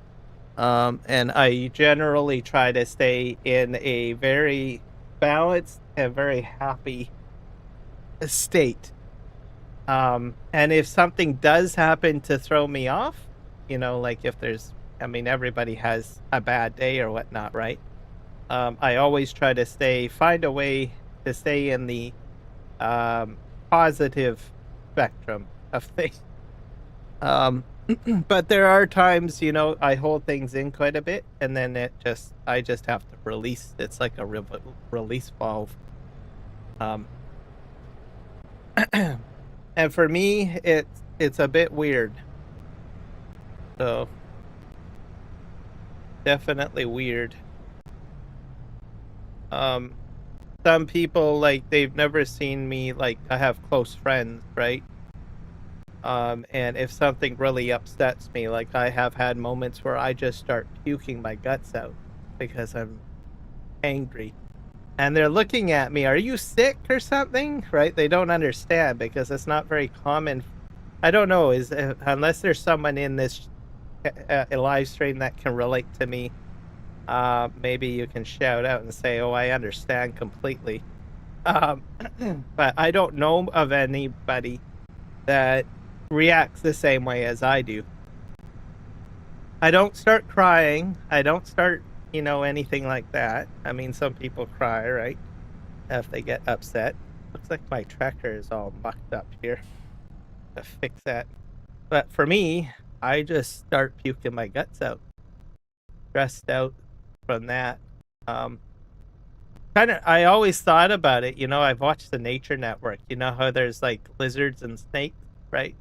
And I generally try to stay in a very balanced and very happy state. And if something does happen to throw me off, like if everybody has a bad day or whatnot, right? I always try to find a way to stay in the positive spectrum of things. But there are times, I hold things in quite a bit, and then I just have to release. It's like a release valve. And for me, it's a bit weird. So definitely weird. Some people, like, they've never seen me, like, I have close friends, right? And if something really upsets me, like I have had moments where I just start puking my guts out because I'm angry. And they're looking at me, are you sick or something? Right? They don't understand because it's not very common. I don't know, unless there's someone in this live stream that can relate to me, maybe you can shout out and say, oh, I understand completely. But I don't know of anybody that reacts the same way as I do. I don't start crying. I don't start, anything like that. I mean, some people cry, right? If they get upset. Looks like my tracker is all mucked up here. To fix that. But for me, I just start puking my guts out. Stressed out from that. I always thought about it, I've watched the Nature Network. You know how there's like lizards and snakes, right?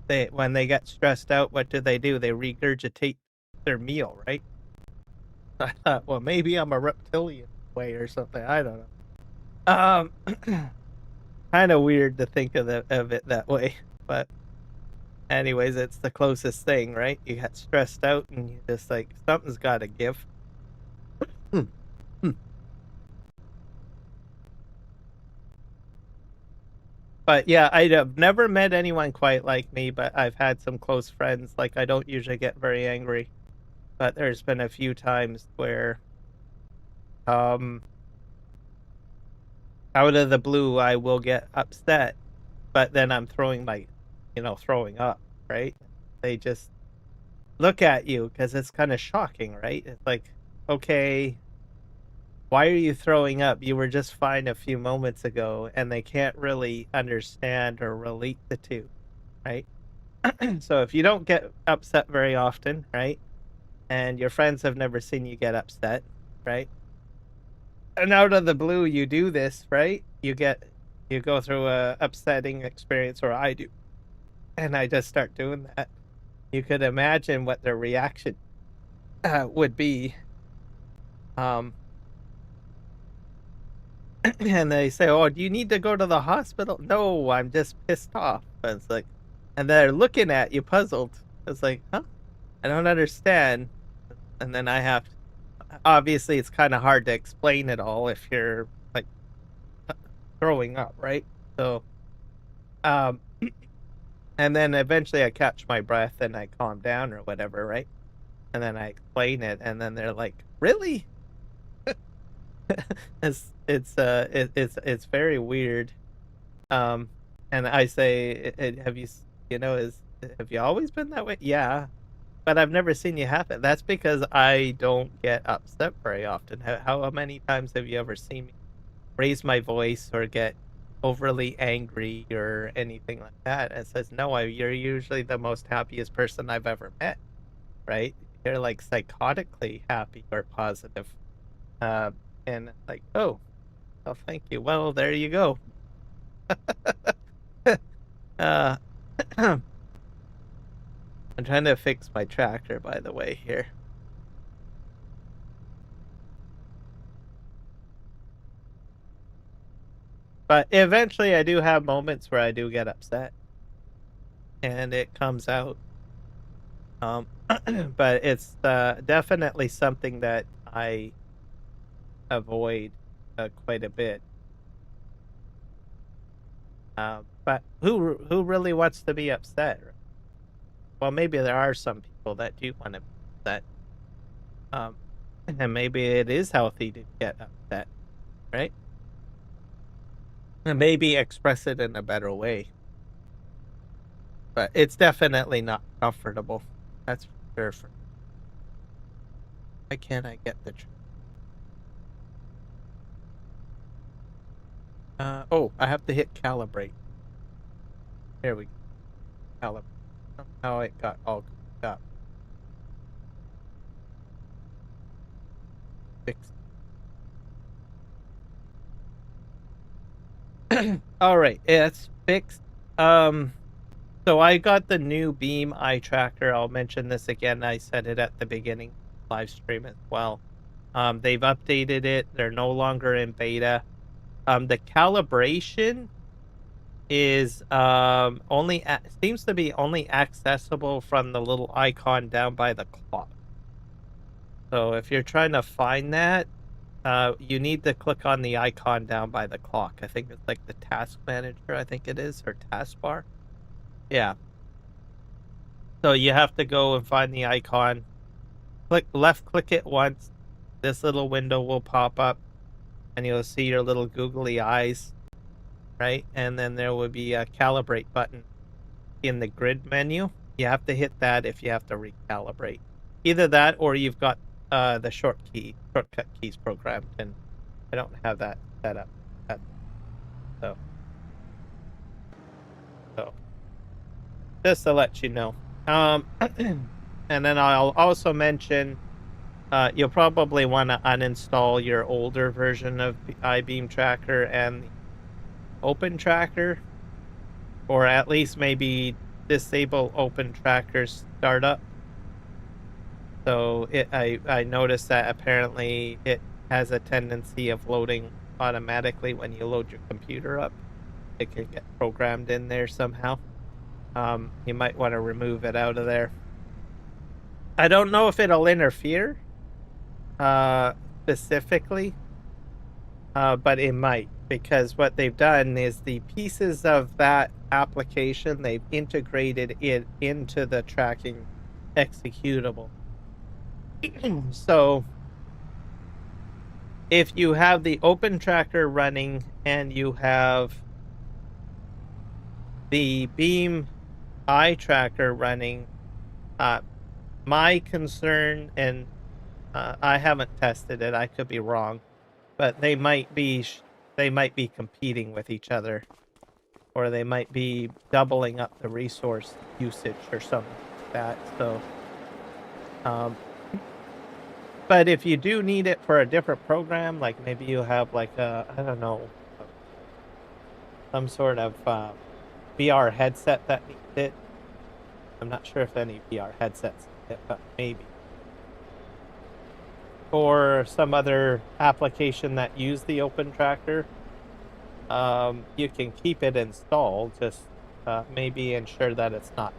When they get stressed out, what do? They regurgitate their meal, right? I thought, well, maybe I'm a reptilian way or something. I don't know. Kind of weird to think of it that way, but anyways, it's the closest thing, right? You get stressed out and you just like something's got to give. But yeah, I've never met anyone quite like me, but I've had some close friends. Like, I don't usually get very angry, but there's been a few times where, out of the blue, I will get upset, but then I'm throwing up, right? They just look at you because it's kind of shocking, right? It's like, okay, why are you throwing up? You were just fine a few moments ago, and they can't really understand or relate the two, right? So if you don't get upset very often, right, and your friends have never seen you get upset, right, and out of the blue you do this, right, you go through a upsetting experience, or I do, and I just start doing that. You could imagine what their reaction would be. Um, and they say, "Oh, do you need to go to the hospital?" No, I'm just pissed off. And it's like, and they're looking at you puzzled. It's like, huh? I don't understand. And then I have, obviously, it's kind of hard to explain it all if you're like throwing up, right? So, um, and then eventually I catch my breath and I calm down or whatever, right? And then I explain it, and then they're like, "Really?" It's very weird. Um, and I say, Have you have you always been that way?" "Yeah, but I've never seen you have it." "That's because I don't get upset very often. How many times have you ever seen me raise my voice or get overly angry or anything like that?" And it says, "No, you're usually the most happiest person I've ever met, right? You're like psychotically happy or positive." Uh, and like, "Oh, well, thank you. Well, there you go." uh, I'm trying to fix my tractor, by the way, here. But eventually I do have moments where I do get upset. And it comes out. Um, but it's definitely something that I avoid quite a bit. But who really wants to be upset? Well, maybe there are some people that do want to be upset. Um, and maybe it is healthy to get upset, right? And maybe express it in a better way. But it's definitely not comfortable. That's for sure. Why can't I get the? Oh, I have to hit calibrate. There we go. Calibrate. Somehow it got all goofed up. Fix. All right, it's fixed. So I got the new Beam eye tracker. I'll mention this again. I said it at the beginning live stream as well. They've updated it. They're no longer in beta. The calibration is only seems to be only accessible from the little icon down by the clock. So if you're trying to find that, you need to click on the icon down by the clock. I think it's like the task manager, I think it is, or taskbar. Yeah. So you have to go and find the icon. Left click it once. This little window will pop up and you'll see your little googly eyes, right? And then there will be a calibrate button in the grid menu. You have to hit that if you have to recalibrate. Either that or you've got the shortcut keys programmed, and I don't have that set up. So just to let you know. And then I'll also mention you'll probably want to uninstall your older version of iBeam Tracker and Open Tracker, or at least maybe disable Open Tracker's startup. So I noticed that apparently it has a tendency of loading automatically when you load your computer up. It can get programmed in there somehow. You might want to remove it out of there. I don't know if it'll interfere specifically, but it might, because what they've done is the pieces of that application, they've integrated it into the tracking executable. So if you have the Open Tracker running and you have the Beam eye tracker running, my concern, and I haven't tested it, I could be wrong, but they might be competing with each other. or they might be doubling up the resource usage or something like that. So, but if you do need it for a different program, like maybe you have like a, I don't know, some sort of VR headset that needs it. I'm not sure if any VR headsets need it, but maybe. Or some other application that use the Open Tractor, you can keep it installed, just maybe ensure that it's not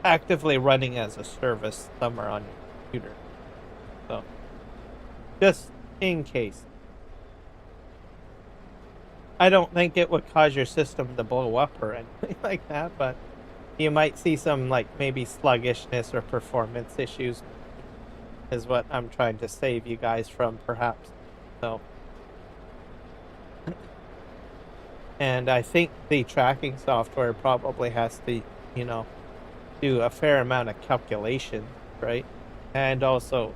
actively running as a service somewhere on your computer. So, just in case. I don't think it would cause your system to blow up or anything like that, but you might see some, like, maybe sluggishness or performance issues, is what I'm trying to save you guys from, perhaps. So, and I think the tracking software probably has to, you know, do a fair amount of calculation, right? And also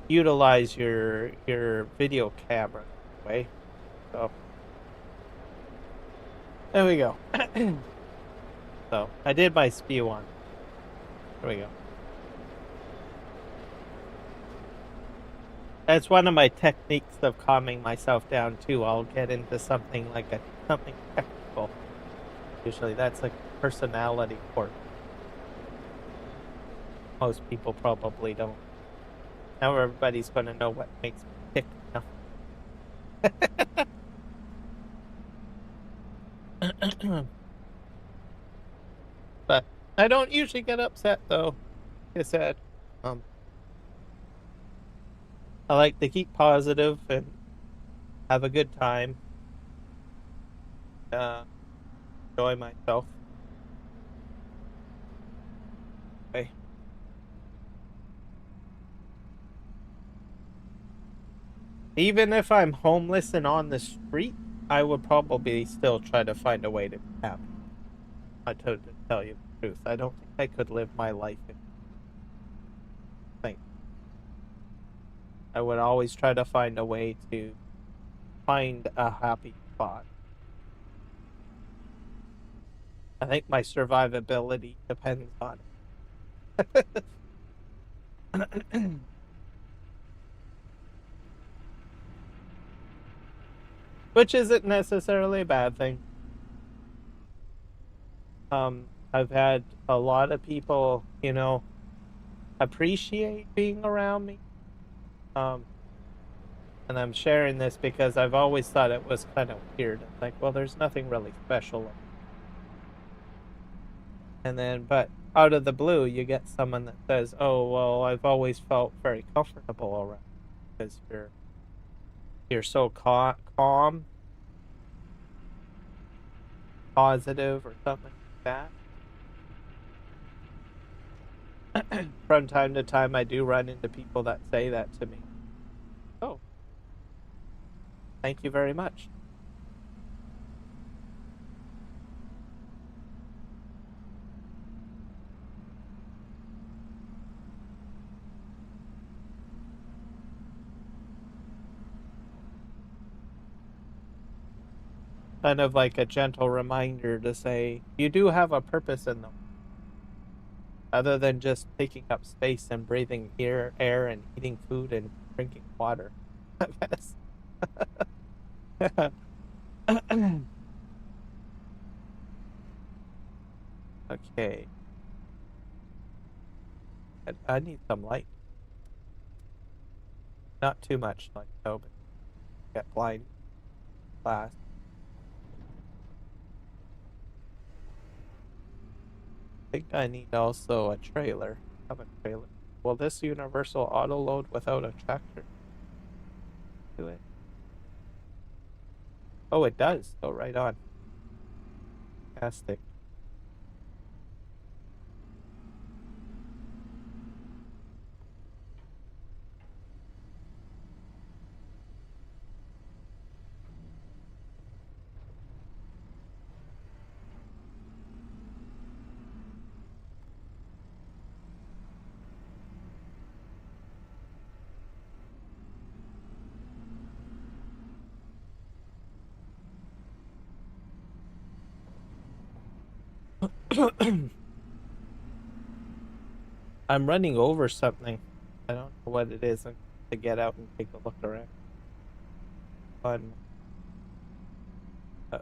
utilize your video camera way. So there we go. So I did my spew on. There we go. That's one of my techniques of calming myself down too. I'll get into something like something technical. Usually that's a personality quirk. Most people probably don't. Now everybody's going to know what makes me tick now. But I don't usually get upset though. Like I said, I like to keep positive and have a good time. Enjoy myself. Okay. Even if I'm homeless and on the street, I would probably still try to find a way to be happy. To tell you the truth, I don't think I could live my life in think. I would always try to find a way to find a happy spot. I think my survivability depends on it. Which isn't necessarily a bad thing. I've had a lot of people, you know, appreciate being around me. And I'm sharing this because I've always thought it was kind of weird. Like, well, there's nothing really special. And then, but out of the blue, you get someone that says, "Oh, well, I've always felt very comfortable around because you're so calm, positive, or something like that." From time to time, I do run into people that say that to me. Oh, thank you very much. Kind of like a gentle reminder to say, you do have a purpose in them. Other than just taking up space and breathing air and eating food and drinking water. I guess. Okay. I need some light. Not too much light though, but get blind fast. I think I need also a trailer. Have a trailer. Will this universal auto load without a tractor? Do it. Oh, it does. Oh, right on. Fantastic. I'm running over something. I don't know what it is. I'm to get out and take a look around. Fun. I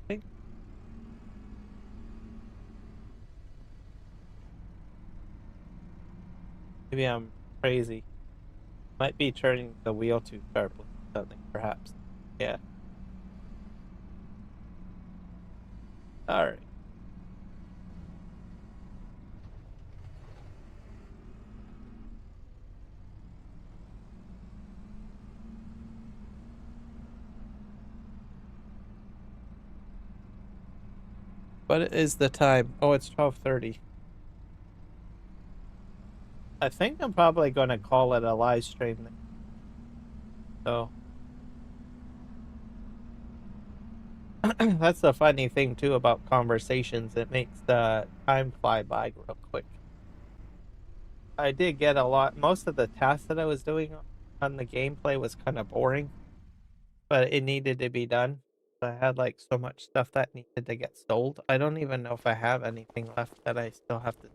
think maybe I'm crazy. Might be turning the wheel too sharply. Something, perhaps. Yeah. All right. What is the time? Oh, it's 12:30. I think I'm probably going to call it a live stream. So that's the funny thing too about conversations. It makes the time fly by real quick. I did get a lot. Most of the tasks that I was doing on the gameplay was kind of boring, but it needed to be done. I had like so much stuff that needed to get sold. I don't even know if I have anything left that I still have to.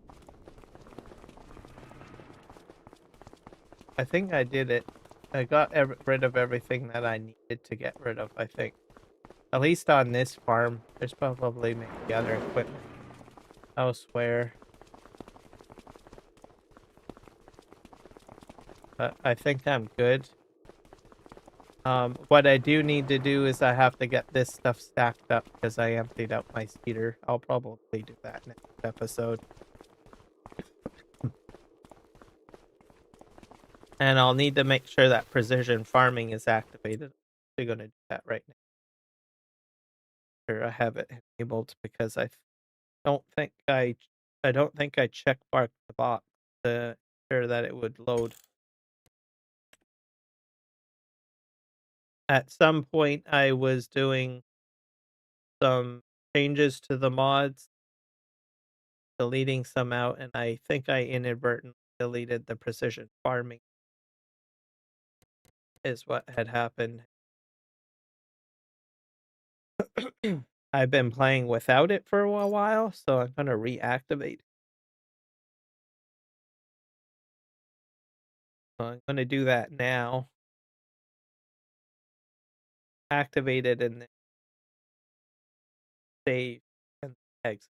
I think I did it. I got rid of everything that I needed to get rid of, I think. At least on this farm. There's probably maybe other equipment elsewhere. But I think I'm good. What I do need to do is I have to get this stuff stacked up because I emptied out my speeder. I'll probably do that next episode. And I'll need to make sure that precision farming is activated. I'm going to do that right now. Sure, I have it enabled because I don't think I check marked the box to ensure that it would load. At some point, I was doing some changes to the mods, deleting some out, and I think I inadvertently deleted the precision farming is what had happened. I've been playing without it for a while, so I'm going to reactivate. So I'm going to do that now. Activate it and then save and exit.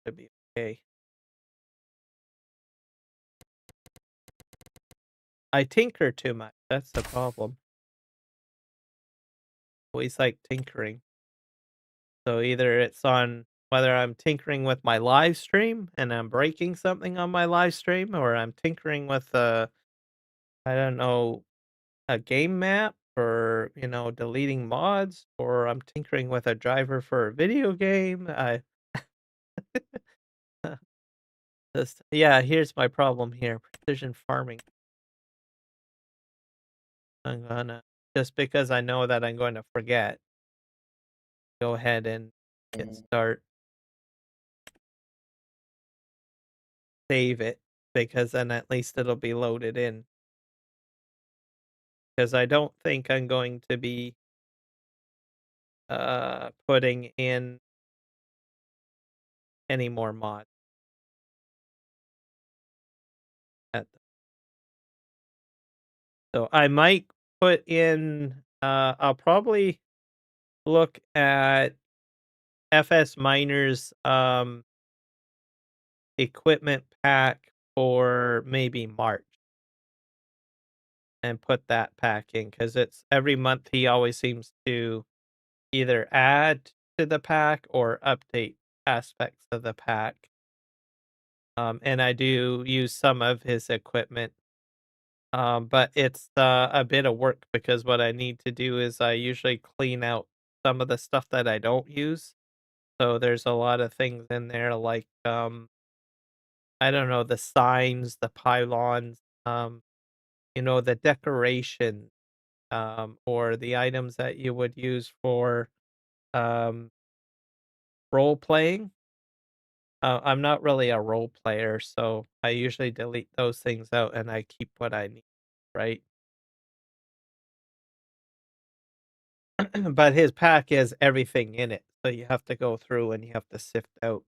Should be okay. I tinker too much. That's the problem. Always like tinkering. So either it's on whether I'm tinkering with my live stream and I'm breaking something on my live stream, or I'm tinkering with I don't know, a game map, or deleting mods, or I'm tinkering with a driver for a video game. I just yeah, here's my problem here. Precision farming. I'm gonna just because I know that I'm going to forget, go ahead and hit start. Save it because then at least it'll be loaded in. Because I don't think I'm going to be putting in any more mods. So I might put in I'll probably look at FS Miner's equipment pack for maybe March and put that pack in because it's every month he always seems to either add to the pack or update aspects of the pack. And I do use some of his equipment. But it's a bit of work because what I need to do is I usually clean out some of the stuff that I don't use. So there's a lot of things in there like I don't know, the signs, the pylons, the decoration, or the items that you would use for um role playing. I'm not really a role player, so I usually delete those things out and I keep what I need, right? But his pack has everything in it, so you have to go through and you have to sift out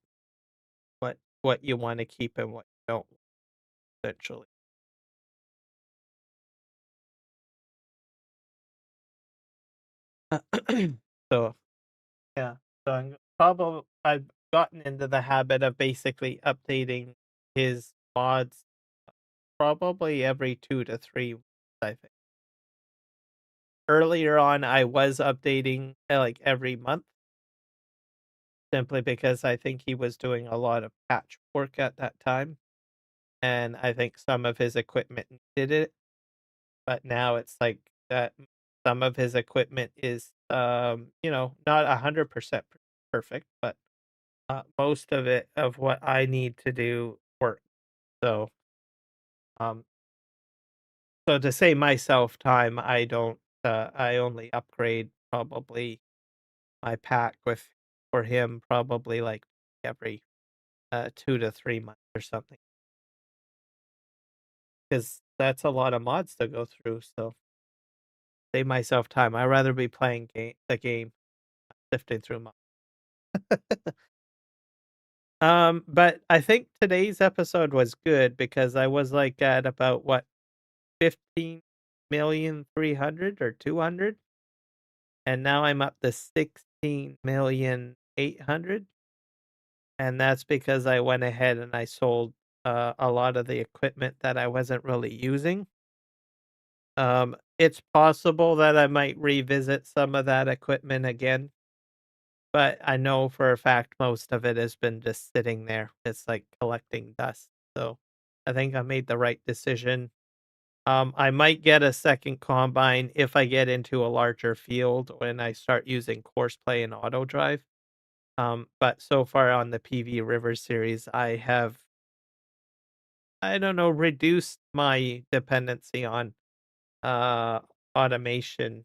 what you want to keep and what you don't, essentially. So yeah, so I've gotten into the habit of basically updating his mods probably every 2 to 3 weeks, I think. Earlier on, I was updating like every month simply because I think he was doing a lot of patch work at that time. And I think some of his equipment did it, but now it's like that some of his equipment is, not 100% perfect, but most of it of what I need to do work. So, um, so to save myself time, I don't. I only upgrade probably my pack with for him probably like every 2 to 3 months or something, because that's a lot of mods to go through. So save myself time. I'd rather be playing the game, sifting through mods. But I think today's episode was good because I was like at about what 15,300,000 or 200, and now I'm up to 16,800,000, and that's because I went ahead and I sold a lot of the equipment that I wasn't really using. It's possible that I might revisit some of that equipment again, but I know for a fact most of it has been just sitting there. It's like collecting dust. So I think I made the right decision. I might get a second combine if I get into a larger field when I start using course play and auto drive. But so far on the PV River series, I have, I don't know, reduced my dependency on uh automation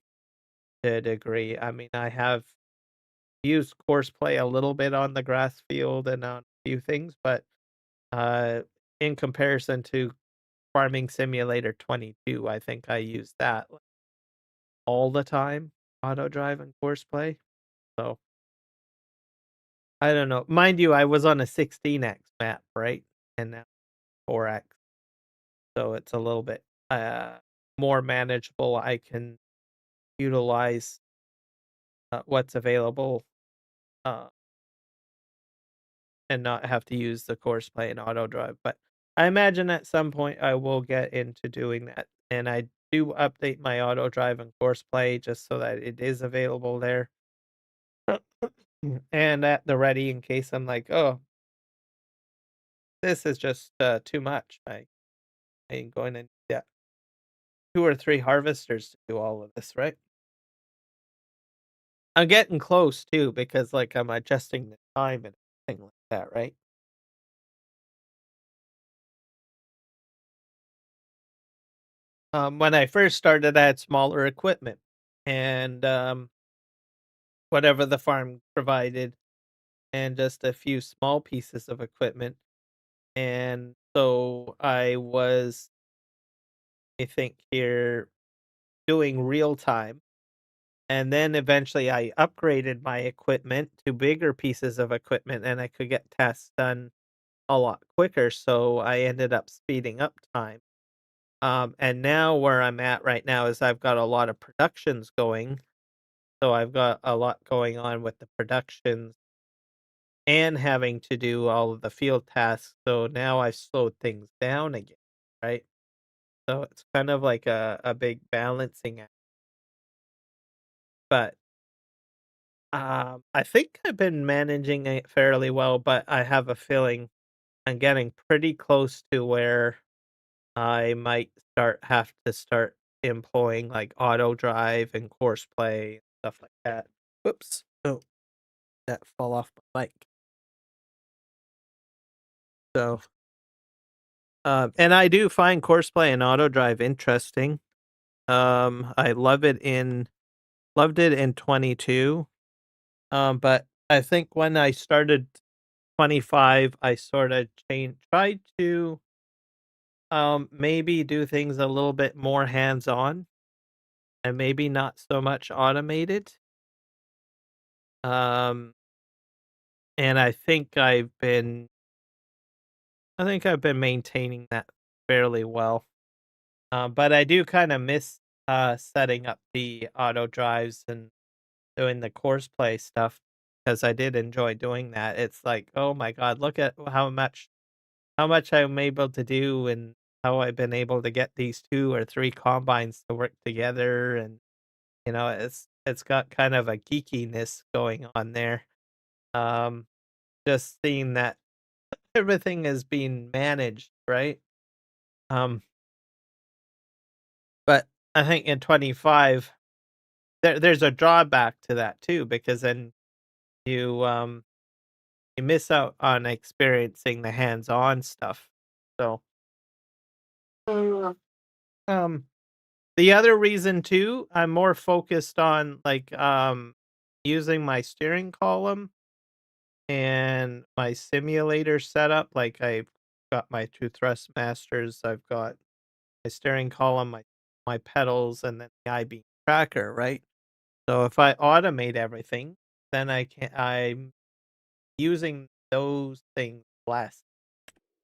to a degree. I mean, I have used course play a little bit on the grass field and on a few things, but uh in comparison to Farming Simulator 22, I think I use that like, all the time, auto drive and course play. So I don't know. Mind you, I was on a 16x map, right? And now 4x. So it's a little bit more manageable. I can utilize what's available uh, and not have to use the course play and auto drive. But I imagine at some point I will get into doing that. And I do update my auto drive and course play just so that it is available there. And at the ready in case I'm like, oh, this is just too much. I ain't going to need 2 or 3 harvesters to do all of this, right? I'm getting close too because like I'm adjusting the time and everything like that, right? When I first started, I had smaller equipment and whatever the farm provided, and just a few small pieces of equipment. And so I was, I think, here doing real time. And then eventually I upgraded my equipment to bigger pieces of equipment and I could get tasks done a lot quicker. So I ended up speeding up time. And now where I'm at right now is I've got a lot of productions going. So I've got a lot going on with the productions and having to do all of the field tasks. So now I've slowed things down again, right? So it's kind of like a big balancing act. But I think I've been managing it fairly well, but I have a feeling I'm getting pretty close to where I might have to start employing like auto drive and course play, stuff like that. Whoops. Oh, that fell off my mic. So, and I do find course play and auto drive interesting. I loved it in 22. But I think when I started 25, I sort of tried to maybe do things a little bit more hands-on and maybe not so much automated. Um, and I think I've been I think I've been maintaining that fairly well. But I do kind of miss setting up the auto drives and doing the course play stuff because I did enjoy doing that. It's like, oh my god, look at how much I'm able to do and how I've been able to get these 2 or 3 combines to work together, and it's got kind of a geekiness going on there. Um, just seeing that everything is being managed, right? Um, but I think in 25 there's a drawback to that too, because then you you miss out on experiencing the hands-on stuff. So, um, the other reason too, I'm more focused on like using my steering column and my simulator setup. Like I've got my 2 thrust masters, I've got my steering column, my pedals, and then the I-beam tracker, right? So if I automate everything, then I'm using those things less.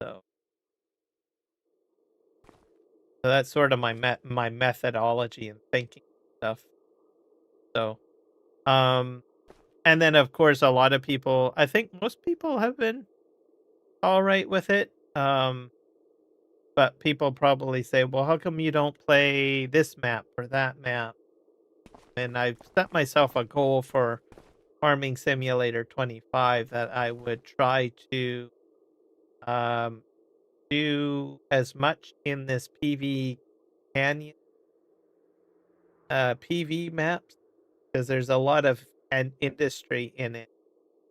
So, so that's sort of my methodology and thinking stuff. So, um, and then of course a lot of people, I think most people have been all right with it. But people probably say, "Well, how come you don't play this map or that map?" And I've set myself a goal for Farming Simulator 25 that I would try to um, do as much in this Canyon PV maps, because there's a lot of an industry in it,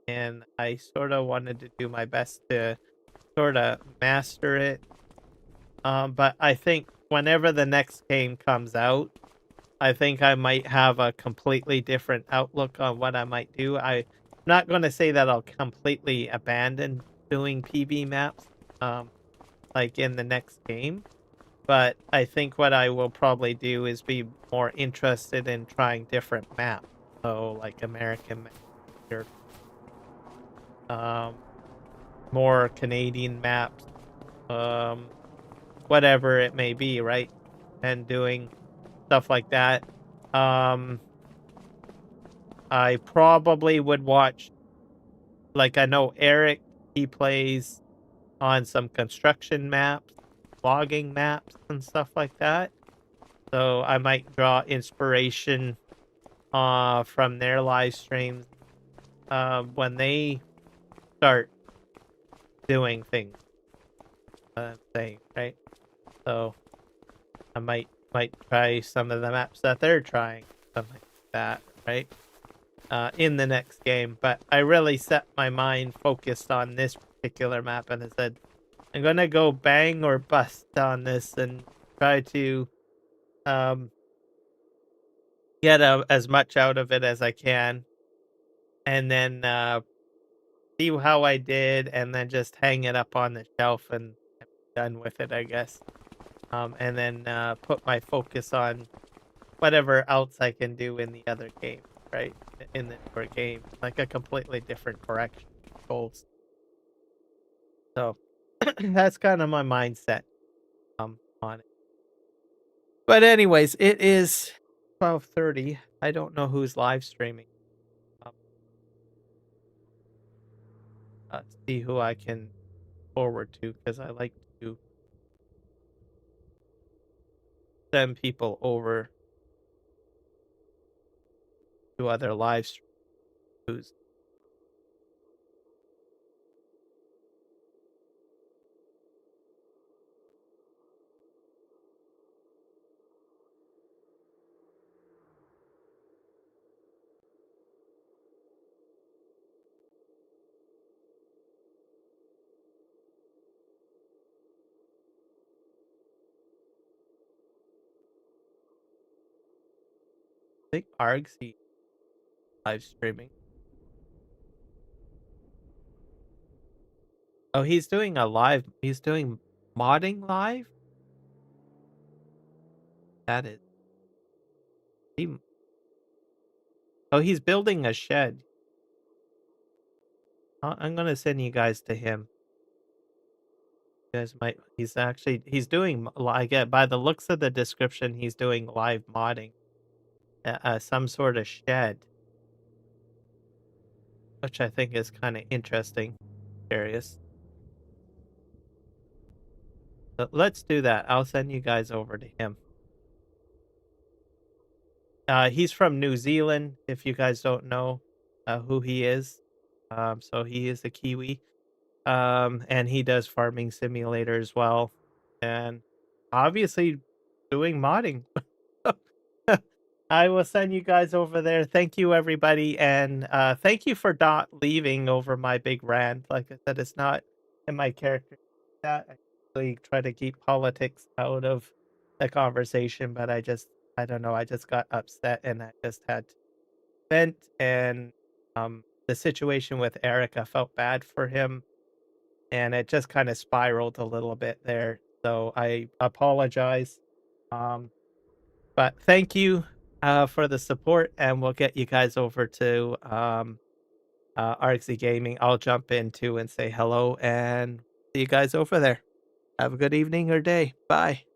and I sort of wanted to do my best to sort of master it. But I think whenever the next game comes out, I think I might have a completely different outlook on what I might do. I'm not going to say that I'll completely abandon doing PV maps, um, like in the next game, but I think what I will probably do is be more interested in trying different maps. So like American maps or um, more Canadian maps, um, whatever it may be, right? And doing stuff like that. Um, I probably would watch, like, I know Eric, he plays on some construction maps, logging maps, and stuff like that. So I might draw inspiration from their live streams when they start doing things. I'm saying, right? So I might try some of the maps that they're trying, something like that, right? In the next game. But I really set my mind focused on this particular map, and I said, I'm gonna go bang or bust on this and try to um, get as much out of it as I can, and then see how I did, and then just hang it up on the shelf and I'm done with it, I guess. And then put my focus on whatever else I can do in the other game, right? In the newer game, like a completely different direction goals. So that's kind of my mindset on it. But anyways, it is 12:30. I don't know who's live streaming. Um, let's see who I can forward to, because I like to send people over to other live streams. Who's I think Argsy live streaming. Oh, he's doing a live. He's doing modding live. That is. He, oh, he's building a shed. I'm gonna send you guys to him. You guys might. He's doing. I get by the looks of the description, he's doing live modding. Some sort of shed, which I think is kind of interesting. Curious. But let's do that. I'll send you guys over to him. He's from New Zealand, if you guys don't know who he is. So he is a Kiwi. And he does Farming Simulator as well. And obviously doing modding. I will send you guys over there. Thank you, everybody. And thank you for not leaving over my big rant. Like I said, it's not in my character. That I really try to keep politics out of the conversation, but I don't know. I just got upset and I just had to vent. And the situation with Eric, I felt bad for him. And it just kind of spiraled a little bit there. So I apologize. But thank you for the support, and we'll get you guys over to RXZ Gaming. I'll jump in too and say hello and see you guys over there. Have a good evening or day. Bye.